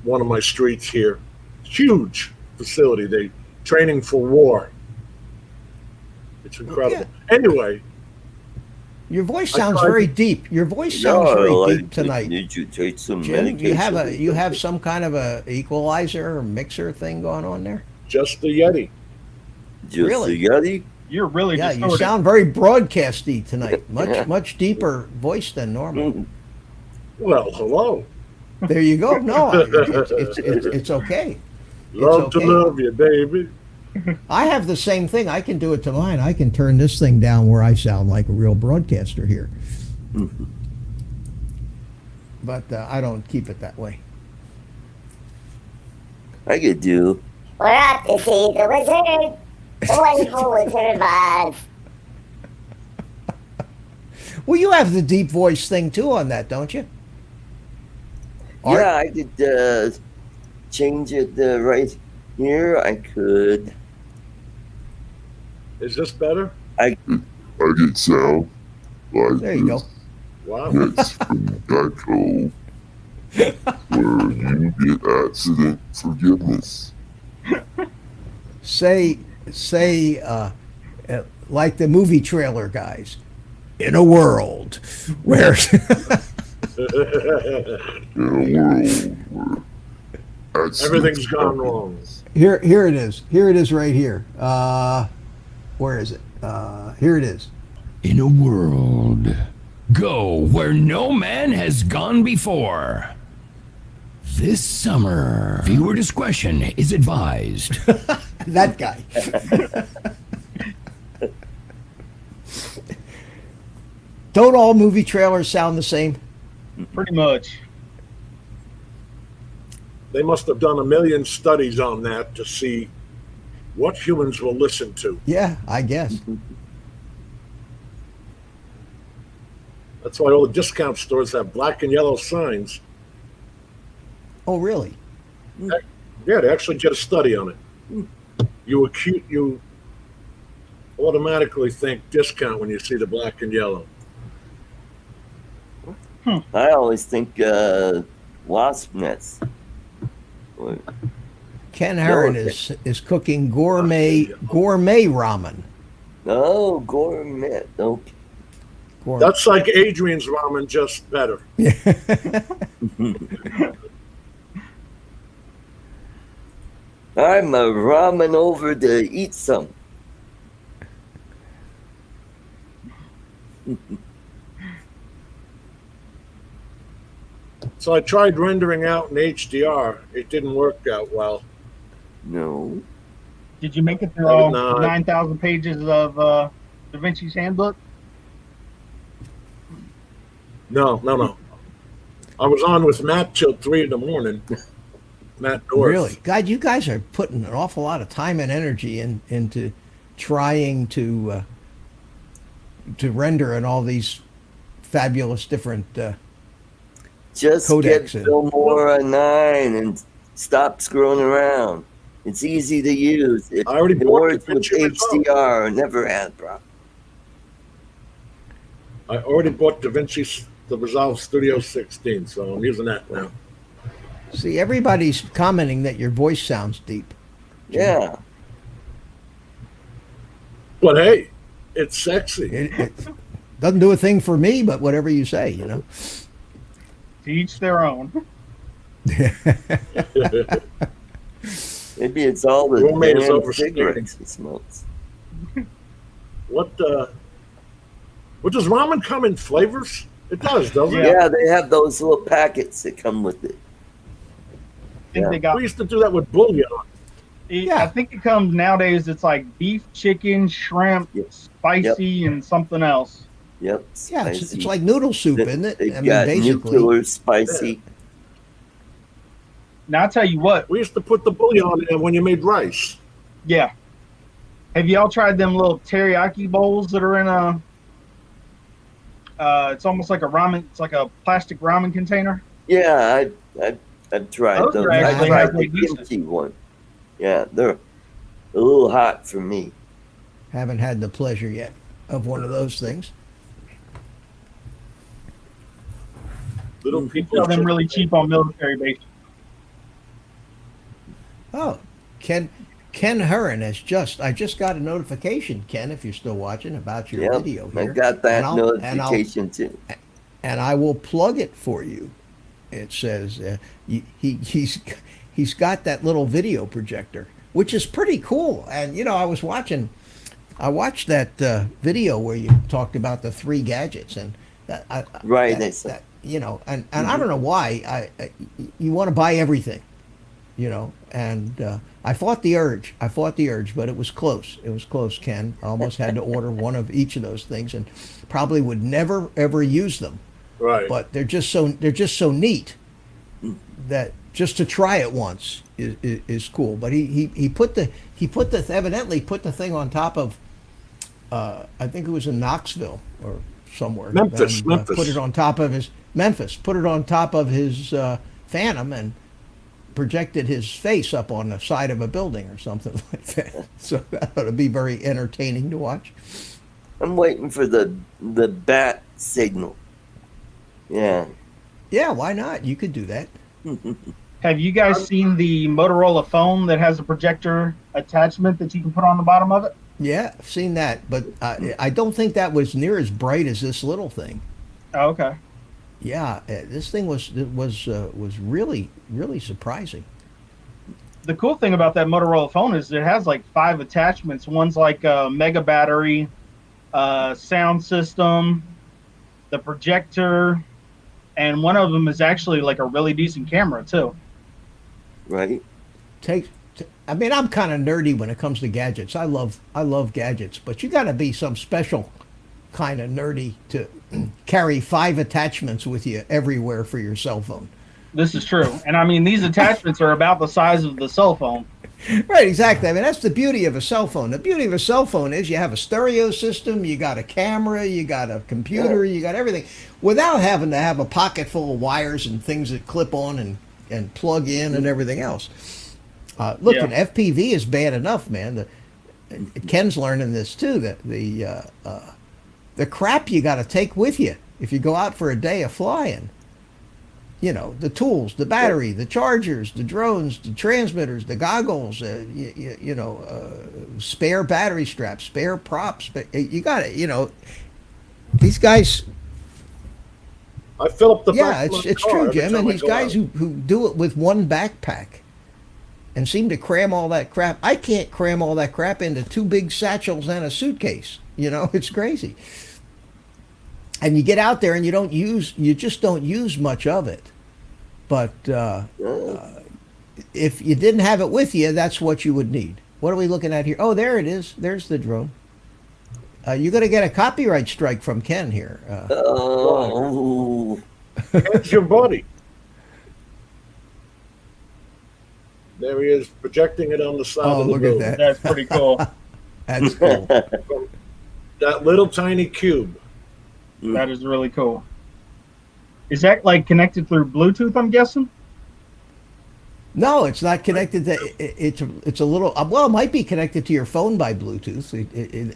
one of my streets here. Huge facility. They training for war. It's incredible. Anyway, Your voice I sounds tried very to- deep. Your voice sounds very deep tonight. Did you take some Jim, medication? you have some kind of a equalizer or mixer thing going on there? just the Yeti. Just Really? a Yeti? You're really Yeah, distorted. you sound very broadcasty tonight. Much deeper voice than normal. Mm. Well, hello. There you go. No, it's okay. Love okay. to love you, baby. I have the same thing. I can do it to mine. I can turn this thing down where I sound like a real broadcaster here. But I don't keep it that way. I could do. We're off to see the wizard. The wonderful Wizard of Oz. Well, you have the deep voice thing too on that, don't you? Art? Yeah, I could change it right here. I could. Is this better? I get sound like There you go. this. Wow. That's from Geico, where you get accident forgiveness. Say, like the movie trailer guys, in a world where In a world where accidents Everything's gone happen. wrong. here it is. Here it is right here. Where is it? Here it is. In a world, go where no man has gone before. This summer, viewer discretion is advised. That guy. Don't all movie trailers sound the same? Pretty much. They must have done a million studies on that to see what humans will listen to. Yeah, I guess. That's why all the discount stores have black and yellow signs. Oh, really? Yeah, they actually did a study on it. You automatically think discount when you see the black and yellow. I always think wasp nets. Or- Ken Herron is cooking gourmet ramen. Oh, gourmet. Okay. That's like Adrian's ramen, just better. I'm a ramen over to eat some. So I tried rendering out in HDR. It didn't work out well. No. Did you make it through I did all not. 9,000 pages of Da Vinci's handbook? No. I was on with Matt till 3 in the morning. Matt North. Really? God, you guys are putting an awful lot of time and energy into trying to render in all these fabulous different Just codecs get and- Filmora 9 and stop screwing around. It's easy to use. It I already bought works the with picture myself. HDR. Never had a problem. I already bought the Resolve Studio 16, so I'm using that now. See, everybody's commenting that your voice sounds deep. Yeah. But hey, it's sexy. It doesn't do a thing for me, but whatever you say, you know. To each their own. Maybe it's all the Roommate is damn overstating. cigarettes he smokes. What does ramen come in flavors? It does, doesn't it? Yeah, they have those little packets that come with it. I think Yeah. they got. We used to do that with bouillon. I think it comes nowadays. It's like beef, chicken, shrimp, Yep. spicy, and something else. Yep. Yeah, it's spicy. like noodle soup, They- isn't it? They've I mean, got basically. nuclear spicy. Now I tell you what. We used to put the bouillon in when you made rice. Yeah. Have y'all tried them little teriyaki bowls that are in a? It's almost like a ramen. It's like a plastic ramen container. Yeah, I've tried Those those. are I actually tried the halfway decent. kimchi one. Yeah, they're a little hot for me. Haven't had the pleasure yet of one of those things. Little You people. sell them really cheap on military bases. Oh, Ken Herron I just got a notification, Ken, if you're still watching, about your Yep, video I here. got that And I'll- notification too. and I will plug it for you. It says he's got that little video projector, which is pretty cool. And you know, I watched that video where you talked about the 3 gadgets, and Right, you know, and I don't know why you want to buy everything, you know, and I fought the urge, but it was close. It was close, Ken. I almost had to order one of each of those things, and probably would never ever use them. Right. But they're just so neat that just to try it once is cool. But he evidently put the thing on top of I think it was in Knoxville or somewhere. Memphis. Put it on top of his Phantom and projected his face up on the side of a building or something like that. So that ought to be very entertaining to watch. I'm waiting for the bat signal. Yeah. Yeah, why not? You could do that. Have you guys seen the Motorola phone that has a projector attachment that you can put on the bottom of it? Yeah, I've seen that, but I don't think that was near as bright as this little thing. Oh, okay. Yeah, this thing was really surprising. The cool thing about that Motorola phone is it has like 5 attachments. One's like a mega battery, sound system, the projector, and one of them is actually like a really decent camera too. Right. I mean, I'm kind of nerdy when it comes to gadgets. I love gadgets, but you got to be some special kind of nerdy to carry 5 attachments with you everywhere for your cell phone. This is true. And I mean, these attachments are about the size of the cell phone. Right, exactly. I mean, that's the beauty of a cell phone. The beauty of a cell phone is you have a stereo system, you got a camera, you got a computer, you got everything, without having to have a pocket full of wires and things that clip on and plug in and everything else. Look, an FPV is bad enough, man. Ken's learning this too, that the crap you got to take with you if you go out for a day of flying. You know, the tools, the battery, the chargers, the drones, the transmitters, the goggles, spare battery straps, spare props. You got it, these guys. I fill up the Yeah, back of my it's car true, every Jim. time And I these go guys out. who do it with one backpack and seem to cram all that crap. I can't cram all that crap into 2 big satchels and a suitcase. It's crazy. And you get out there and you just don't use much of it. But if you didn't have it with you, that's what you would need. What are we looking at here? Oh, there it is. There's the drone. You're going to get a copyright strike from Ken here. Oh. It's your body. There he is, projecting it on the side of the look building. at that. That's pretty cool. That's cool. That little tiny cube. That is really cool. Is that like connected through Bluetooth, I'm guessing? No, it's not connected to. It's a little. Well, it might be connected to your phone by Bluetooth,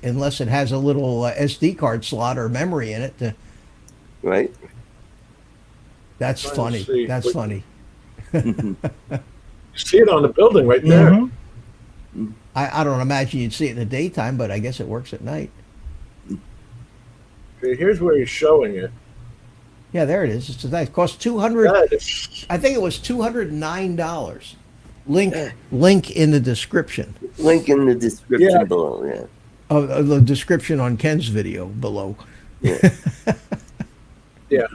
unless it has a little SD card slot or memory in it. Right. That's Trying to funny. see. That's funny. You see it on the building right there. Mm-hmm. I don't imagine you'd see it in the daytime, but I guess it works at night. Okay, here's where he's showing it. Yeah, there it is. It costs $200. That is, I think it was $209. Link in the description. Link in the description Yeah. below. Yeah. The description on Ken's video below. Yeah. yeah.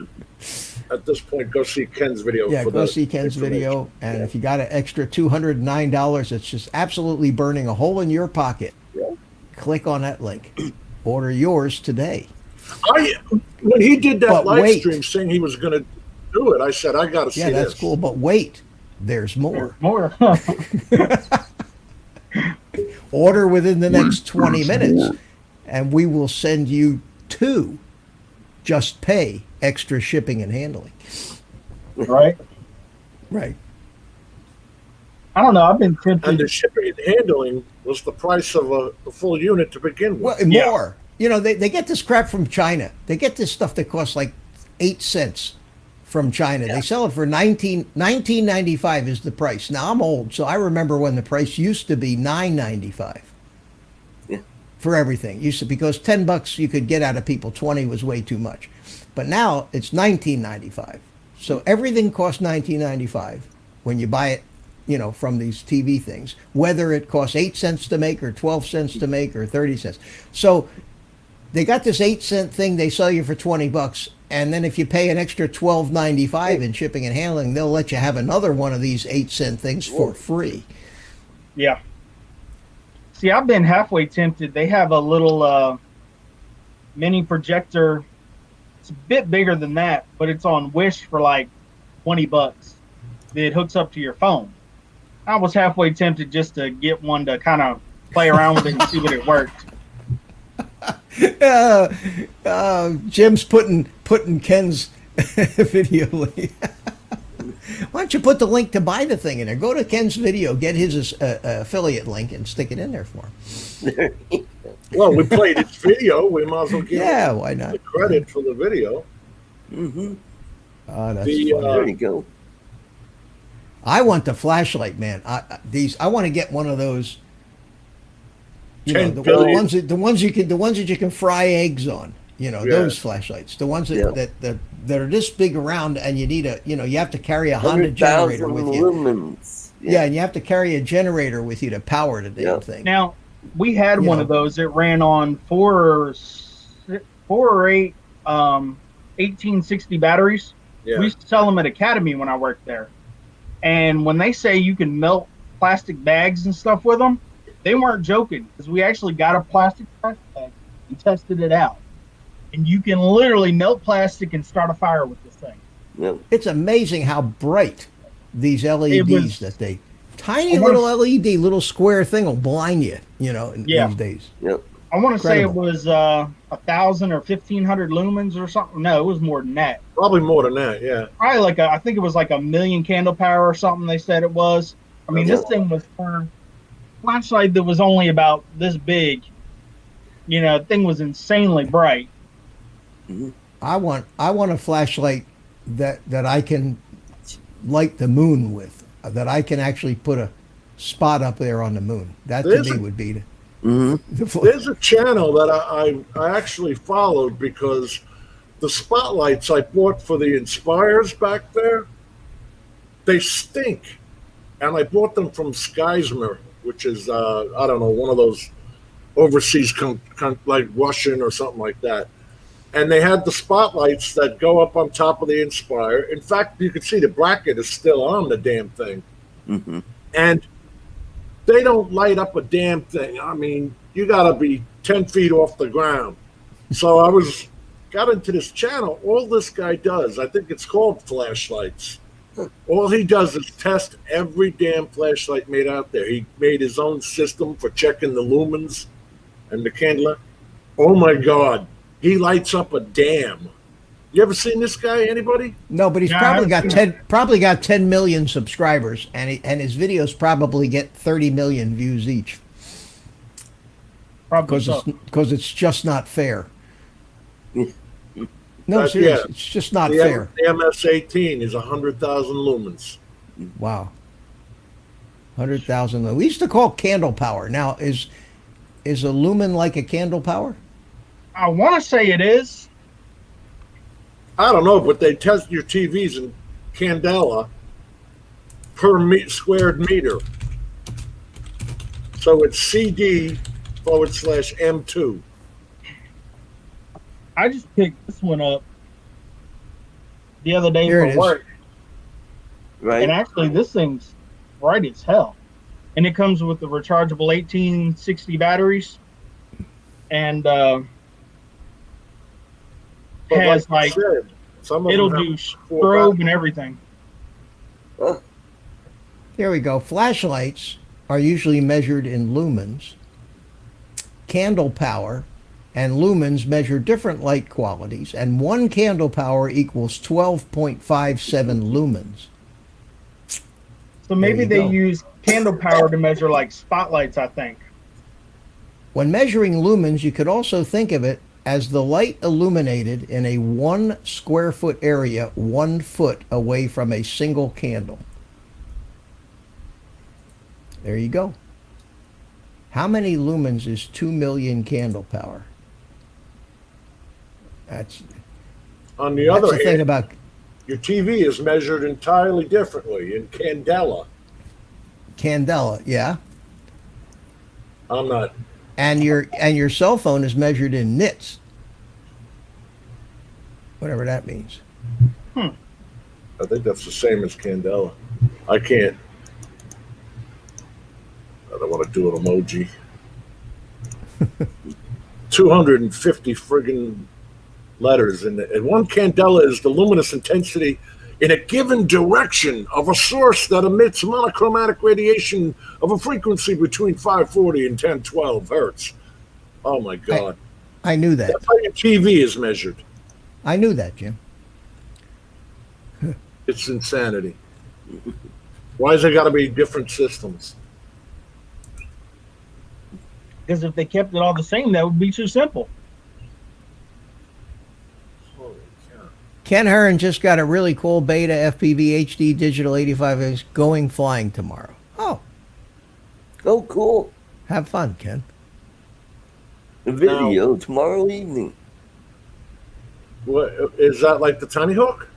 At this point, go see Ken's video. Yeah, for go the see Ken's information. video, and if you got an extra $209, it's just absolutely burning a hole in your pocket. Yeah. Click on that link. Order yours today. When he did that But live wait. stream saying he was going to do it, I said, I got to see Yeah, that's this. cool, but wait, there's more. More. Order within the next 20 minutes, and we will send you 2. Just pay extra shipping and handling. Right? Right. I don't know. I've been And tempted. the shipping and handling was the price of a full unit to begin with. Well, Yeah. more. They get this crap from China. They get this stuff that costs like 8 cents from China. They sell it for $19.95 is the price. Now I'm old, so I remember when the price used to be $9.95. Yeah. For everything. Because $10 you could get out of people, 20 was way too much. But now it's $19.95. So everything costs $19.95 when you buy it, from these TV things, whether it costs 8 cents to make or 12 cents to make or 30 cents. So they got this 8-cent thing they sell you for $20, and then if you pay an extra $12.95 in shipping and handling, they'll let you have another one of these 8-cent things for free. Yeah. See, I've been halfway tempted. They have a little mini projector. It's a bit bigger than that, but it's on Wish for like $20. It hooks up to your phone. I was halfway tempted just to get one to kind of play around with it and see what it worked. Jim's putting Ken's video link. Why don't you put the link to buy the thing in there? Go to Ken's video, get his affiliate link, and stick it in there for him. Well, we played its video. We might as well give Yeah, it why not? the credit for the video. Mm-hmm. Oh, that's The, funny. There you go. I want the flashlight, man. I want to get one of those. You know, 10 the billion. ones that you can fry eggs on. You know, Yeah. those flashlights. The ones that, Yeah. that are this big around, and you need you have to carry a Honda 100,000 generator with you. lumens. Yeah, and you have to carry a generator with you to power the damn Yeah. thing. Now, we had You one know. of those. It ran on four or eight 1860 batteries. Yeah. We used to sell them at Academy when I worked there. And when they say you can melt plastic bags and stuff with them, they weren't joking, because we actually got a plastic trash bag and tested it out. And you can literally melt plastic and start a fire with this thing. Yep. It's amazing how bright these LEDs was- that they tiny I wanna- little LED little square thing will blind you. You know, Yeah. these days. Yep. I want to say it Incredible. was 1,000 or 1,500 lumens or something. No, it was more than that. Probably more than that, yeah. Probably like I think it was like 1,000,000 candle power or something. They said it was. I mean, Okay. this thing was for a flashlight that was only about this big. You know, the thing was insanely bright. I want a flashlight that I can light the moon with. That I can actually put a spot up there on the moon. That to There's me a- would be Mm-hmm. There's a channel that I actually followed because the spotlights I bought for the Inspires back there, they stink. And I bought them from Skysmer, which is, I don't know, one of those overseas, like Russian or something like that. And they had the spotlights that go up on top of the Inspire. In fact, you can see the bracket is still on the damn thing. Mm-hmm. And they don't light up a damn thing. I mean, you got to be 10 feet off the ground. So I got into this channel. All this guy does, I think it's called flashlights. All he does is test every damn flashlight made out there. He made his own system for checking the lumens and the candle. Oh my God. He lights up a dam. You ever seen this guy, anybody? No, but he's Yeah, probably got 10 million subscribers, and his videos probably get 30 million views each Probably so. because it's just not fair. No, Yeah. seriously, it's just not The fair. MS-18 is 100,000 lumens. Wow, 100,000. We used to call candle power. Now is a lumen like a candle power? I want to say it is. I don't know, but they test your TVs in candela per squared meter. So it's CD/M2. I just picked this one up the other day Here it for is. work. Right. And actually, this thing's bright as hell. And it comes with the rechargeable 1860 batteries. And But has like I like, said, some of it'll them do have 4 strobe and everything. Here we go. Flashlights are usually measured in lumens. Candle power and lumens measure different light qualities, and one candle power equals 12.57 lumens. So maybe you they go. use candle power to measure like spotlights, I think. When measuring lumens, you could also think of it as the light illuminated in a 1 square foot area 1 foot away from a single candle. There you go. How many lumens is 2 million candle power? That's On the that's other the thing hand, about your TV is measured entirely differently in candela. candela, yeah. I'm not. And your cell phone is measured in nits. Whatever that means. I think that's the same as candela. I can't. I don't want to do an emoji. 250 friggin' letters in it. And one candela is the luminous intensity in a given direction of a source that emits monochromatic radiation of a frequency between 540 and 1012 hertz. Oh my God. I knew that. That's how your TV is measured. I knew that, Jim. It's insanity. Why has it got to be different systems? Because if they kept it all the same, that would be too simple. Holy cow. Ken Hearn just got a really cool beta FPV HD digital 85 going flying tomorrow. Oh, Oh, cool. have fun, Ken. The video tomorrow evening. What is that, like the Tiny Hawk?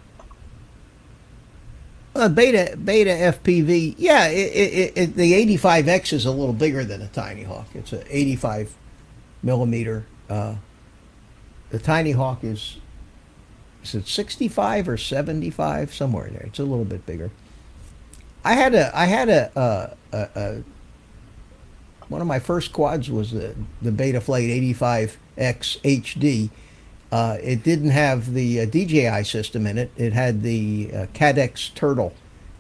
Beta FPV, yeah. The 85X is a little bigger than a Tiny Hawk. It's a 85 millimeter. The Tiny Hawk is it 65 or 75, somewhere in there. It's a little bit bigger. I had a one of my first quads was the Betaflight 85X HD. It didn't have the DJI system in it. It had the Cadex Turtle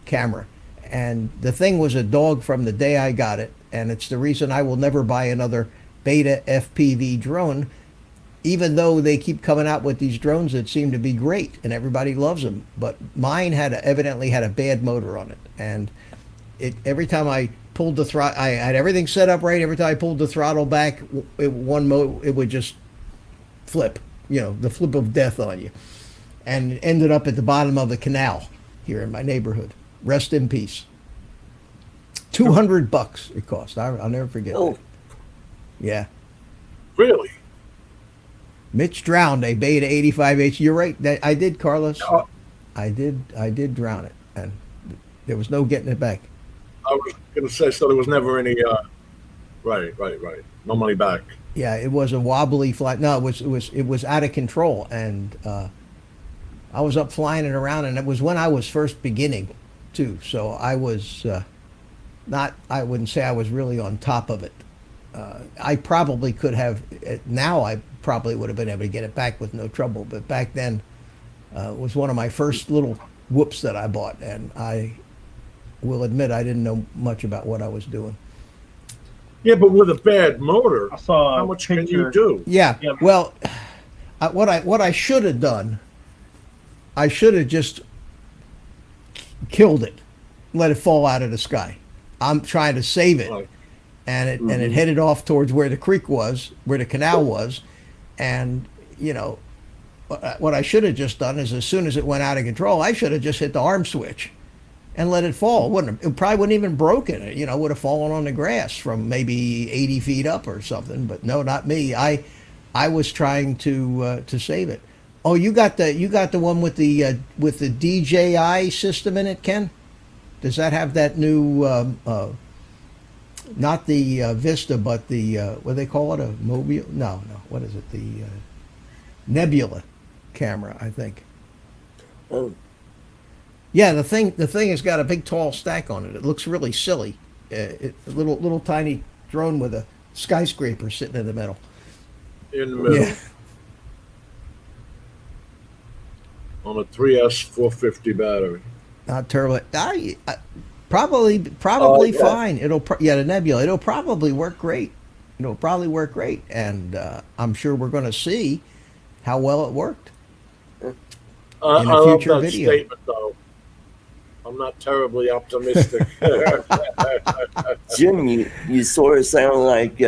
camera. And the thing was a dog from the day I got it. And it's the reason I will never buy another beta FPV drone, even though they keep coming out with these drones that seem to be great and everybody loves them. But mine evidently had a bad motor on it. And every time I pulled the throttle, I had everything set up right. Every time I pulled the throttle back, it would just flip. The flip of death on you. And ended up at the bottom of the canal here in my neighborhood. Rest in peace. $200 it cost. I'll never forget Oh. that. Yeah. Really? Mitch drowned a Beta 85H. You're right. I did, Carlos. Oh. I did drown it. And there was no getting it back. I was going to say, so there was never any, right. No money back. Yeah, it was a wobbly flight. No, it was out of control, and I was up flying it around, and it was when I was first beginning, too. So I was I wouldn't say I was really on top of it. I probably could have. Now I probably would have been able to get it back with no trouble, but back then it was one of my first little whoops that I bought, and I will admit I didn't know much about what I was doing. Yeah, but with a bad motor, I saw how much can you do? Yeah. Yeah. Well, what I should have done, I should have just killed it, let it fall out of the sky. I'm trying to save it, Right. and it headed off towards where the creek was, where the canal was, and what I should have just done is as soon as it went out of control, I should have just hit the arm switch and let it fall. It probably wouldn't even broken it. Would have fallen on the grass from maybe 80 feet up or something. But no, not me. I was trying to save it. Oh, you got the one with the DJI system in it, Ken? Does that have that new not the Vista, but the what do they call it? A mobile? No. What is it? The Nebula camera, I think. Oh, Yeah, the thing has got a big tall stack on it. It looks really silly. A little tiny drone with a skyscraper sitting in the middle. In the middle. Yeah. On a 3S 450 battery. Not terrible. Probably yeah. fine. The Nebula. It'll probably work great. And I'm sure we're going to see how well it worked. I a love future that video. statement, though. I'm not terribly optimistic. Jim, you sort of sound like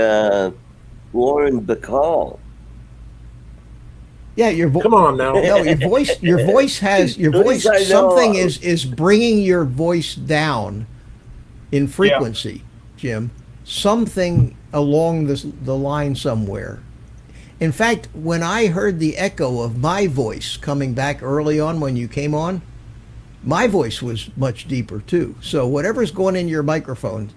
Lauren Bacall. Yeah, Come on now. No, your voice has Yes, I know. something is bringing your voice down in frequency, Jim. Something along the line somewhere. In fact, when I heard the echo of my voice coming back early on when you came on, my voice was much deeper too. So whatever's going in your microphone,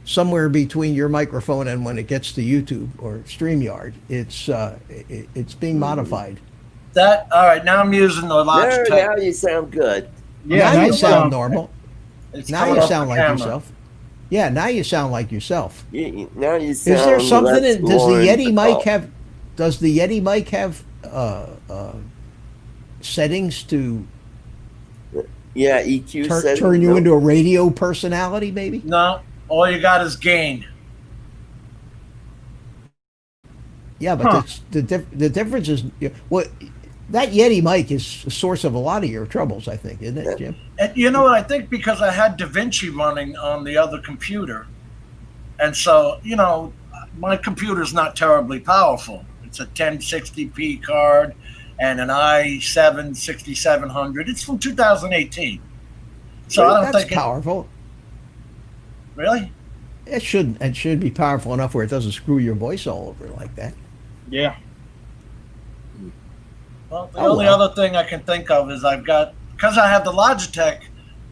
somewhere between your microphone and when it gets to YouTube or StreamYard, it's being modified. All right, now I'm using the There, Logitech. now you sound good. Now you nice sound normal. It's Now coming you off sound the like camera. yourself. Yeah, now you sound like yourself. Now you sound. Is there something? less Does the Lauren Yeti Bacall. mic have? Does the Yeti mic have settings to Yeah, EQ setting. turn you No. into a radio personality? Maybe. No, all you got is gain. Yeah, but the difference is what That Yeti mic is a source of a lot of your troubles, I think, isn't it, Jim? And you know what? I think because I had DaVinci running on the other computer, and so my computer's not terribly powerful. It's a 1060p card and an i7 6700. It's from 2018, so I don't That's think powerful. Really. It should be powerful enough where it doesn't screw your voice all over like that. Yeah. Well, the only other thing I can think of is because I have the Logitech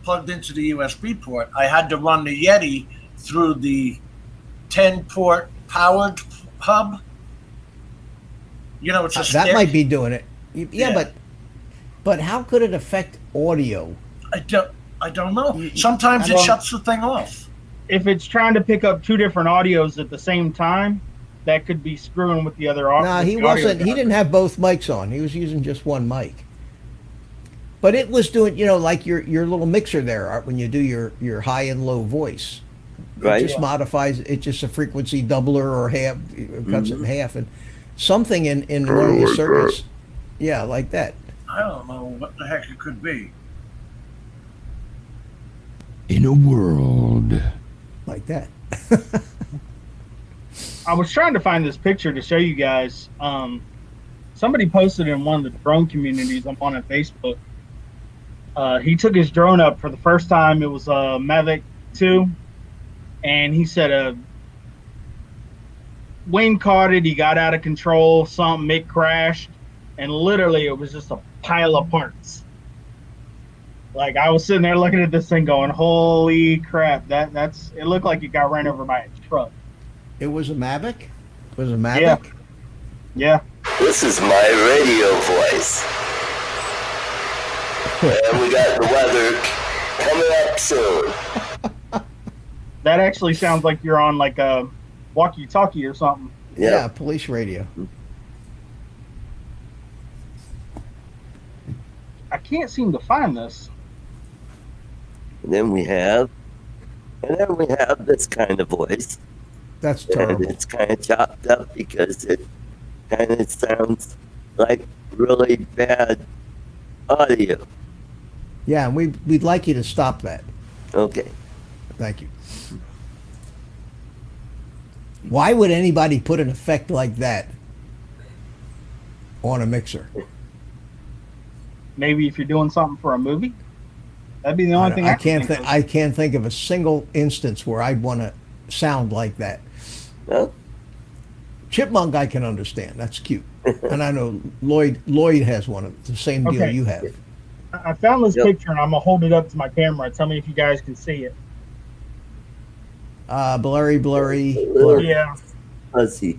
plugged into the USB port, I had to run the Yeti through the 10-port powered hub. It's a stick. That might be doing it. Yeah, Yeah. but how could it affect audio? I don't know. Sometimes it shuts the thing off. If it's trying to pick up two different audios at the same time, that could be screwing with the other audio. No, he wasn't. He didn't have both mics on. He was using just one mic. But it was doing, like your little mixer there, Art, when you do your high and low voice. Right. It just modifies. It's just a frequency doubler or half, it cuts it in half, and something in one of these circuits. Yeah, like that. I don't know what the heck it could be. In a world. Like that. I was trying to find this picture to show you guys. Somebody posted in one of the drone communities I'm on Facebook. He took his drone up for the first time. It was a Mavic 2, and he said wind caught it. He got out of control. It crashed, and literally it was just a pile of parts. Like, I was sitting there looking at this thing going, holy crap, it looked like it got ran over by a truck. It was a Mavic? It was a Mavic? Yeah. This is my radio voice. And we got the weather coming up soon. That actually sounds like you're on like a walkie-talkie or something. Yeah, police radio. I can't seem to find this. And then we have this kind of voice. That's And terrible. it's kind of chopped up because it kind of sounds like really bad audio. Yeah, and we'd like you to stop that. Okay. Thank you. Why would anybody put an effect like that on a mixer? Maybe if you're doing something for a movie, that'd be the only thing I can can't think think. of. I can't think of a single instance where I'd want to sound like that. Well, Chipmunk, I can understand. That's cute, and I know Lloyd has one of the same deal Okay. you have. I found this Yep. picture and I'm gonna hold it up to my camera. Tell me if you guys can see it. Blurry. Yeah. let's see.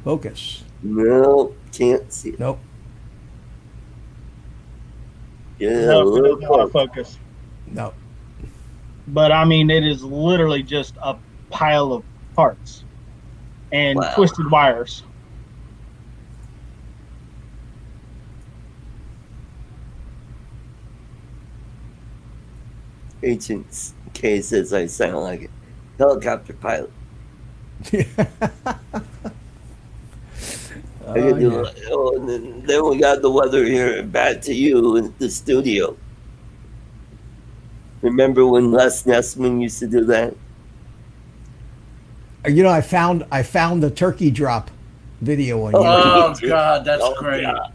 Focus. No, can't see it. Nope. Yeah, a No, it little doesn't want to close. focus. No. But I mean, it is literally just a pile of parts and Wow. twisted wires. Agent K says I sound like a helicopter pilot. I could do, and then we got the weather here back to you in the studio. Remember when Les Nessman used to do that? I found the turkey drop video on Oh, YouTube. Oh God, that's Oh, great. God.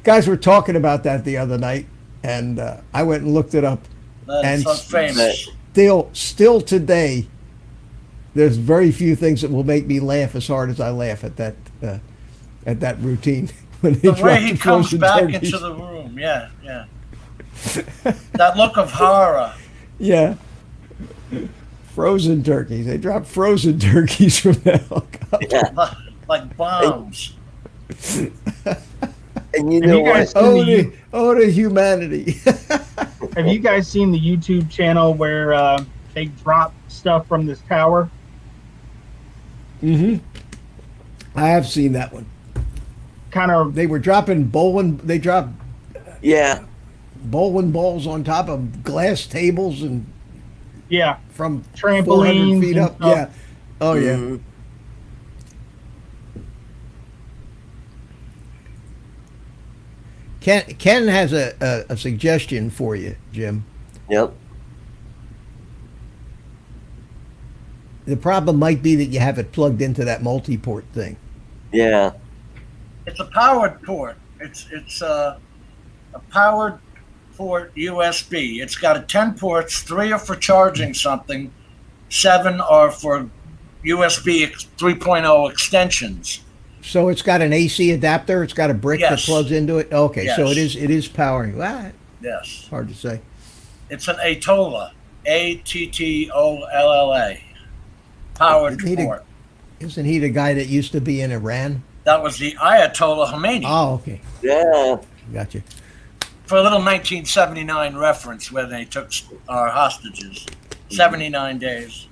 Guys were talking about that the other night, and I went and looked it up. That's And so famous. Still today, there's very few things that will make me laugh as hard as I laugh at that routine when they The drop way he the comes frozen back turkeys. into the room, yeah. That look of horror. Yeah. Frozen turkeys. They drop frozen turkeys from the helicopter. Yeah. Like bombs. And you Have know you guys what? seen To humanity. Have you guys seen the YouTube channel where they drop stuff from this tower? Mm-hmm. I have seen that one. Kind of. They were dropping bowling. They dropped Yeah. bowling balls on top of glass tables and Yeah. from Trampolines 400 feet and up. stuff. Yeah. Oh yeah. Mhm. Ken has a suggestion for you, Jim. Yep. The problem might be that you have it plugged into that multi-port thing. Yeah. It's a powered port. It's a powered port USB. It's got 10 ports. 3 are for charging something. 7 are for USB 3.0 extensions. So it's got an AC adapter. It's got a brick that Yes. plugs into it. Okay, so Yes. it is powering. Ah, Yes. hard to say. It's an Atolla. ATTOLLA. Powered Isn't he the- port. Isn't he the guy that used to be in Iran? That was the Ayatollah Khomeini. Oh, okay, Yeah. gotcha. For a little 1979 reference where they took our hostages. 79 days.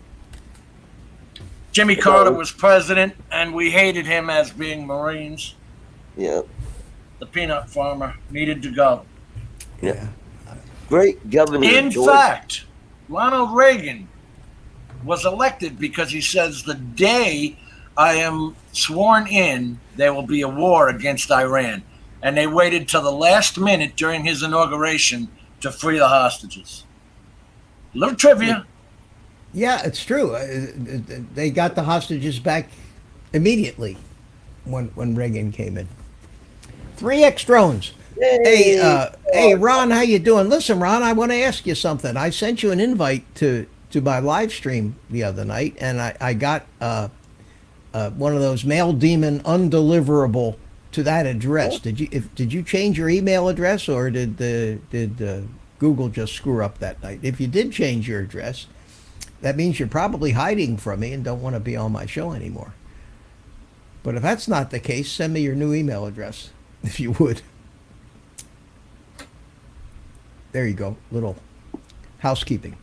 Jimmy Carter was president, and we hated him as being Marines. Yep. The peanut farmer needed to go. Yeah. Great governor. In George. fact, Ronald Reagan was elected because he says the day I am sworn in, there will be a war against Iran. And they waited till the last minute during his inauguration to free the hostages. Little trivia. Yeah, it's true. They got the hostages back immediately when Reagan came in. 3 extrons. Hey, Ron, how you doing? Listen, Ron, I want to ask you something. I sent you an invite to my live stream the other night, and I got one of those mail demon undeliverable to that address. Did you change your email address, or did Google just screw up that night? If you did change your address, that means you're probably hiding from me and don't want to be on my show anymore. But if that's not the case, send me your new email address, if you would. There you go, little housekeeping.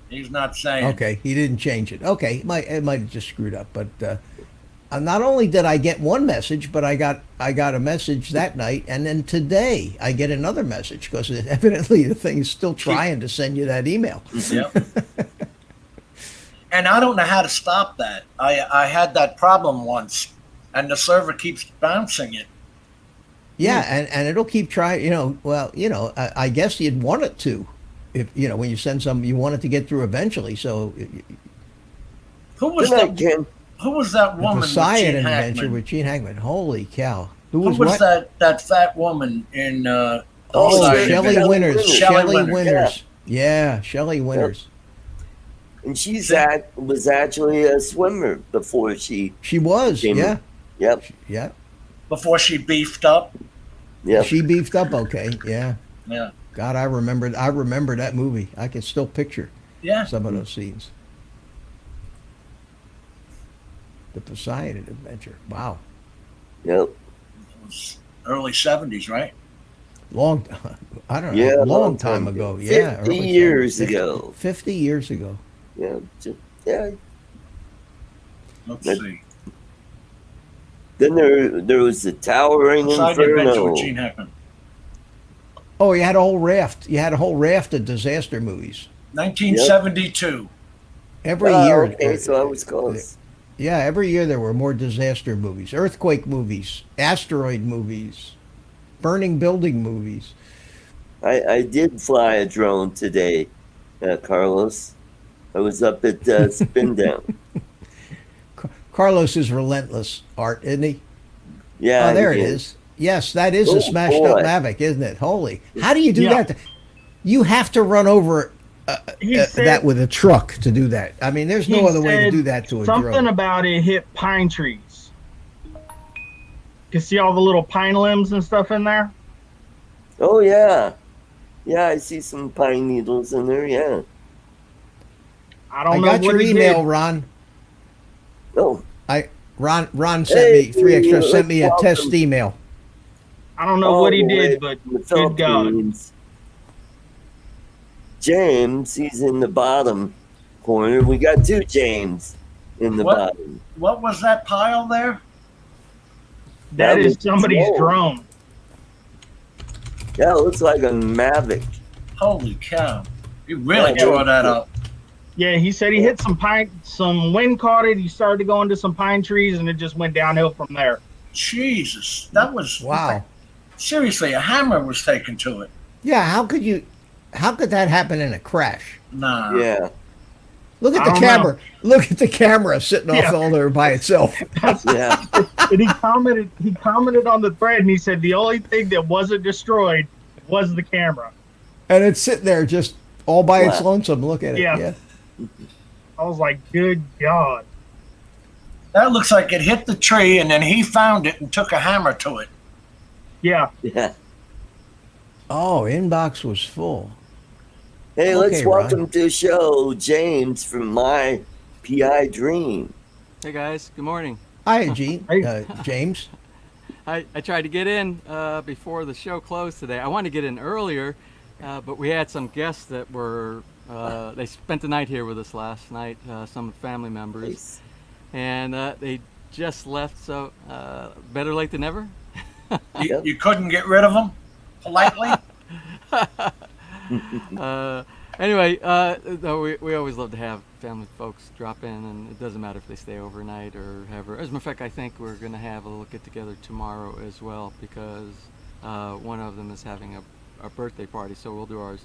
He's not saying. Okay, he didn't change it. Okay, it might have just screwed up. But not only did I get one message, but I got a message that night, and then today I get another message because evidently the thing is still trying to send you that email. Yep. And I don't know how to stop that. I had that problem once, and the server keeps bouncing it. Yeah, and it'll keep trying. I guess you'd want it to, if when you send something, you want it to get through eventually. So Who was Good night, that? Ken. Who was that the woman? with Poseidon Gene adventure Hackman? with Gene Hackman. Holy cow! Who was what? that fat woman in? Oh, Poseidon? Shelley Shelley Winters. Winters. Shelley Winters, Winters. Yeah, Shelley Winters. And was actually a swimmer before she. She was. Came Yeah. in. Yep. Yeah. Before she beefed up. Yep. She beefed up okay. Yeah. Yeah. God, I remember that movie. I can still picture Yeah. some of those scenes. The Poseidon adventure. Wow. Yep. It was early 70s, right? Long, I don't know, Yeah, long time ago. Yeah. 50 early years 70s. ago. 50 years ago. Yeah. Yeah. Let's But- see. Then there was the Towering Poseidon Adventure Inferno. with Gene Hackman. Oh, you had a whole raft. You had a whole raft of disaster movies. 1972. Every Oh, year. okay, so I was close. Yeah, every year there were more disaster movies, earthquake movies, asteroid movies, burning building movies. I did fly a drone today, Carlos. I was up at SpinDown. Carlos is relentless, Art, isn't he? Yeah. Oh, there he it did. is. Yes, that is Oh, a smashed up boy. Mavic, isn't it? Holy. How do you do Yeah. that? You have to run over He said that with a truck to do that. I mean, there's no he other way to said do that to a something drone. about it hit pine trees. You can see all the little pine limbs and stuff in there. Oh, yeah. Yeah, I see some pine needles in there, yeah. I I don't know got what your he email, did. Ron. Oh, Ron sent Hey, me 3 extra. Sent me a welcome. test email. I don't know all what he the way did, but from the good God. Philippines. James, he's in the bottom corner. We got 2 James in the What? bottom. What was that pile there? That That is was somebody's drone. drone. Yeah, it looks like a Mavic. Holy cow. You really Yeah, tore that up. Yeah, he said he hit some wind caught it. He started to go into some pine trees, and it just went downhill from there. Jesus, that was Wow. seriously, a hammer was taken to it. Yeah, how could that happen in a crash? Nah. Yeah. Look at I the don't camera. Look at the camera sitting off Yeah. all there by itself. Yeah. And he commented on the thread, and he said the only thing that wasn't destroyed was the camera. And it's sitting there just all by its Wow. lonesome. Look at it. Yeah. Yeah. I was like, good God. That looks like it hit the tree, and then he found it and took a hammer to it. Yeah. Yeah. Oh, inbox was full. Hey, let's Okay, welcome Ron. to the show James from My PI Dream. Hey guys, good morning. Hi, Gene. Hey. James. I tried to get in before the show closed today. I wanted to get in earlier, but we had some guests that were, they spent the night here with us last night, some family members, Nice. and they just left, so better late than never. You couldn't get rid of them politely? Anyway, no, we always love to have family folks drop in, and it doesn't matter if they stay overnight or whatever. As a matter of fact, I think we're going to have a little get-together tomorrow as well, because one of them is having a birthday party, so we'll do ours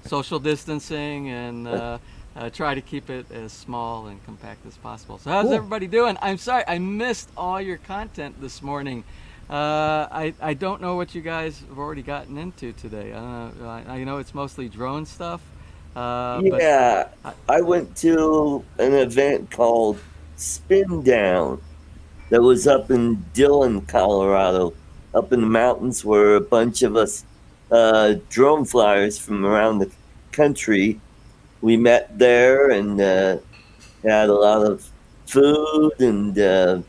social distancing and try to keep it as small and compact as possible. So how's Cool. everybody doing? I'm sorry, I missed all your content this morning. I don't know what you guys have already gotten into today. I don't know. I know it's mostly drone stuff. Yeah. I went to an event called SpinDown that was up in Dillon, Colorado, up in the mountains, where a bunch of us drone flyers from around the country, we met there and had a lot of food and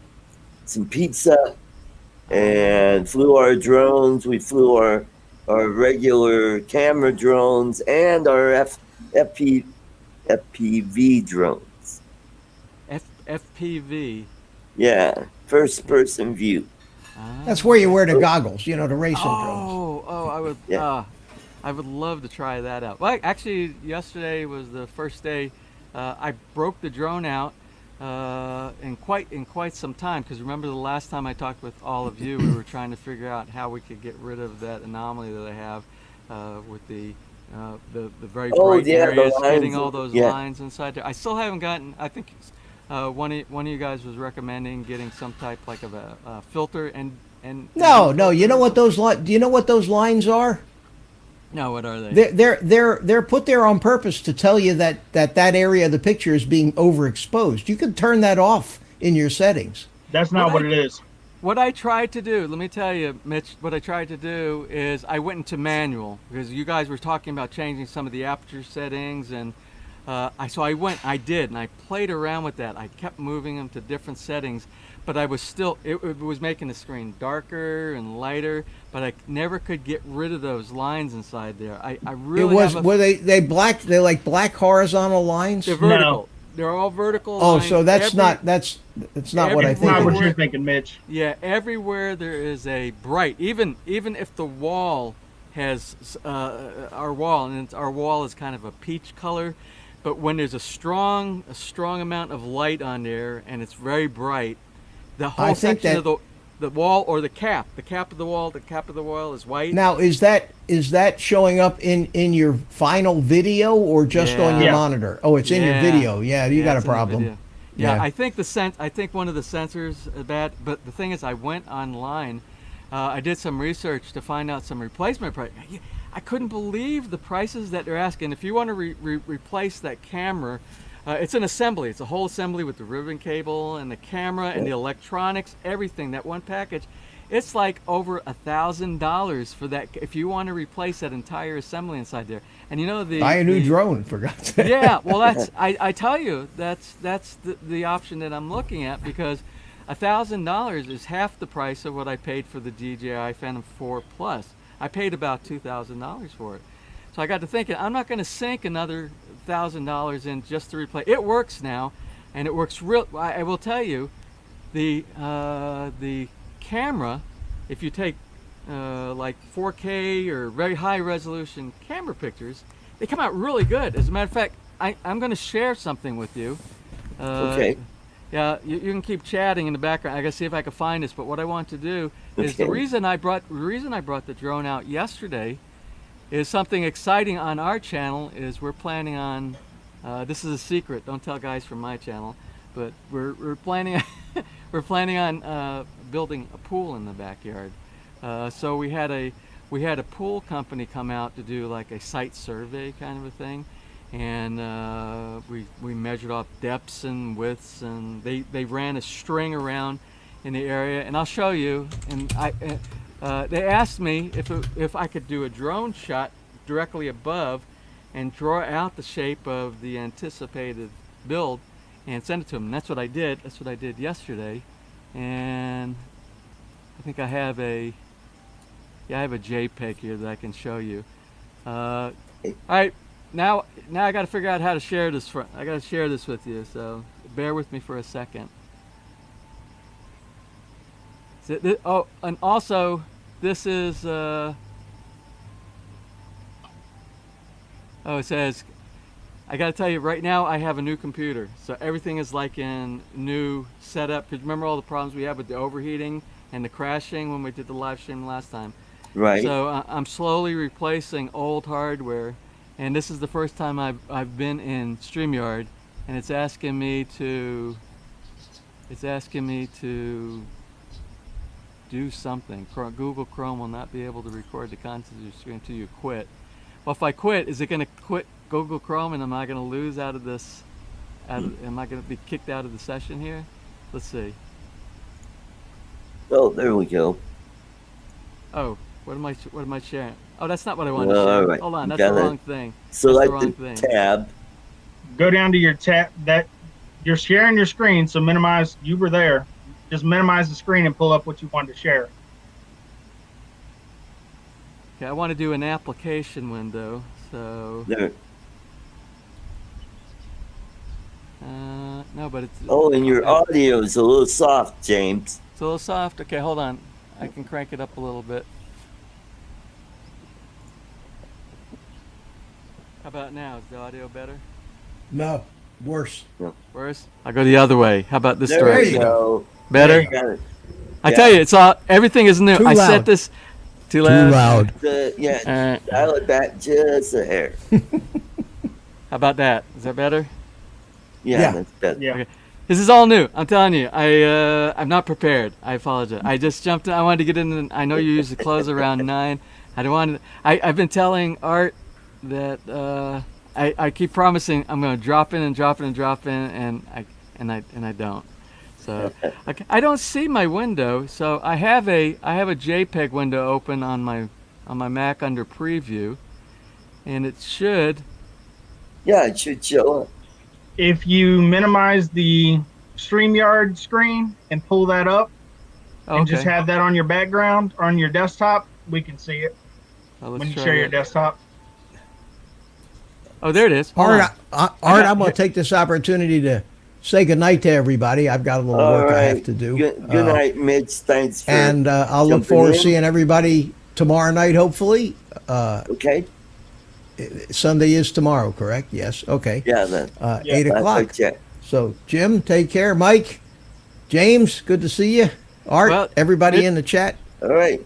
some pizza, and flew our drones. We flew our regular camera drones and our FPV drones. FPV. Yeah, first person view. That's where you wear the goggles, the racing drones. Oh, I would. Yeah. I would love to try that out. Well, actually, yesterday was the first day I broke the drone out in quite some time. Because remember the last time I talked with all of you, we were trying to figure out how we could get rid of that anomaly that I have with the very bright areas, getting all those lines inside there. I still haven't gotten. I think one of you guys was recommending getting some type like of a filter and. No. You know what those do you know what those lines are? No, what are they? They're put there on purpose to tell you that area of the picture is being overexposed. You can turn that off in your settings. That's not what it is. What I tried to do, let me tell you, Mitch, what I tried to do is I went into manual, because you guys were talking about changing some of the aperture settings, and I did, and I played around with that. I kept moving them to different settings, but I was still, it was making the screen darker and lighter, but I never could get rid of those lines inside there. I really were they black? They like black horizontal lines? They're vertical. No. They're all vertical Oh, lines. so that's not what I It's think. not it what is. you're thinking, Mitch. Yeah, everywhere there is a bright, even if the wall has our wall, and our wall is kind of a peach color, but when there's a strong amount of light on there and it's very bright, the whole section of the wall, or the cap of the wall is white. Now, is that showing up in your final video or just on your Yeah. monitor? Oh, it's in your video. Yeah, you got a it's in the problem. video. Yeah, I think I think one of the sensors is bad, but the thing is, I went online, I did some research to find out some replacement price. I couldn't believe the prices that they're asking. If you want to replace that camera, it's an assembly. It's a whole assembly with the ribbon cable and the camera and the electronics, everything. That one package, it's like over $1,000 for that. If you want to replace that entire assembly inside there, and buy a new drone, for God's sake. Yeah, well, I tell you, that's the option that I'm looking at, because $1,000 is half the price of what I paid for the DJI Phantom 4 Plus. I paid about $2,000 for it. So I got to thinking, I'm not going to sink another $1,000 in just to replace. It works now, and it works real. I will tell you, the camera, if you take like 4K or very high resolution camera pictures, they come out really good. As a matter of fact, I'm going to share something with you. Okay. Yeah, you can keep chatting in the background. I gotta see if I can find this. But what I want to do is Okay. the reason I brought the drone out yesterday is something exciting on our channel. Is we're planning on this is a secret. Don't tell guys from my channel, but we're planning we're planning on building a pool in the backyard. So we had a pool company come out to do like a site survey kind of a thing. And we measured off depths and widths, and they ran a string around in the area, and I'll show you. And they asked me if I could do a drone shot directly above and draw out the shape of the anticipated build and send it to them. And that's what I did. That's what I did yesterday. And I think I have a JPEG here that I can show you. All right. Now I got to figure out how to share this. I got to share this with you, so bear with me for a second. Oh, and also this is. Oh, it says. I got to tell you right now. I have a new computer, so everything is like in new setup. Because remember all the problems we had with the overheating and the crashing when we did the live stream last time. Right. So I'm slowly replacing old hardware. And this is the first time I've been in StreamYard, and it's asking me to do something. Google Chrome will not be able to record the content of your screen until you quit. Well, if I quit, is it going to quit Google Chrome, and am I going to lose out of this? Am I going to be kicked out of the session here? Let's see. Oh, there we go. Oh, what am I sharing? Oh, that's not what I wanted to share. Right. Hold on, that's the wrong thing. Select that's the wrong thing. tab. Go down to your tab that you're sharing your screen. So minimize. You were there. Just minimize the screen and pull up what you wanted to share. Okay, I want to do an application window. So. There. No, but it's. Oh, and your audio is a little soft, James. It's a little soft. Okay, hold on. I can crank it up a little bit. How about now? Is the audio better? No, worse. Worse? I'll go the other way. How about this There direction? you go. Better? Got it. I tell you, it's all. Everything is new. Too I loud. set this. Too Too loud. loud. Yeah, dial it back just a hair. How about that? Is that better? Yeah, that's better. Yeah. Okay. This is all new. I'm telling you. I'm not prepared. I apologize. I just jumped in. I wanted to get in. I know you usually close around 9. I don't want to. I've been telling Art that I keep promising I'm going to drop in and drop in and drop in, and I don't. So I don't see my window. So I have a JPEG window open on my Mac under Preview, and it should. Yeah, it should show up. If you minimize the StreamYard screen and pull that up, and just have that on your background or on your desktop, we can see it when you share your desktop. Oh, there it is. Art, I'm going to take this opportunity to say goodnight to everybody. I've got a little All work I right. have to do. Good night, Mitch. Thanks for And I'll look jumping forward to in. seeing everybody tomorrow night, hopefully. Okay. Sunday is tomorrow, correct? Yes. Okay. Yeah, then. 8 o'clock. Check. So, Jim, take care. Mike, James, good to see you. Art, Well, everybody in the chat. All right.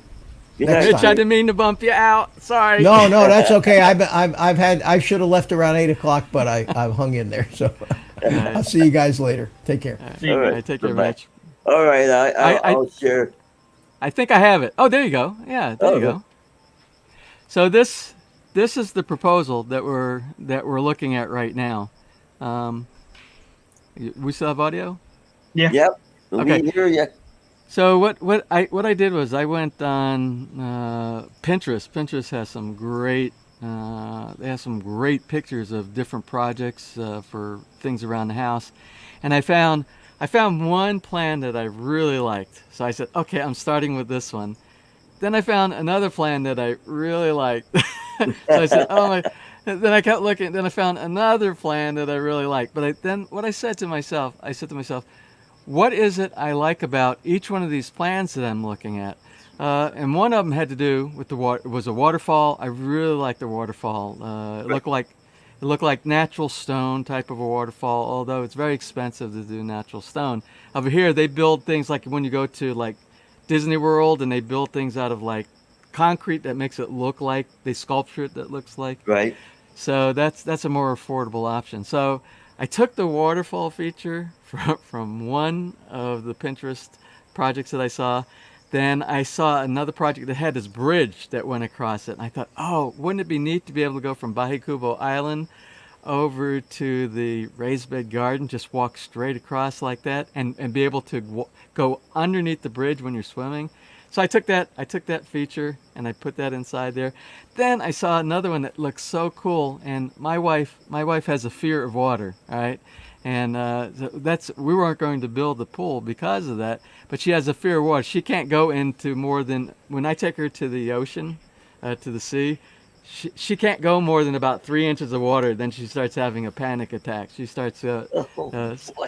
Good Next night. Mitch, I didn't mean to bump you out. Sorry. No, that's okay. I should have left around 8 o'clock, but I've hung in there. So I'll see you guys later. Take care. All right. Take care, Bye-bye. Mitch. All right. I'll share. I think I have it. Oh, there you go. Yeah, there you go. So this is the proposal that we're looking at right now. We still have audio? Yeah. Yep. Okay. We hear you. So what I did was I went on Pinterest. Pinterest has some great pictures of different projects for things around the house, and I found one plan that I really liked. So I said, okay, I'm starting with this one. Then I found another plan that I really liked. So I said, oh my. Then I kept looking. Then I found another plan that I really liked. But then what I said to myself, what is it I like about each one of these plans that I'm looking at? And one of them had to do with the water. It was a waterfall. I really liked the waterfall. It It looked like natural stone type of a waterfall, although it's very expensive to do natural stone. Over here, they build things like when you go to like Disney World, and they build things out of like concrete that makes it look like they sculpture it that looks like. Right. So that's a more affordable option. So I took the waterfall feature from one of the Pinterest projects that I saw. Then I saw another project that had this bridge that went across it. And I thought, oh, wouldn't it be neat to be able to go from Bahi Kubo Island over to the raised bed garden, just walk straight across like that, and be able to go underneath the bridge when you're swimming. So I took that feature and I put that inside there. Then I saw another one that looked so cool, and my wife has a fear of water, all right? And we weren't going to build the pool because of that, but she has a fear of water. She can't go into more than, when I take her to the ocean, to the sea, she can't go more than about 3 inches of water. Then she starts having a panic attack. She starts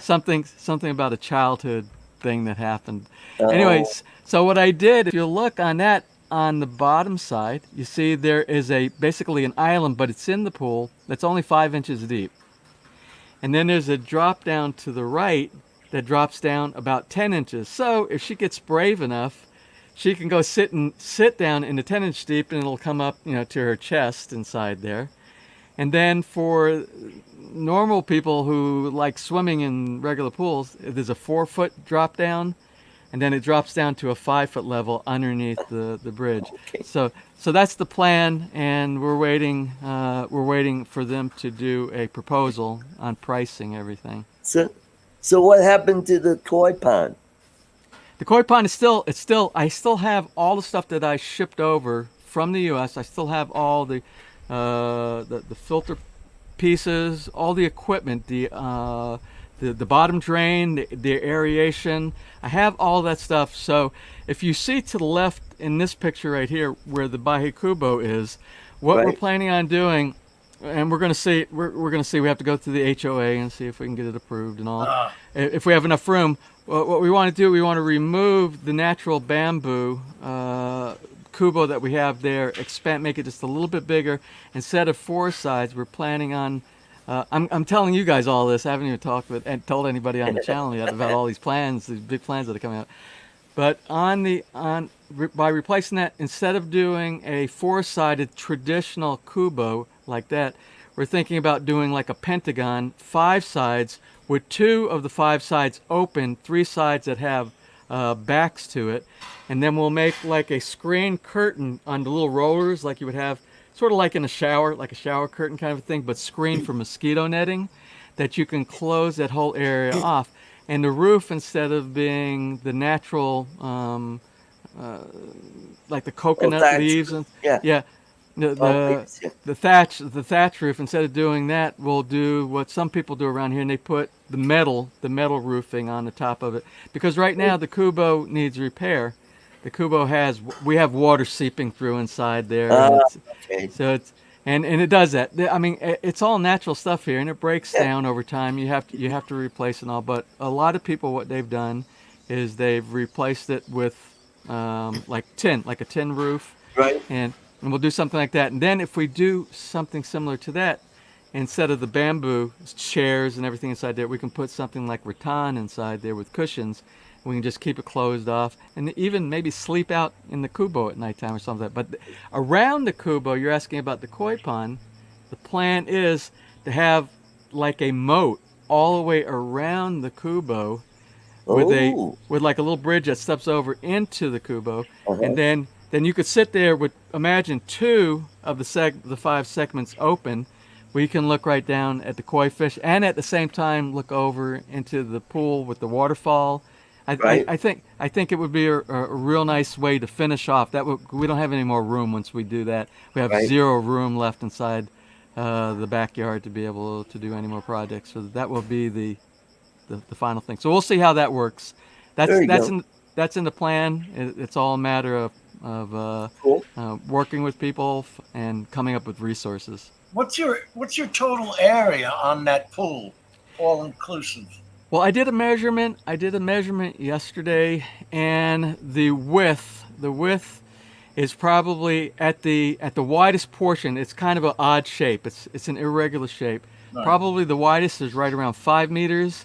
something about a childhood thing that happened. Anyways, so what I did, if you look on that, on the bottom side, you see there is basically an island, but it's in the pool that's only 5 inches deep. And then there's a drop down to the right that drops down about 10 inches. So if she gets brave enough, she can go sit down in the 10-inch deep, and it'll come up, to her chest inside there. And then for normal people who like swimming in regular pools, there's a 4-foot drop down, and then it drops down to a 5-foot level underneath the bridge. Okay. So that's the plan, and we're waiting for them to do a proposal on pricing everything. So what happened to the koi pond? The koi pond is I still have all the stuff that I shipped over from the U.S. I still have all the filter pieces, all the equipment, the bottom drain, the aeration. I have all that stuff. So if you see to the left in this picture right here where the Bahi Kubo is, what we're planning on doing, and we're going to see, we have to go through the HOA and see if we can get it approved and all. If we have enough room, what we want to do, we want to remove the natural bamboo kubo that we have there, make it just a little bit bigger. Instead of 4 sides, we're planning on, I'm telling you guys all this. I haven't even told anybody on the channel yet about all these plans, these big plans that are coming out. But by replacing that, instead of doing a 4-sided traditional kubo like that, we're thinking about doing like a pentagon, 5 sides, with 2 of the 5 sides open, 3 sides that have backs to it, and then we'll make like a screen curtain on the little rollers, like you would have, sort of like in a shower, like a shower curtain kind of thing, but screened for mosquito netting, that you can close that whole area off. And the roof, instead of being the natural, like the coconut leaves, and the thatch roof, instead of doing that, we'll do what some people do around here, and they put the metal roofing on the top of it. Because right now the kubo needs repair. The kubo we have water seeping through inside there. So it does that. I mean, it's all natural stuff here, and it breaks down over time. You have to replace it and all. But a lot of people, what they've done is they've replaced it with like a tin roof. Right. And we'll do something like that. And then if we do something similar to that, instead of the bamboo chairs and everything inside there, we can put something like rattan inside there with cushions. We can just keep it closed off, and even maybe sleep out in the kubo at nighttime or something. But around the kubo, you're asking about the koi pond. The plan is to have like a moat all the way around the kubo, with like a little bridge that steps over into the kubo, and then you could sit there with, imagine 2 of the 5 segments open, where you can look right down at the koi fish, and at the same time look over into the pool with the waterfall. I think it would be a real nice way to finish off. We don't have any more room once we do that. We have 0 room left inside the backyard to be able to do any more projects. So that will be the final thing. So we'll see how that works. That's in the plan. It's all a matter of working with people and coming up with resources. What's your total area on that pool, all inclusive? Well, I did a measurement yesterday, and the width is probably at the widest portion. It's kind of an odd shape. It's an irregular shape. Right. Probably the widest is right around 5 meters,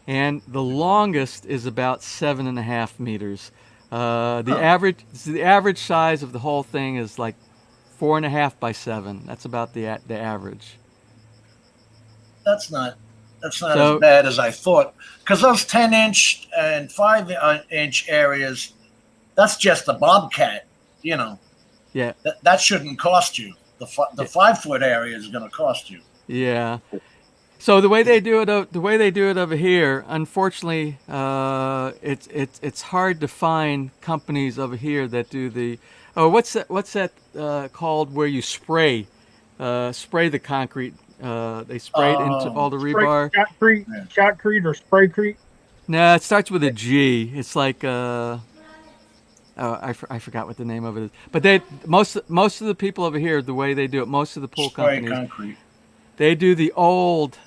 and the longest is about 7.5 meters. The average size of the whole thing is like 4.5 by 7. That's about the average. That's not So- as bad as I thought. Because those 10-inch and 5-inch areas, that's just a bobcat. You know, Yeah. that shouldn't cost you. The 5-foot area is going to cost you. Yeah. So the way they do it over here, unfortunately, it's hard to find companies over here that do the what's that called where you spray the concrete. They spray it into all the rebar. Shotcrete or Spraycrete. No, it starts with a G. It's like I forgot what the name of it is. But most of the people over here, the way they do it, most of the pool Spray companies, concrete. they do the old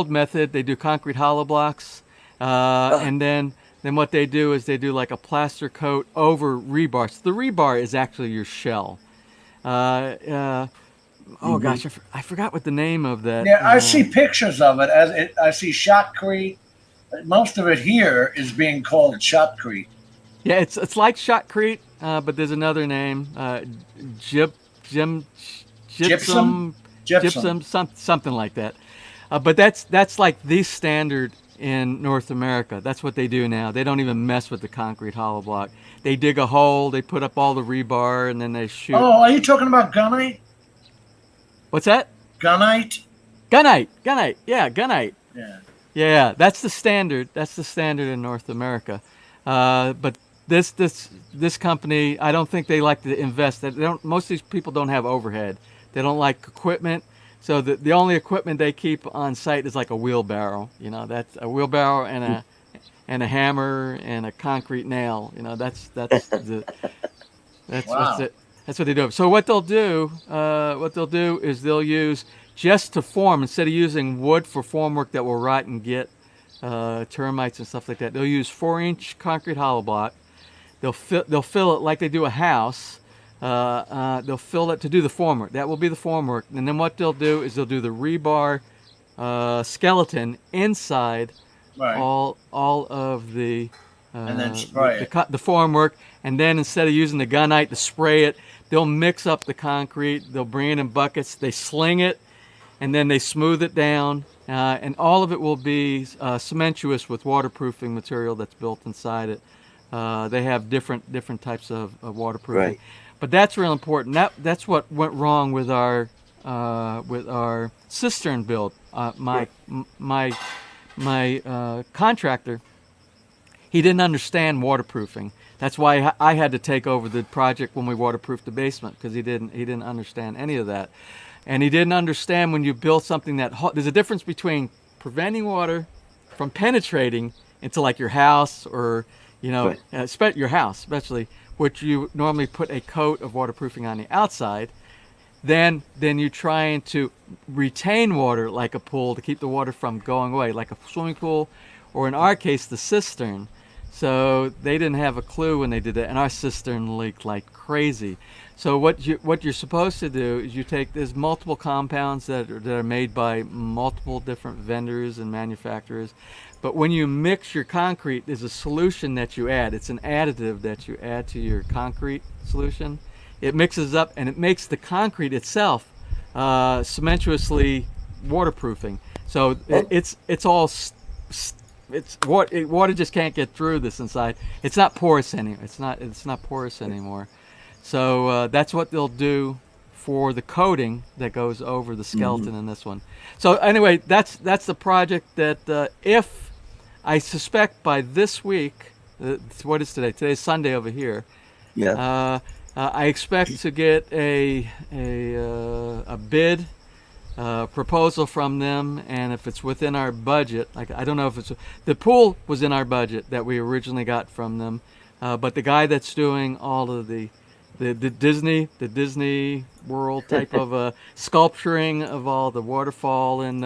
method. They do concrete hollow blocks, and then what they do is they do like a plaster coat over rebar. So the rebar is actually your shell. Oh gosh, I forgot what the name of that. Yeah, I see pictures of it. I see shotcrete. Most of it here is being called shotcrete. Yeah, it's like shotcrete, but there's another name. Gypsum, something like that. But that's like the standard in North America. That's what they do now. They don't even mess with the concrete hollow block. They dig a hole, they put up all the rebar, and then they shoot. Oh, are you talking about gunite? What's that? Gunite? Gunite. Yeah, gunite. Yeah. Yeah, that's the standard. That's the standard in North America. But this company, I don't think they like to invest. Most of these people don't have overhead. They don't like equipment. So the only equipment they keep on site is like a wheelbarrow. You know, that's a wheelbarrow and a hammer and a concrete nail. You know, that's Wow. That's what they do. So what they'll do is they'll use, just to form, instead of using wood for formwork that will rot and get termites and stuff like that, they'll use 4-inch concrete hollow block. They'll fill it like they do a house. They'll fill it to do the formwork. That will be the formwork. And then what they'll do is they'll do the rebar skeleton inside Right. all of the And then spray it. the formwork. And then instead of using the gunite to spray it, they'll mix up the concrete. They'll bring it in buckets. They sling it, and then they smooth it down. And all of it will be cementuous with waterproofing material that's built inside it. They have different types of waterproofing. Right. But that's real important. That's what went wrong with our cistern build. My contractor, he didn't understand waterproofing. That's why I had to take over the project when we waterproofed the basement, because he didn't understand any of that. And he didn't understand when you build something there's a difference between preventing water from penetrating into like your house or, Right. your house especially, which you normally put a coat of waterproofing on the outside. Then you're trying to retain water like a pool to keep the water from going away, like a swimming pool, or in our case, the cistern. So they didn't have a clue when they did that, and our cistern leaked like crazy. So what you're supposed to do is there's multiple compounds that are made by multiple different vendors and manufacturers. But when you mix your concrete, there's a solution that you add. It's an additive that you add to your concrete solution. It mixes up and it makes the concrete itself cementuously waterproofing. So water just can't get through this inside. It's not porous anymore. It's not porous anymore. So that's what they'll do for the coating that goes over the skeleton in this one. So anyway, that's the project that if I suspect by this week, what is today? Today's Sunday over here. Yeah. I expect to get a bid proposal from them, and if it's within our budget, like I don't know if the pool was in our budget that we originally got from them, but the guy that's doing all of the Disney World type of sculpturing of all the waterfall and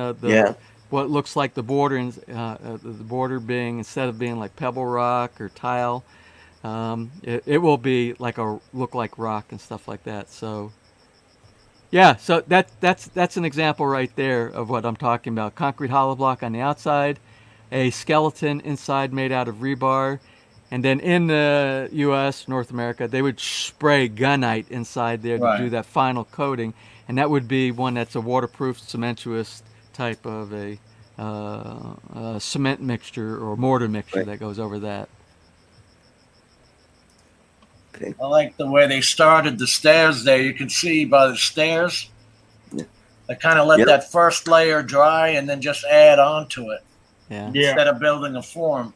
what looks like the border, the border being, instead of being like pebble rock or tile, it will be like look like rock and stuff like that. So yeah, so that's an example right there of what I'm talking about. Concrete hollow block on the outside, a skeleton inside made out of rebar, and then in the U.S., North America, they would spray gunite inside there to do that final coating, and that would be one that's a waterproof, cementuous type of a cement mixture or mortar mixture that goes over that. I like the way they started the stairs there. You can see by the stairs, they kind of let that first layer dry and then just add on to it. Yeah. Instead of building a form.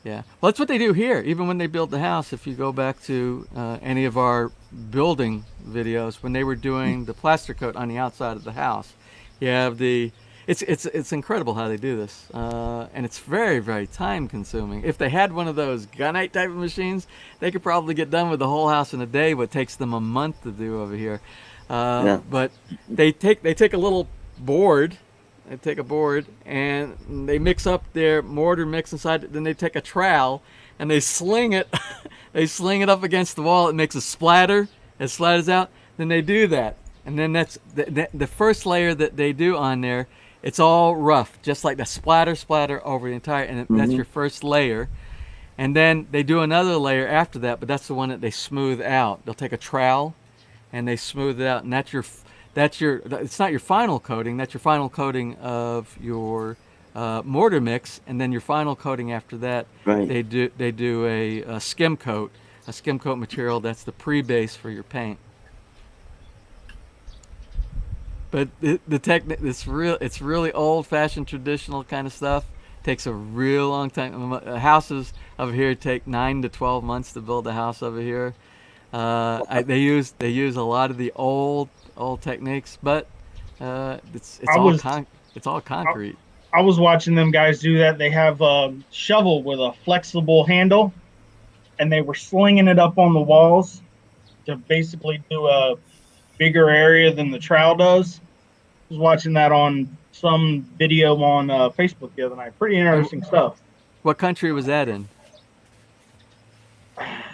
Yeah. Well, that's what they do here. Even when they build the house, if you go back to any of our building videos, when they were doing the plaster coat on the outside of the house, you have it's incredible how they do this, and it's very, very time consuming. If they had one of those gunite type of machines, they could probably get done with the whole house in a day, what takes them a month to do over here. But they take a little board. They take a board and they mix up their mortar mix inside it. Then they take a trowel and they sling it. They sling it up against the wall. It makes a splatter. It splatters out. Then they do that, and then that's the first layer that they do on there. It's all rough, just like the splatter over the entire, and that's your first layer. And then they do another layer after that, but that's the one that they smooth out. They'll take a trowel and they smooth it out, and it's not your final coating. That's your final coating of your mortar mix, and then your final coating after that. They do a skim coat material. That's the pre-base for your paint. But the technique, it's really old-fashioned, traditional kind of stuff. Takes a real long time. Houses over here take 9 to 12 months to build a house over here. They use a lot of the old techniques, but it's all concrete. I was watching them guys do that. They have a shovel with a flexible handle, and they were slinging it up on the walls to basically do a bigger area than the trowel does. I was watching that on some video on Facebook the other night. Pretty interesting stuff. What country was that in?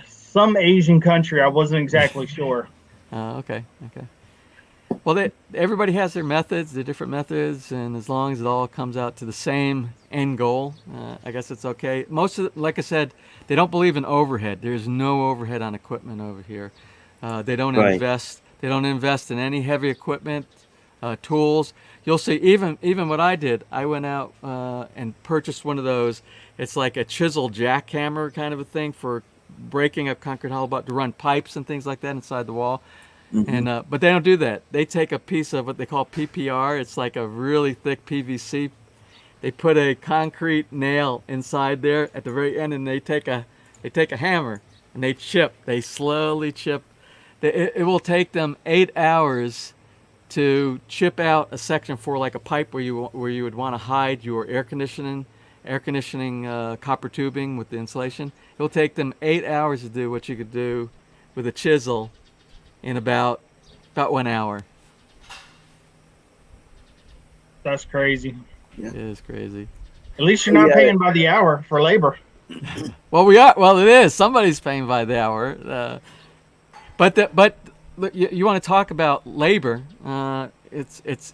Some Asian country. I wasn't exactly sure. Okay. Well, everybody has their methods, their different methods, and as long as it all comes out to the same end goal, I guess it's okay. Most of like I said, they don't believe in overhead. There's no overhead on equipment over here. They don't invest. They don't invest in any heavy equipment, tools. You'll see even what I did. I went out and purchased one of those. It's like a chisel jackhammer kind of a thing for breaking up concrete hollow block to run pipes and things like that inside the wall. And but they don't do that. They take a piece of what they call PPR. It's like a really thick PVC. They put a concrete nail inside there at the very end, and they take a hammer and they slowly chip. It will take them 8 hours to chip out a section for like a pipe where you would want to hide your air conditioning copper tubing with the insulation. It will take them 8 hours to do what you could do with a chisel in about 1 hour. That's crazy. Yeah. It is crazy. At least you're not paying by the hour for labor. Well, we are. Well, it is. Somebody's paying by the hour. But you want to talk about labor? It's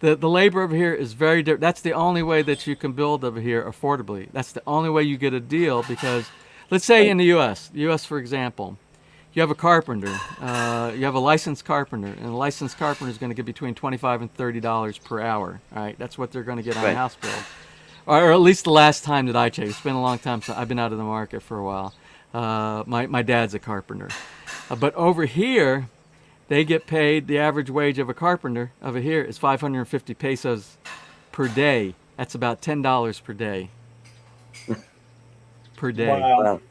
the labor over here is very different. That's the only way that you can build over here affordably. That's the only way you get a deal, because let's say in the U.S., for example, you have a carpenter, you have a licensed carpenter, and a licensed carpenter is going to get between $25 and $30 per hour. All right, that's what they're going to get on a house build, or at least the last time that I checked. It's been a long time since I've been out of the market for a while. My dad's a carpenter, but over here, they get paid. The average wage of a carpenter over here is 550 pesos per day. That's about $10 per day. Per day. Wow.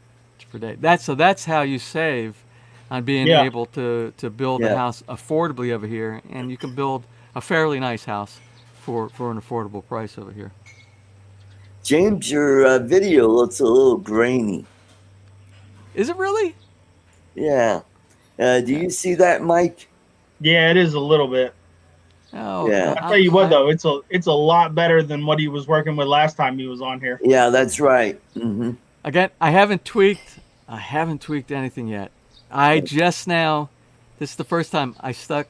Per day. That's how you save on being able to build a house affordably over here, and you can build a fairly nice house for an affordable price over here. James, your video looks a little grainy. Is it really? Yeah. Do you see that, Mike? Yeah, it is a little bit. Oh, Yeah. I'll tell you what, though, it's a lot better than what he was working with last time he was on here. Yeah, that's right. Mm-hmm. Again, I haven't tweaked I haven't tweaked anything yet. I just now, this is the first time I stuck.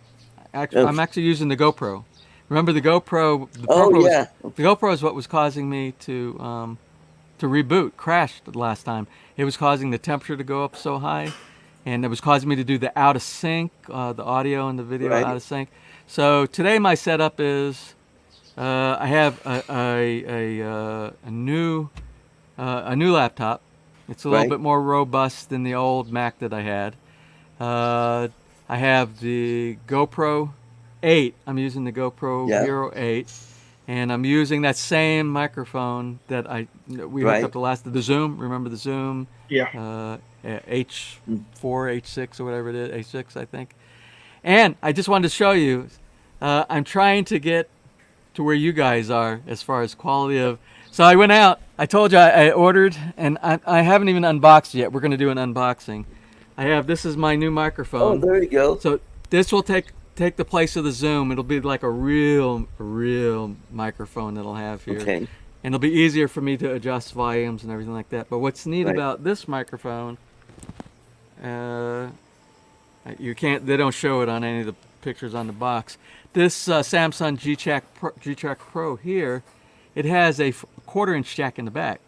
Actually, I'm actually using the GoPro. Remember the GoPro? The GoPro is what was causing me to reboot. Crashed the last time. It was causing the temperature to go up so high, and it was causing me to do the out of sync, the audio and the video out of sync. So today my setup is I have a new laptop. It's a little bit more robust than the old Mac that I had. I have the GoPro 8. I'm using the GoPro Hero 8, and I'm using that same microphone that we hooked up the Zoom. Remember the Zoom? Yeah. H4, H6, or whatever it is, H6, I think. And I just wanted to show you, I'm trying to get to where you guys are as far as quality of. So I went out. I told you I ordered, and I haven't even unboxed yet. We're going to do an unboxing. This is my new microphone. Oh, there you go. So this will take the place of the Zoom. It'll be like a real microphone that I'll have here. Okay. And it'll be easier for me to adjust volumes and everything like that. But what's neat about this microphone, they don't show it on any of the pictures on the box. This Samsung G-Track Pro here, it has a 1/4-inch jack in the back.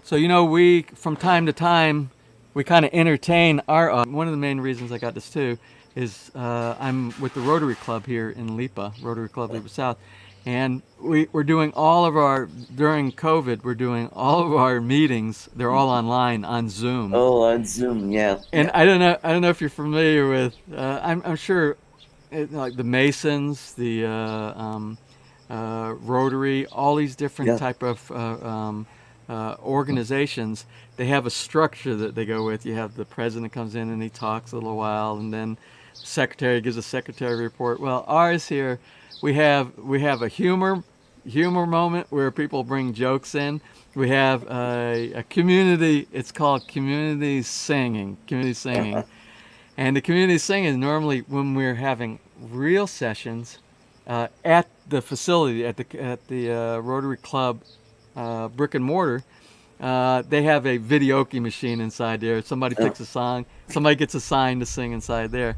So, we, from time to time, we kind of entertain our, one of the main reasons I got this too is I'm with the Rotary Club here in Lipa, Rotary Club Lipa South. And we're doing during COVID, we're doing all of our meetings. They're all online on Zoom. Oh, on Zoom, yeah. And I don't know if you're familiar with. I'm sure, like the Masons, the Rotary, all these different type of organizations. They have a structure that they go with. You have the president comes in and he talks a little while, and then the secretary gives a secretary report. Well, ours here. We have a humor moment where people bring jokes in. We have a community. It's called community singing. And the community singing is normally when we're having real sessions at the facility at the Rotary Club brick and mortar. They have a videoke machine inside there. Somebody picks a song. Somebody gets assigned to sing inside there.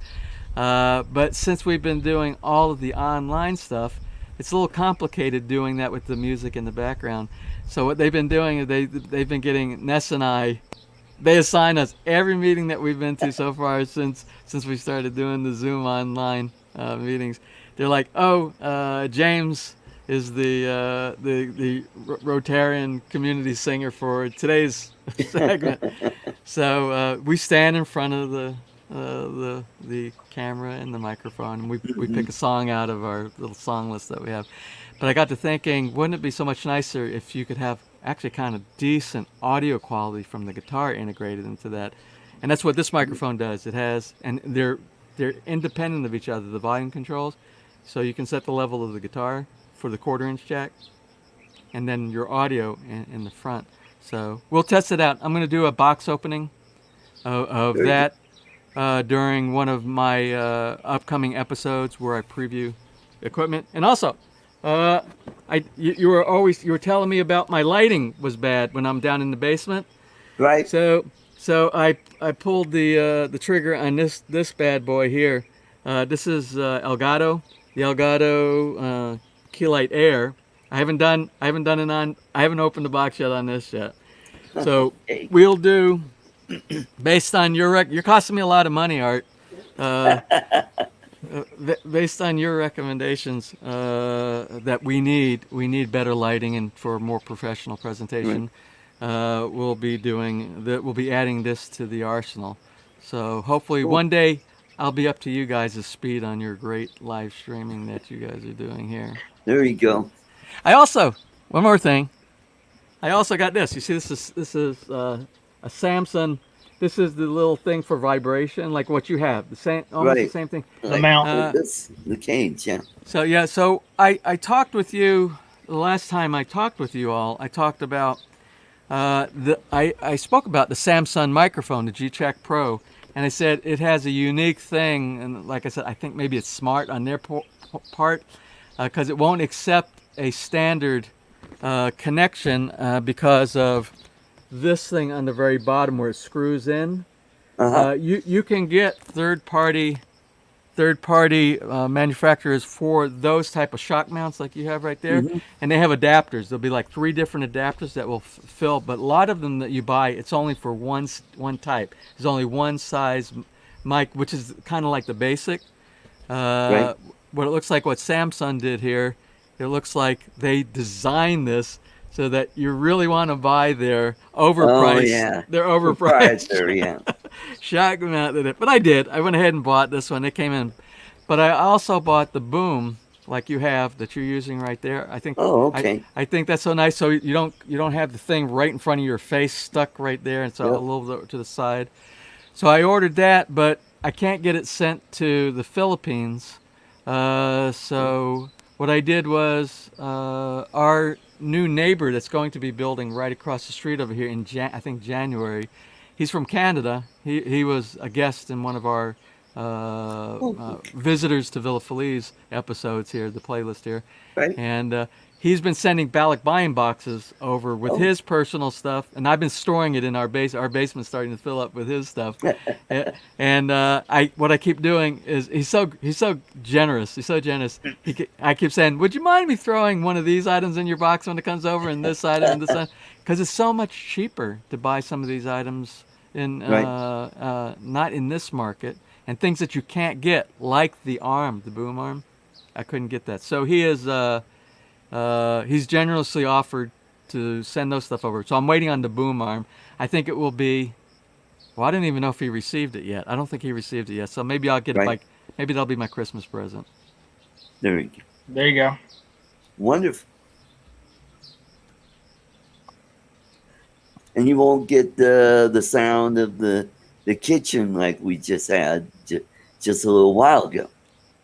But since we've been doing all of the online stuff, it's a little complicated doing that with the music in the background. So what they've been doing is they've been getting Ness and I. They assign us every meeting that we've been to so far since we started doing the Zoom online meetings. They're like, James is the Rotarian community singer for today's segment. So we stand in front of the camera and the microphone, and we pick a song out of our little song list that we have. But I got to thinking, wouldn't it be so much nicer if you could have actually kind of decent audio quality from the guitar integrated into that? And that's what this microphone does. It has, and they're independent of each other, the volume controls. So you can set the level of the guitar for the 1/4-inch jack, and then your audio in the front. So we'll test it out. I'm going to do a box opening of that. During one of my upcoming episodes where I preview equipment. And also, you were telling me about my lighting was bad when I'm down in the basement. Right. So I pulled the trigger on this bad boy here. This is Elgato, the Elgato Keylight Air. I haven't opened the box yet on this yet. So we'll do. Based on you're costing me a lot of money, Art. Based on your recommendations, that we need better lighting and for more professional presentation, we'll be adding this to the arsenal. So hopefully one day I'll be up to you guys' speed on your great live streaming that you guys are doing here. There you go. One more thing. I also got this. You see, this is a Samsung. This is the little thing for vibration, like what you have. The same, almost the same thing. The mount. The cage, yeah. So I talked with you the last time I talked with you all. I talked about I spoke about the Samsung microphone, the G-Track Pro, and I said it has a unique thing. And like I said, I think maybe it's smart on their part because it won't accept a standard connection because of this thing on the very bottom where it screws in. Uh-huh. You can get third party manufacturers for those type of shock mounts like you have right there, and they have adapters. There'll be like 3 different adapters that will fill, but a lot of them that you buy, it's only for one type. There's only one size mic, which is kind of like the basic. Right. What it looks like, what Samsung did here, it looks like they designed this so that you really want to buy their overpriced. Oh, yeah. Their overpriced. Proprietary, yeah. Shock mounted it, but I did. I went ahead and bought this one. It came in, but I also bought the boom like you have that you're using right there. I think. Oh, okay. I think that's so nice. So you don't have the thing right in front of your face stuck right there. It's a little bit to the side. So I ordered that, but I can't get it sent to the Philippines. So what I did was our new neighbor that's going to be building right across the street over here in I think January. He's from Canada. He was a guest in one of our visitors to Villa Feliz episodes here, the playlist here. Right. And he's been sending buying boxes over with his personal stuff, and I've been storing it in our base. Our basement's starting to fill up with his stuff. And what I keep doing is he's so generous. He's so generous. I keep saying, would you mind me throwing one of these items in your box when it comes over, and this item and this item? Because it's so much cheaper to buy some of these items in not in this market, and things that you can't get, like the boom arm. I couldn't get that. So he is he's generously offered to send those stuff over. So I'm waiting on the boom arm. I think it will be. Well, I didn't even know if he received it yet. I don't think he received it yet. So maybe I'll get it. Maybe that'll be my Christmas present. There we go. There you go. Wonderful. And you won't get the sound of the kitchen like we just had just a little while ago.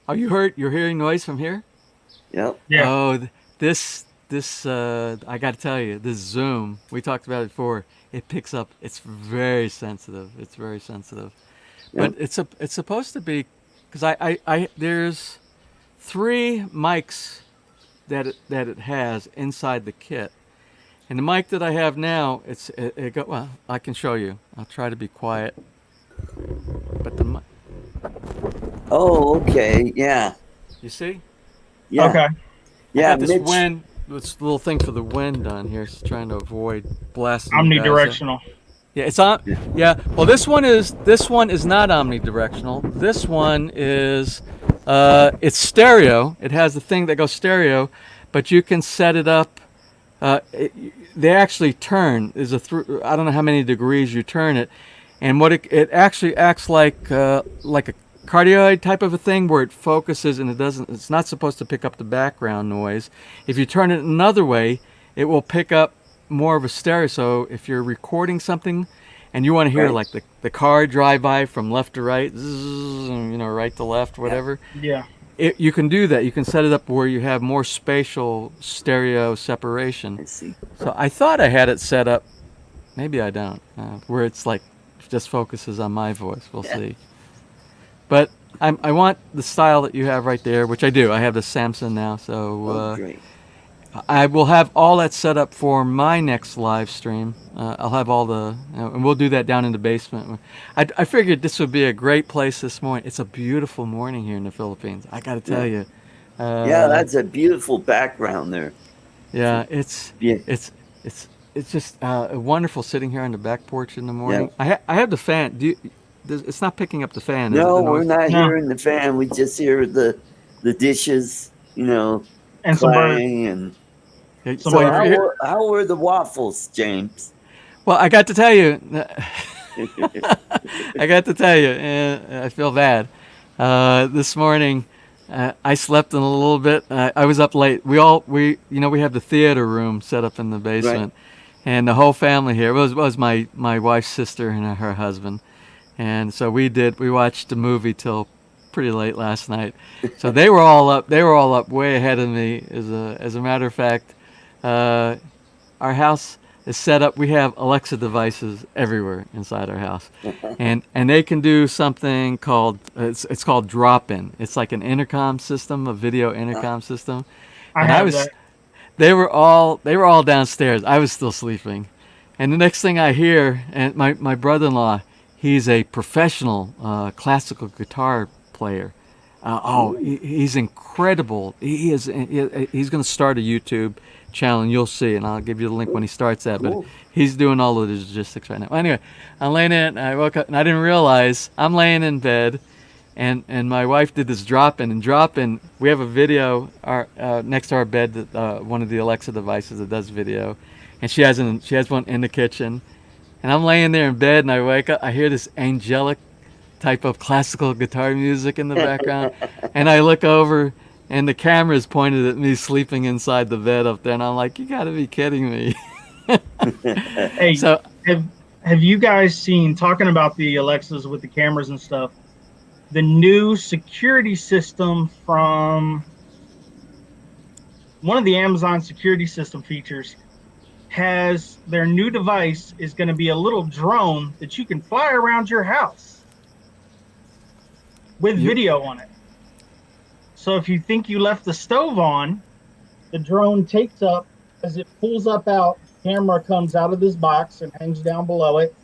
Oh, you're hearing noise from here? Yep. Yeah. Oh, this I got to tell you, this Zoom, we talked about it before. It picks up. It's very sensitive. It's very sensitive. But it's supposed to be, because I there's 3 mics that it has inside the kit. And the mic that I have now, well, I can show you. I'll try to be quiet. But the mic. Oh, okay. Yeah. You see? Yeah. Okay. Yeah. This little thing for the wind on here. It's trying to avoid blasting. Omnidirectional. Yeah, it's on. Yeah. Well, this one is not omnidirectional. This one is it's stereo. It has the thing that goes stereo, but you can set it up. They actually turn. I don't know how many degrees you turn it, and what it actually acts like a cardioid type of a thing where it focuses and it's not supposed to pick up the background noise. If you turn it another way, it will pick up more of a stereo. So if you're recording something and you want to hear like the car drive by from left to right, right to left, whatever. Yeah. You can do that. You can set it up where you have more spatial stereo separation. I see. So I thought I had it set up, maybe I don't, where it's like just focuses on my voice. We'll see. But I want the style that you have right there, which I do. I have the Samsung now, so Great. I will have all that set up for my next live stream. I'll have all and we'll do that down in the basement. I figured this would be a great place this morning. It's a beautiful morning here in the Philippines. I got to tell you. Yeah, that's a beautiful background there. Yeah, it's just wonderful sitting here on the back porch in the morning. Yeah. I have the fan. It's not picking up the fan. No, we're not hearing the fan. We just hear the dishes, and clang and. So how were the waffles, James? Well, I got to tell you. And I feel bad. This morning, I slept in a little bit. I was up late. We have the theater room set up in the basement, and the whole family here. It was my wife's sister and her husband. And so we watched the movie till pretty late last night. So they were all up way ahead of me. As a matter of fact, our house is set up. We have Alexa devices everywhere inside our house. And they can do something called, it's called drop-in. It's like an intercom system, a video intercom system. They were all downstairs. I was still sleeping. And the next thing I hear, and my brother-in-law, he's a professional classical guitar player. He's incredible. He's going to start a YouTube channel, and you'll see, and I'll give you the link when he starts that. But he's doing all of the logistics right now. Anyway, I'm laying in, and I woke up, and I didn't realize I'm laying in bed, and my wife did this drop-in. We have a video next to our bed, one of the Alexa devices that does video, and she has one in the kitchen. And I'm laying there in bed, and I wake up, I hear this angelic type of classical guitar music in the background, and I look over, and the camera is pointed at me sleeping inside the bed up there, and I'm like, you gotta be kidding me. Hey, So have you guys seen, talking about the Alexas with the cameras and stuff, the new security system from one of the Amazon security system features has their new device is going to be a little drone that you can fly around your house with video on it. So if you think you left the stove on, the drone takes up, as it pulls up out, camera comes out of this box and hangs down below it,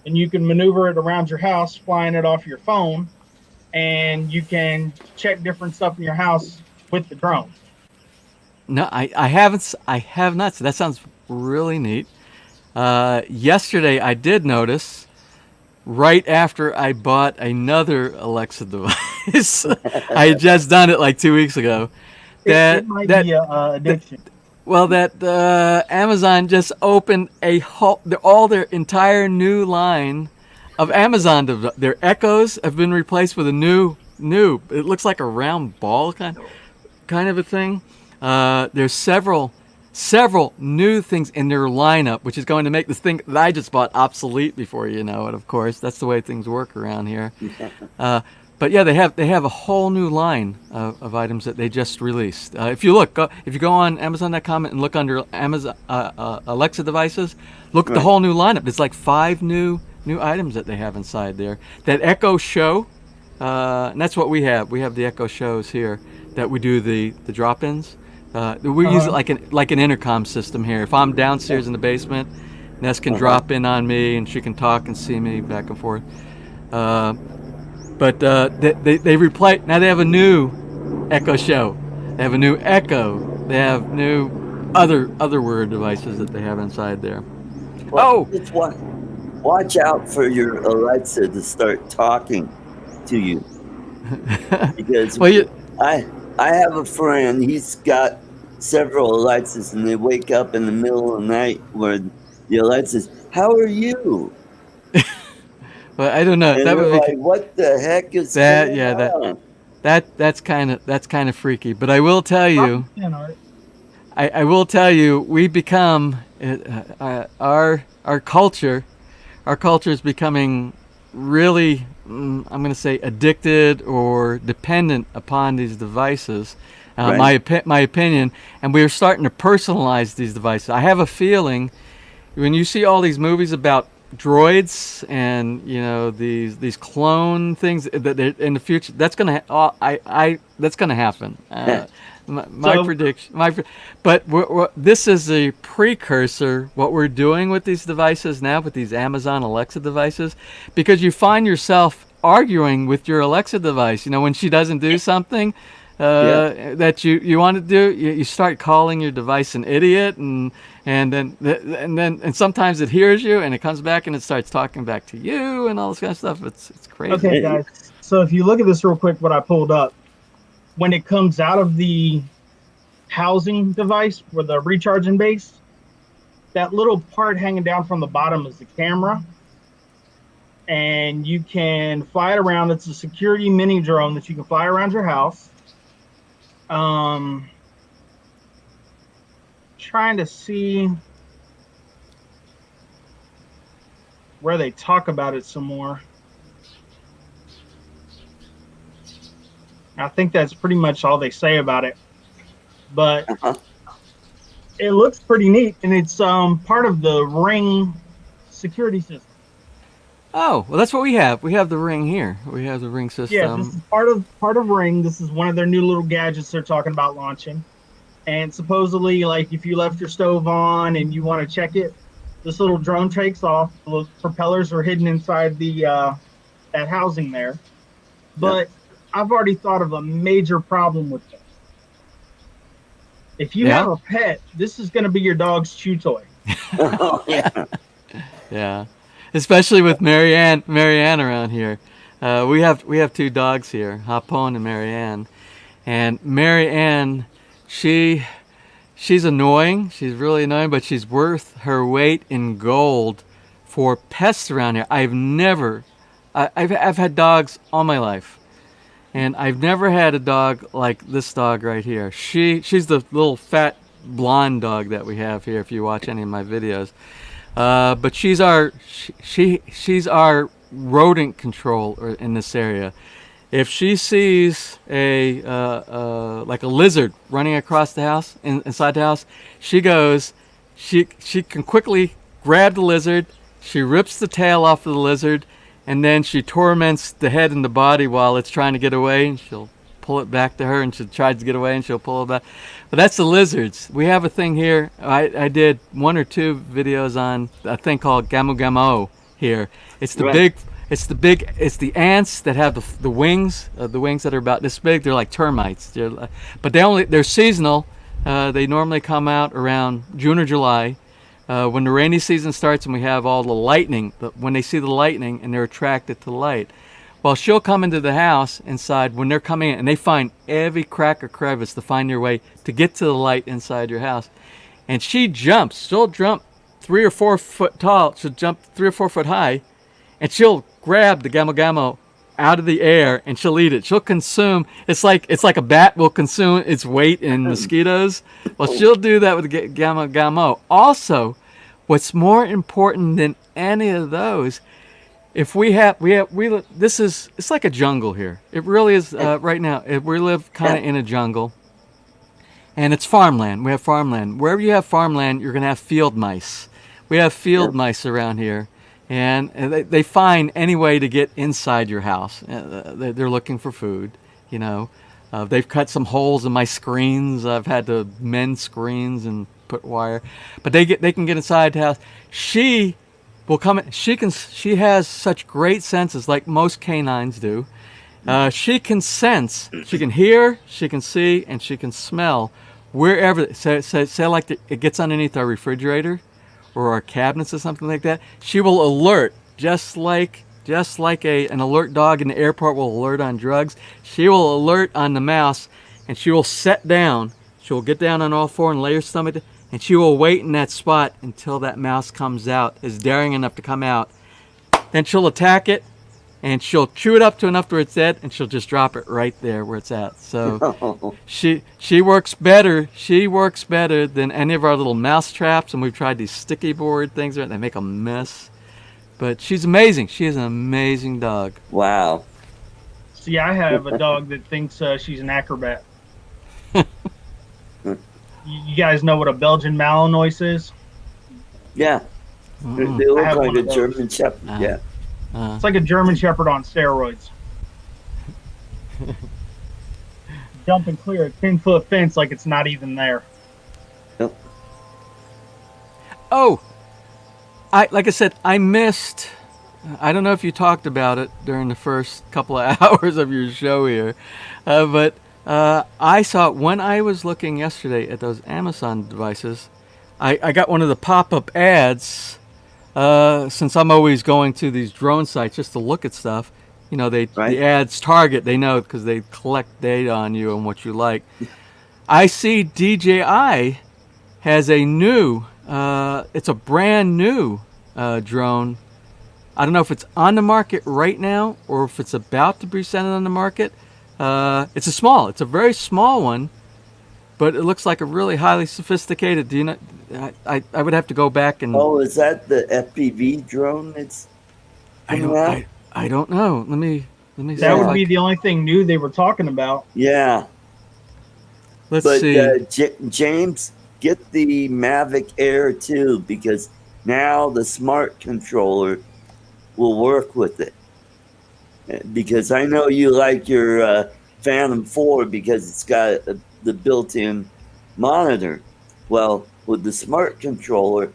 and you can maneuver it around your house, flying it off your phone, and you can check different stuff in your house with the drone. no, I haven't. I have not. So that sounds really neat. Yesterday, I did notice, right after I bought another Alexa device, I had just done it like 2 weeks ago. It might be addiction. Well, that Amazon just opened all their entire new line of Amazon. Their Echoes have been replaced with a new. It looks like a round ball kind of a thing. There's several new things in their lineup, which is going to make this thing that I just bought obsolete before you know it. Of course, that's the way things work around here. But yeah, they have a whole new line of items that they just released. If you go on Amazon.com and look under Amazon Alexa devices, look at the whole new lineup. It's like 5 new items that they have inside there. That Echo Show, and that's what we have. We have the Echo Shows here that we do the drop-ins. We use it like an intercom system here. If I'm downstairs in the basement, Ness can drop in on me, and she can talk and see me back and forth. But they replace. Now they have a new Echo Show. They have a new Echo. They have new other word devices that they have inside there. Well, just watch out for your Alexa to start talking to you, because I have a friend. He's got several Alexas, and they wake up in the middle of the night where the Alexa's, "How are you?" Well, I don't know. And That would be like, what the heck is that. going Yeah, on? that's kind of freaky. But I will tell you, I will tell you, we become our culture is becoming really, I'm going to say, addicted or dependent upon these devices. Right. My opinion, and we're starting to personalize these devices. I have a feeling when you see all these movies about droids and these clone things that they're in the future, that's gonna that's gonna happen. My prediction. But this is a precursor. What we're doing with these devices now, with these Amazon Alexa devices, because you find yourself arguing with your Alexa device. When she doesn't do something that you want to do, you start calling your device an idiot, and sometimes it hears you and it comes back and it starts talking back to you and all this kind of stuff. It's crazy. Okay, guys. So if you look at this real quick, what I pulled up, when it comes out of the housing device for the recharging base, that little part hanging down from the bottom is the camera, and you can fly it around. It's a security mini drone that you can fly around your house. Trying to see where they talk about it some more. I think that's pretty much all they say about it, but it looks pretty neat, and it's part of the Ring security system. Oh, well, that's what we have. We have the Ring here. We have the Ring system. Yeah, this is part of Ring. This is one of their new little gadgets they're talking about launching. And supposedly, like, if you left your stove on and you want to check it, This little drone takes off. The propellers are hidden inside the that housing there. But I've already thought of a major problem with this. If you have a pet, this is going to be your dog's chew toy. Oh, yeah. Yeah, especially with Marianne around here. We have two dogs here, Hapon and Marianne. And Marianne, she's annoying. She's really annoying, but she's worth her weight in gold for pests around here. I've had dogs all my life, and I've never had a dog like this dog right here. She's the little fat blonde dog that we have here. If you watch any of my videos, but she's our rodent control in this area. If she sees a lizard running across the house, inside the house, she can quickly grab the lizard. She rips the tail off of the lizard, and then she torments the head and the body while it's trying to get away, and she'll pull it back to her, and she tries to get away, and she'll pull it back. But that's the lizards. We have a thing here. I did 1 or 2 videos on a thing called gamu gamo here. It's the the ants that have the wings that are about this big. They're like termites. But they're seasonal. They normally come out around June or July. When the rainy season starts and we have all the lightning, when they see the lightning and they're attracted to the light. Well, she'll come into the house inside when they're coming in, and they find every crack or crevice to find their way to get to the light inside your house. And she'll jump 3 or 4 foot tall. She'll jump 3 or 4 foot high, and she'll grab the gamo gamo out of the air and she'll eat it. She'll consume. It's like a bat will consume its weight in mosquitoes. Well, she'll do that with the gamo gamo. Also, what's more important than any of those, if it's like a jungle here. It really is right now. We live kind of in a jungle, and it's farmland. We have farmland. Wherever you have farmland, you're gonna have field mice. We have field mice around here. And they find any way to get inside your house. They're looking for food, you know. They've cut some holes in my screens. I've had to mend screens and put wire, but they can get inside the house. She will come. She has such great senses, like most canines do. She can sense. She can hear. She can see, and she can smell wherever. Say like it gets underneath our refrigerator or our cabinets or something like that. She will alert, just like an alert dog in the airport will alert on drugs. She will alert on the mouse, and she will sit down. She will get down on all 4 and lay her stomach, and she will wait in that spot until that mouse comes out, is daring enough to come out. Then she'll attack it, and she'll chew it up to enough where it's dead, and she'll just drop it right there where it's at. So she works better. She works better than any of our little mouse traps, and we've tried these sticky board things. They make a mess. But she's amazing. She is an amazing dog. Wow. See, I have a dog that thinks she's an acrobat. You guys know what a Belgian Malinois is? Yeah. They look like a German Shepherd. Yeah. It's like a German Shepherd on steroids. Jump and clear a 10-foot fence like it's not even there. Yep. Oh, like I said, I missed. I don't know if you talked about it during the first couple of hours of your show here, but I saw when I was looking yesterday at those Amazon devices. I got one of the pop-up ads. Since I'm always going to these drone sites just to look at stuff, you know, the ads target, they know because they collect data on you and what you like. I see DJI has a new, it's a brand new drone. I don't know if it's on the market right now or if it's about to be sent on the market. It's a very small one, but it looks like a really highly sophisticated. Do you know? I would have to go back and. Oh, is that the FPV drone? I don't know. Let me see. That would be the only thing new they were talking about. Yeah. Let's see. James, get the Mavic Air 2 because now the smart controller will work with it. Because I know you like your Phantom 4 because it's got the built-in monitor. Well, with the smart controller,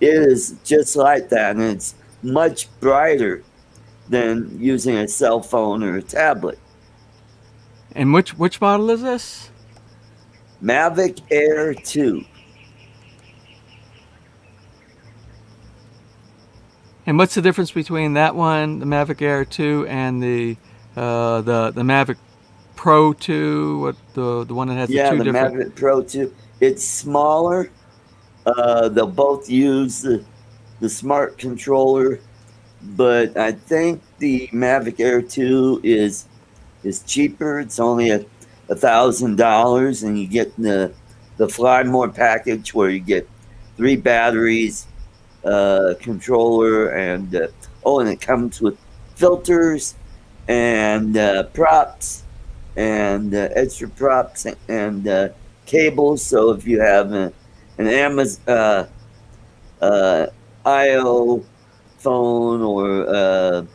It is just like that, and it's much brighter than using a cell phone or a tablet. And which model is this? Mavic Air 2. And what's the difference between that one, the Mavic Air 2, and the Mavic Pro 2? What the one that has Yeah, the two the different? Mavic Pro 2. It's smaller. They'll both use the smart controller, but I think the Mavic Air 2 is cheaper. It's only $1,000, and you get the Fly More package where you get 3 batteries, controller, and and it comes with filters and props and extra props and cables. So if you have an Amazon IO phone or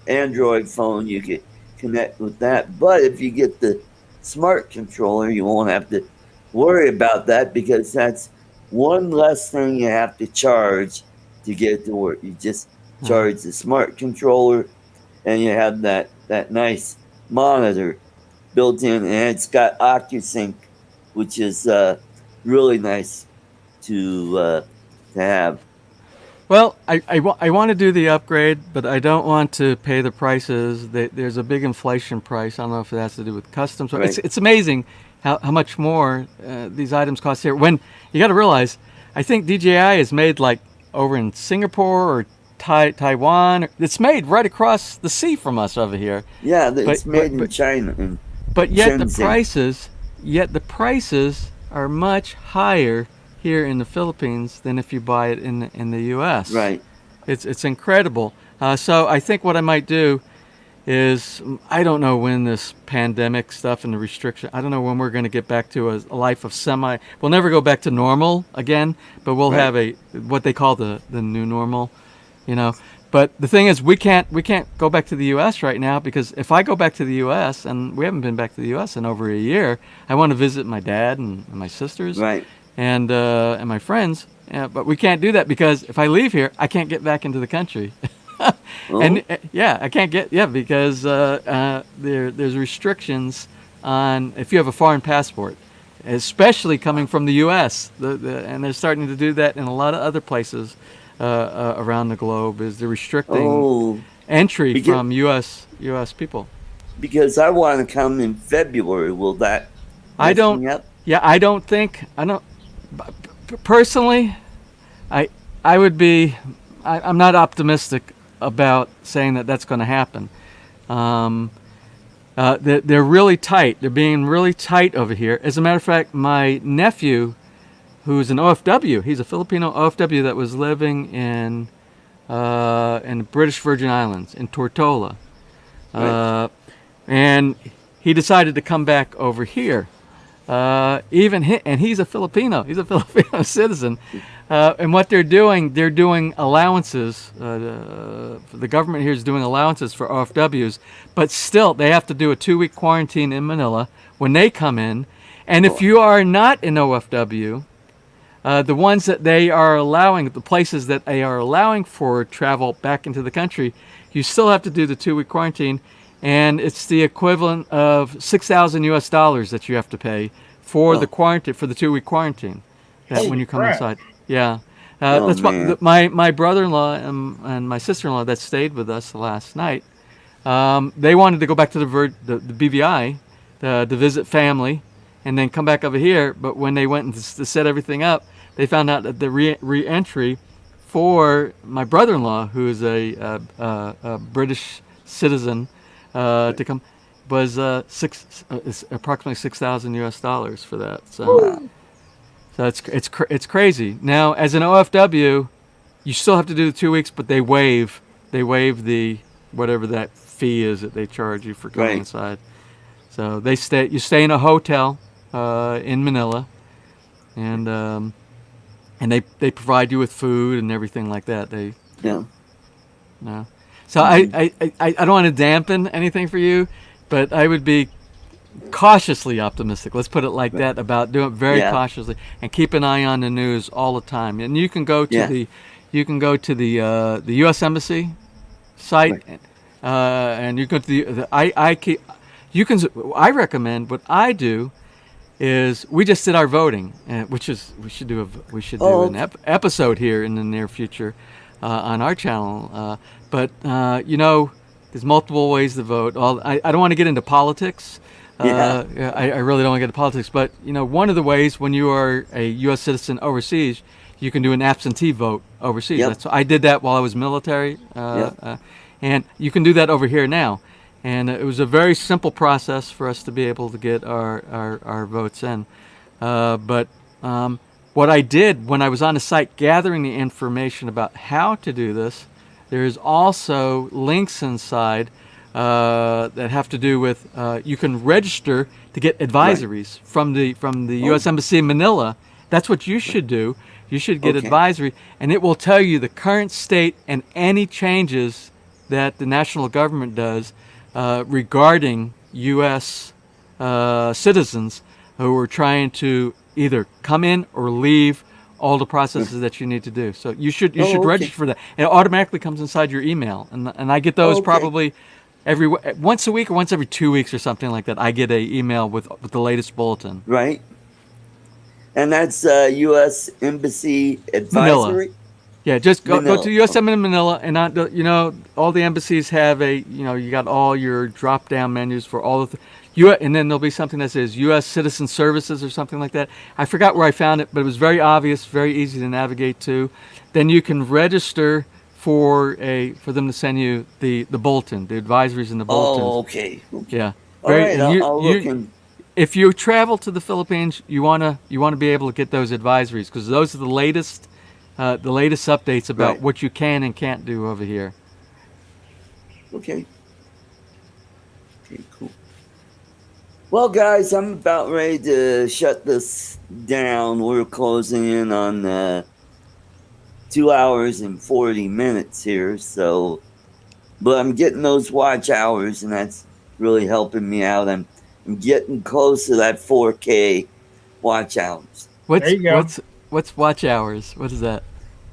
Android phone, you can connect with that. But if you get the smart controller, you won't have to worry about that, because that's one less thing you have to charge to get it to work. You just charge the smart controller, and you have that nice monitor built in, and it's got OcuSync, which is really nice to have. Well, I want to do the upgrade, but I don't want to pay the prices. There's a big inflation price. I don't know if it has to do with customs. Right. It's amazing how much more these items cost here. When you got to realize, I think DJI is made like over in Singapore or Taiwan. It's made right across the sea from us over here. Yeah, it's made in China. But yet Shenzhen. the prices are much higher here in the Philippines than if you buy it in the U.S. Right. It's incredible. So I think what I might do is, I don't know when this pandemic stuff and the restriction, I don't know when we're going to get back to a life of we'll never go back to normal again, but we'll Right. have what they call the new normal, you know. But the thing is, we can't go back to the U.S. right now, because if I go back to the U.S., and we haven't been back to the U.S. in over a year, I want to visit my dad and my sisters. Right. And my friends, but we can't do that, because if I leave here, I can't get back into the country. And I can't because there's restrictions on if you have a foreign passport, especially coming from the U.S. And they're starting to do that in a lot of other places around the globe. Is they're restricting entry from U.S. people. Because I want to come in February. Will that? I don't. Up? Yeah, I don't. Personally, I would be. I'm not optimistic about saying that that's going to happen. They're really tight. They're being really tight over here. As a matter of fact, my nephew, who's an OFW, he's a Filipino OFW that was living in the British Virgin Islands, in Tortola. Right. And he decided to come back over here. And he's a Filipino. He's a Filipino citizen. And what they're doing allowances. The government here is doing allowances for OFWs, but still they have to do a 2-week quarantine in Manila when they come in. And if you are not an OFW, the ones that they are allowing, the places that they are allowing for travel back into the country, you still have to do the 2-week quarantine. And it's the equivalent of $6,000 that you have to pay for the quarantine, for the 2-week quarantine. When you come inside, that's my brother-in-law and my sister-in-law that stayed with us last night. They wanted to go back to the BVI to visit family, and then come back over here. But when they went to set everything up, they found out that the re-entry for my brother-in-law, who is a British citizen, to come was approximately $6,000 for that. So it's crazy. Now, as an OFW, you still have to do the 2 weeks, but they waive the whatever that fee is that they charge you for going inside. So you stay in a hotel in Manila, and they provide you with food and everything like that. So I don't want to dampen anything for you, but I would be cautiously optimistic. Let's put it like that, about doing it very Yeah. cautiously, and keep an eye on the news all the time. And you can go to Yeah. the U.S. Embassy site, and you go to I recommend, what I do is, we just did our voting, which is, we should do an episode here in the near future on our channel. But there's multiple ways to vote. I don't want to get into politics. I really don't want to get into politics. But one of the ways, when you are a U.S. citizen overseas, you can do an absentee vote overseas. Yep. I did that while I was military, and you can do that over here now. And it was a very simple process for us to be able to get our votes in. But what I did when I was on the site gathering the information about how to do this, there's also links inside that have to do with, you can register to get advisories from the U.S. Embassy in Manila. That's what you should do. You should get advisory, and it will tell you the current state and any changes that the national government does regarding U.S. Citizens who are trying to either come in or leave, all the processes that you need to do. So you should register for that. And it automatically comes inside your email, and I get those probably once a week or once every 2 weeks or something like that. I get a email with the latest bulletin. Right. And that's U.S. Embassy Advisory. Manila. Yeah, just go to U.S. Embassy in Manila, and all the embassies have you got all your drop-down menus for all of the and then there'll be something that says U.S. Citizen Services or something like that. I forgot where I found it, but it was very obvious, very easy to navigate to. Then you can register for them to send you the bulletin, the advisories in the bulletin. Oh, okay. Yeah. All right, I'll look in. If you travel to the Philippines, you wanna be able to get those advisories, because those are the latest updates about what you can and can't do over here. Okay. Okay, cool. Well, guys, I'm about ready to shut this down. We're closing in on 2 hours and 40 minutes here, but I'm getting those watch hours, and that's really helping me out. I'm getting close to that 4K watch hours. There you go. What's watch hours? What is that?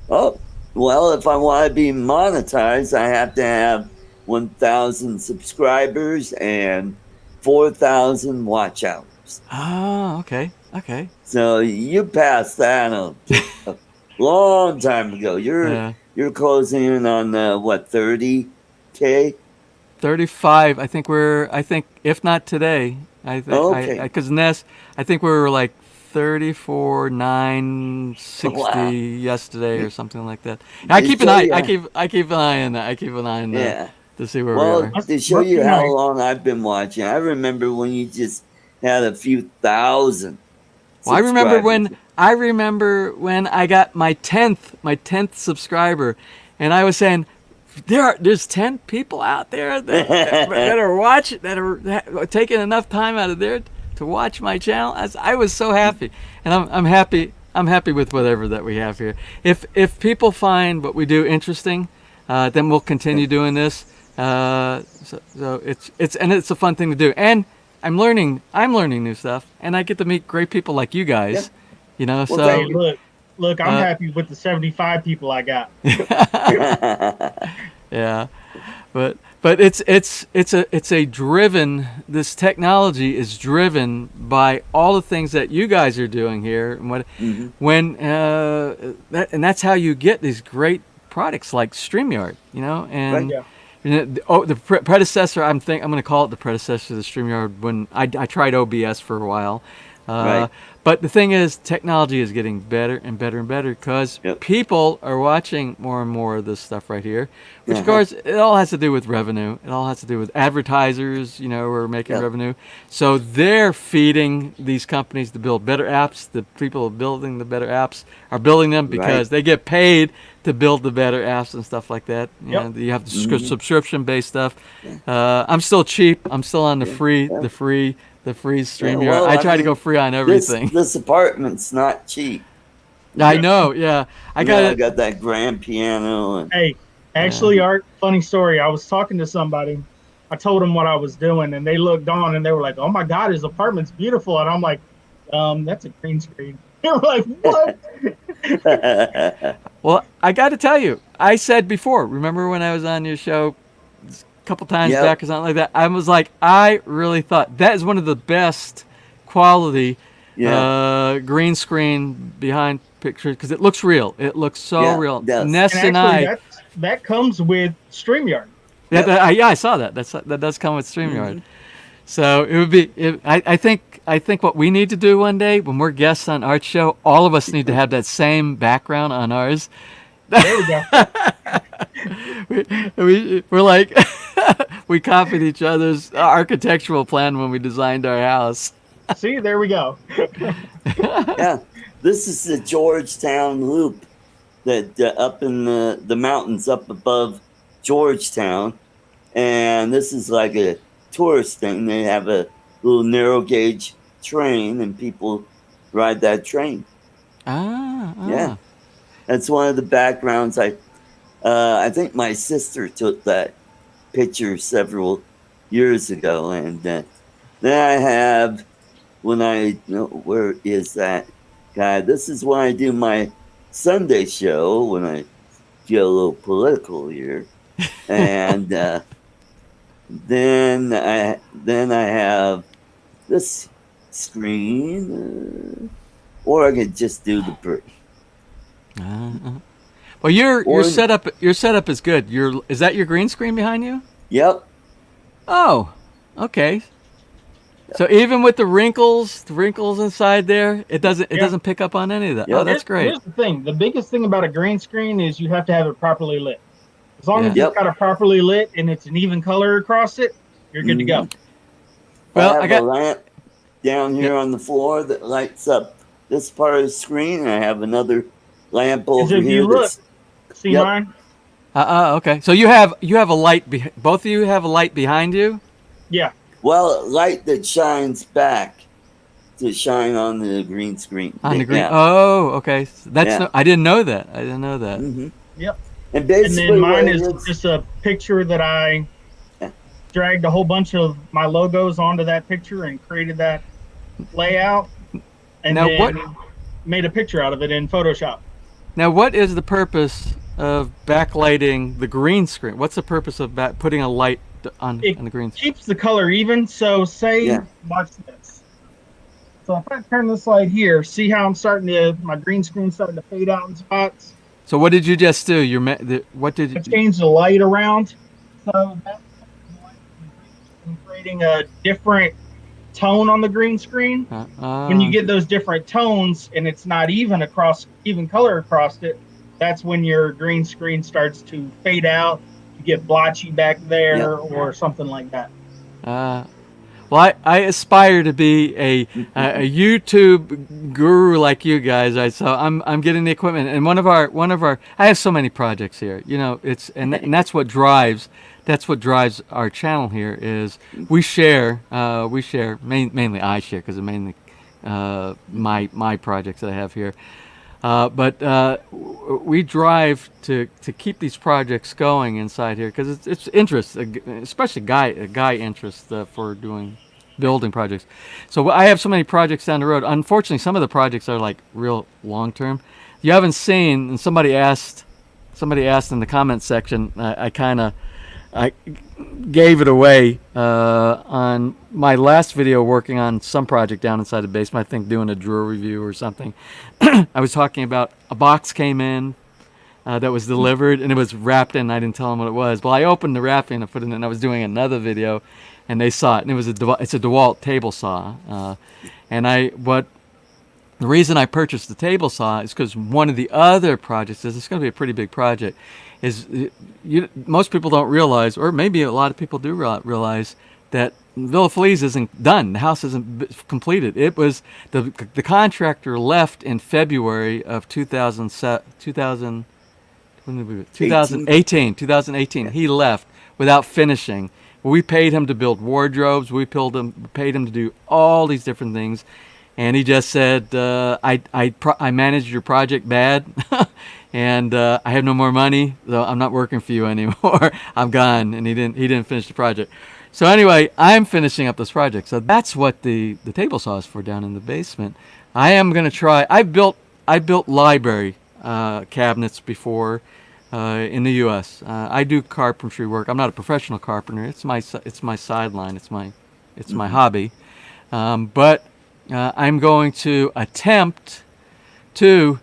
Oh, well, if I want to be monetized, I have to have 1,000 subscribers and 4,000 watch hours. Oh, okay. So you passed that a long time ago. You're closing in on 30K? 35. I think if not today, because Ness, I think we were like 34,960 yesterday or something like that. I keep an eye on that. To see where we are. To show you how long I've been watching, I remember when you just had a few thousand. Well, I remember when I got my 10th subscriber, and I was saying, there's 10 people out there that are watching, that are taking enough time out of there to watch my channel. I was so happy, and I'm happy with whatever that we have here. If people find what we do interesting, then we'll continue doing this. So it's a fun thing to do, and I'm learning new stuff, and I get to meet great people like you guys. Well, hey, look, I'm happy with the 75 people I got. Yeah, but it's a driven. This technology is driven by all the things that you guys are doing here, and and that's how you get these great products like StreamYard. The predecessor, I'm going to call it the predecessor to the StreamYard. When I tried OBS for a while, but the thing is, technology is getting better and better and better, because people are watching more and more of this stuff right here, which of course, it all has to do with revenue. It all has to do with advertisers, who are making revenue. So they're feeding these companies to build better apps. The people building the better apps are building them because they get paid to build the better apps and stuff like that. You have the subscription-based stuff. I'm still cheap. I'm still on the free StreamYard. Well, I try to go free on everything. This apartment's not cheap. I know. Yeah, I got that grand piano. Hey, actually, Art, funny story. I was talking to somebody. I told them what I was doing, and they looked on and they were like, "Oh my God, his apartment's beautiful." And I'm like, "That's a green screen." They were like, "What?" Well, I got to tell you, I said before, remember when I was on your show a couple times Yep. back or something like that? I was like, I really thought that is one of the best quality green screen behind pictures because it looks real. It looks so real. It does. Ness And and actually, I. that comes with StreamYard. Yeah, I saw that. That does come with StreamYard. So it would be. I think what we need to do one day when we're guests on Art Show, all of us need to have that same background on ours. There we go. We're like we copied each other's architectural plan when we designed our house. See, there we go. Yeah, this is the Georgetown Loop that up in the mountains up above Georgetown, and this is like a tourist thing. They have a little narrow gauge train, and people ride that train. Yeah, that's one of the backgrounds. I think my sister took that picture several years ago, and then I have where is that guy? This is when I do my Sunday show when I get a little political here, and then I have this screen, or I could just do the brick. Well, your setup is good. Is that your green screen behind you? Yep. Oh, okay. So even with the wrinkles inside there, it doesn't pick up on any of that. Yep. Oh, that's great. Here's the thing. The biggest thing about a green screen is you have to have it properly lit. As long as it's got it properly lit and it's an even color across it, you're good to go. Well, I got a lamp down here on the floor that lights up this part of the screen, and I have another lamp over if here. you look, see mine? Okay. So you have a light. Both of you have a light behind you. Yeah. Well, light that shines back to shine on the green screen. On the green. Yeah. Oh, okay. That's I didn't know that. Mm-hmm. Yep. And basically, then mine is just a picture that I dragged a whole bunch of my logos onto that picture and created that layout, and now then made a picture out of it in Photoshop. Now, what is the purpose of backlighting the green screen? What's the purpose of putting a light on the green screen? Keeps the color even. So watch this. So if I turn this light here, see how my green screen's starting to fade out in spots? So what did you just do? What did you change the light around? So that's creating a different tone on the green screen. When you get those different tones and it's not even color across it, that's when your green screen starts to fade out. You get blotchy back there or something like that. Well, I aspire to be a YouTube guru like you guys, right? So I'm getting the equipment, and one of our I have so many projects here. And that's what drives our channel here is we share mainly I share because it's mainly my projects that I have here. But we drive to keep these projects going inside here because it's interest, especially guy interest for doing building projects. So I have so many projects down the road. Unfortunately, some of the projects are like real long term. You haven't seen, and somebody asked in the comment section. I gave it away on my last video working on some project down inside the basement. I think doing a drawer review or something. I was talking about a box came in that was delivered and it was wrapped in. I didn't tell them what it was. Well, I opened the wrapping and I put it in. And I was doing another video, and they saw it, and it was it's a DeWalt table saw. The reason I purchased the table saw is because one of the other projects it's going to be a pretty big project. Most people don't realize, or maybe a lot of people do realize, that Villa Feliz isn't done. The house isn't completed. It was the contractor left in February of 2018. He left without finishing. We paid him to build wardrobes. We paid him to do all these different things, and he just said, "I managed your project bad." And I have no more money, so I'm not working for you anymore. I'm gone, and he didn't finish the project. So anyway, I'm finishing up this project. So that's what the table saw is for down in the basement. I am going to try. I built library cabinets before in the U.S. I do carpentry work. I'm not a professional carpenter. It's my sideline. It's my hobby. But I'm going to attempt to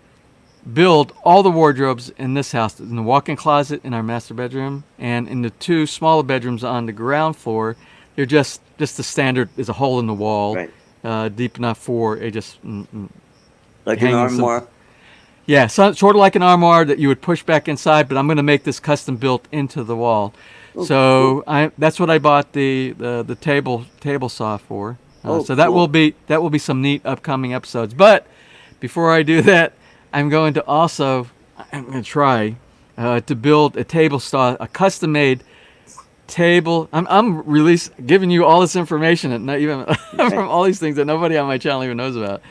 build all the wardrobes in this house, in the walk-in closet in our master bedroom, and in the two smaller bedrooms on the ground floor. They're just the standard. Is a hole in the wall, Right. deep enough for a Like an hanging some- armoire. Yeah, so, sort of like an armoire that you would push back inside, but I'm going to make this custom built into the wall. Oh, So that's what I bought the table saw for. Oh, so that cool. will be some neat upcoming episodes. But before I do that, I'm going to try to build a table saw, a custom made table. I'm giving you all this information and not even from all these things that nobody on my channel even knows about.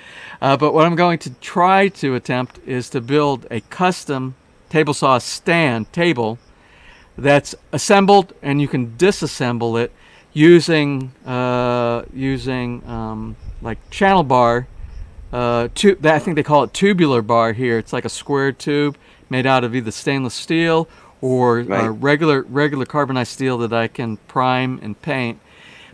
But what I'm going to try to attempt is to build a custom table saw table that's assembled, and you can disassemble it using like channel bar. I think they call it tubular bar here. It's like a square tube made out of either stainless steel or regular carbonized steel that I can prime and paint,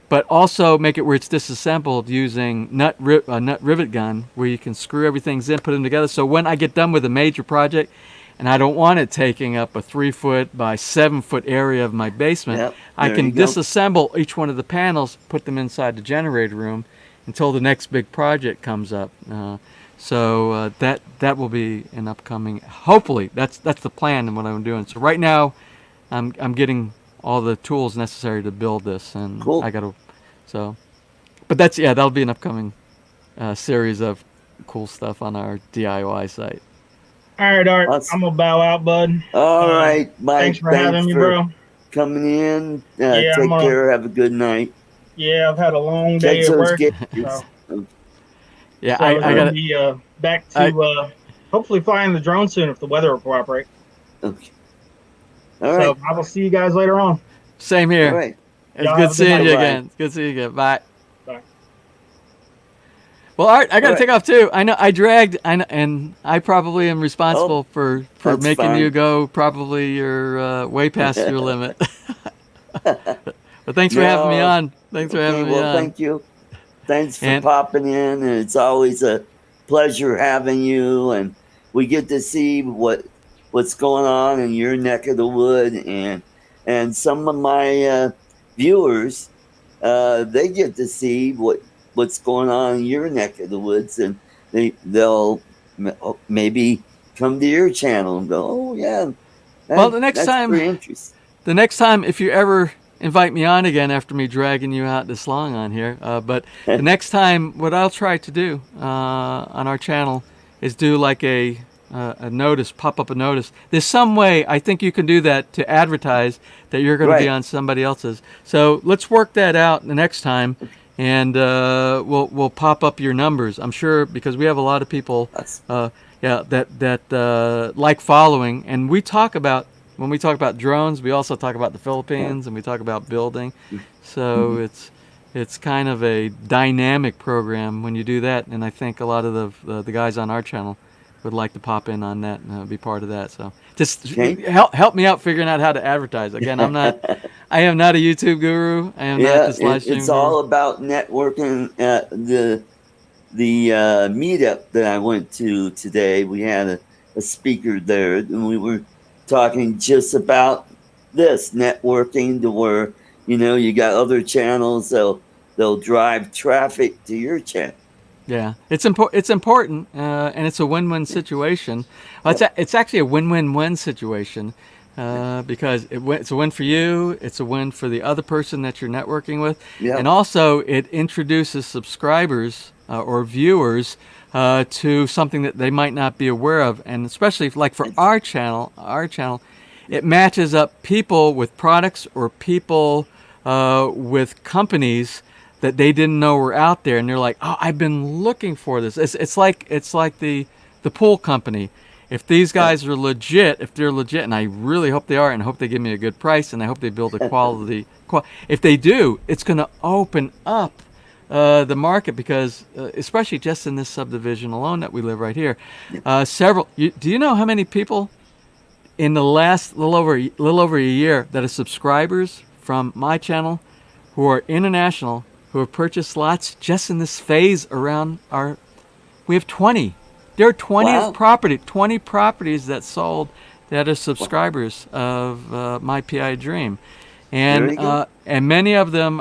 but also make it where it's disassembled using nut rivet gun, where you can screw everything in, put them together. So when I get done with a major project, and I don't want it taking up a 3-foot by 7-foot area of my basement, I can disassemble each one of the panels, put them inside the generator room until the next big project comes up. So that will be an upcoming. Hopefully, that's the plan and what I'm doing. So right now, I'm getting all the tools necessary to build this, and Cool. I got to. So, but that'll be an upcoming series of cool stuff on our DIY site. All right, Art. Awesome. I'm gonna bow out, bud. All right, Mike. Thanks for having me, bro. Coming in. Yeah, Take care. Have a good night. Yeah, I've had a long day Catch at those work. gators. So, Yeah, so I we're got gonna to. be back to hopefully flying the drone soon if the weather will cooperate. Okay. All right. So I will see you guys later on. Same here. All right. It's Y'all good have a good seeing night. you Bye. again. It's good seeing you again. Bye. Bye. Well, Art, I got to All take off too. I know and I probably am responsible for that's making fine. you go probably your way past your limit. But thanks for having me No. on. Thanks for having me well, on. thank you. Thanks for And- popping in, and it's always a pleasure having you. And we get to see what's going on in your neck of the wood, and some of my viewers, they get to see what's going on in your neck of the woods, and they'll maybe come to your channel and go, oh yeah. Well, the next that's time- pretty interesting. The next time, if you ever invite me on again after me dragging you out this long on here, but the next time, what I'll try to do on our channel is do like a notice, pop up a notice. There's some way I think you can do that to advertise that you're going to be Right. on somebody else's. So let's work that out the next time, and we'll pop up your numbers. I'm sure, because we have a lot of people, that like following, and we talk about. When we talk about drones, we also talk about the Philippines, and we talk about building. So it's kind of a dynamic program when you do that, and I think a lot of the guys on our channel would like to pop in on that and be part of that. So just help me out figuring out how to advertise. Again, I am not a YouTube guru. I am not this live stream it's guru. all about networking. The meetup that I went to today, we had a speaker there, and we were talking just about this networking, to where you got other channels, they'll drive traffic to your channel. Yeah, it's important, and it's a win-win situation. It's actually a win-win-win situation because it's a win for you, it's a win for the other person that you're networking with, and also it introduces subscribers or viewers to something that they might not be aware of, and especially like for our channel, it matches up people with products or people with companies that they didn't know were out there, and they're like, "Oh, I've been looking for this." It's like the pool company. if these guys are legit, if they're legit, and I really hope they are, and I hope they give me a good price, and I hope they build a quality. If they do, it's going to open up the market, because especially just in this subdivision alone that we live right here, do you know how many people in the last little over a year that are subscribers from my channel who are international, who have purchased lots just in this phase around we have 20. There are 20 properties that sold that are subscribers of my PI Dream. And many of them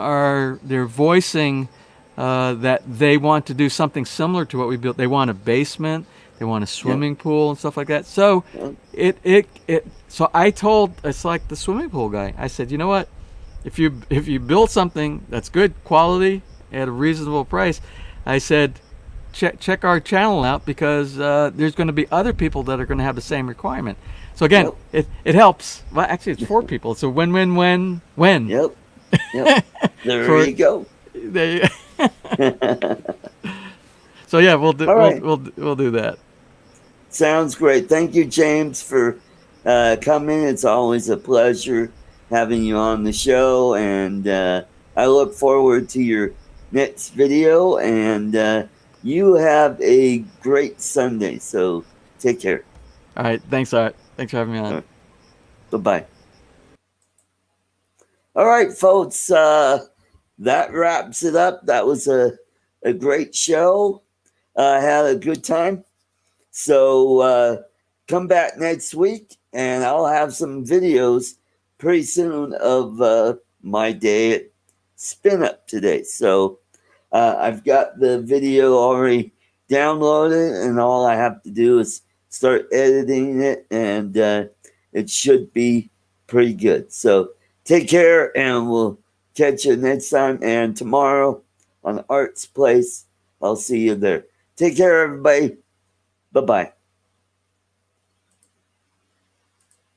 they're voicing that they want to do something similar to what we built. They want a basement, they want a swimming pool and stuff like that. So so I told, it's like the swimming pool guy. I said, you know what? If you build something that's good quality at a reasonable price, I said, check our channel out, because there's going to be other people that are going to have the same requirement. So again, it helps. Well, actually, it's 4 people. It's a win-win-win-win. Yep. There you go. So yeah, we'll do that. Sounds great. Thank you, James, for coming. It's always a pleasure having you on the show, and I look forward to your next video, and you have a great Sunday, so take care. All right, thanks, Art. Thanks for having me on. Right. Bye-bye. All right, folks, that wraps it up. That was a great show. I had a good time. So come back next week, and I'll have some videos pretty soon of my day at Spin Up today. So I've got the video already downloaded, and all I have to do is start editing it, and it should be pretty good. So take care, and we'll catch you next time. And tomorrow on Art's Place, I'll see you there. Take care, everybody. Bye-bye.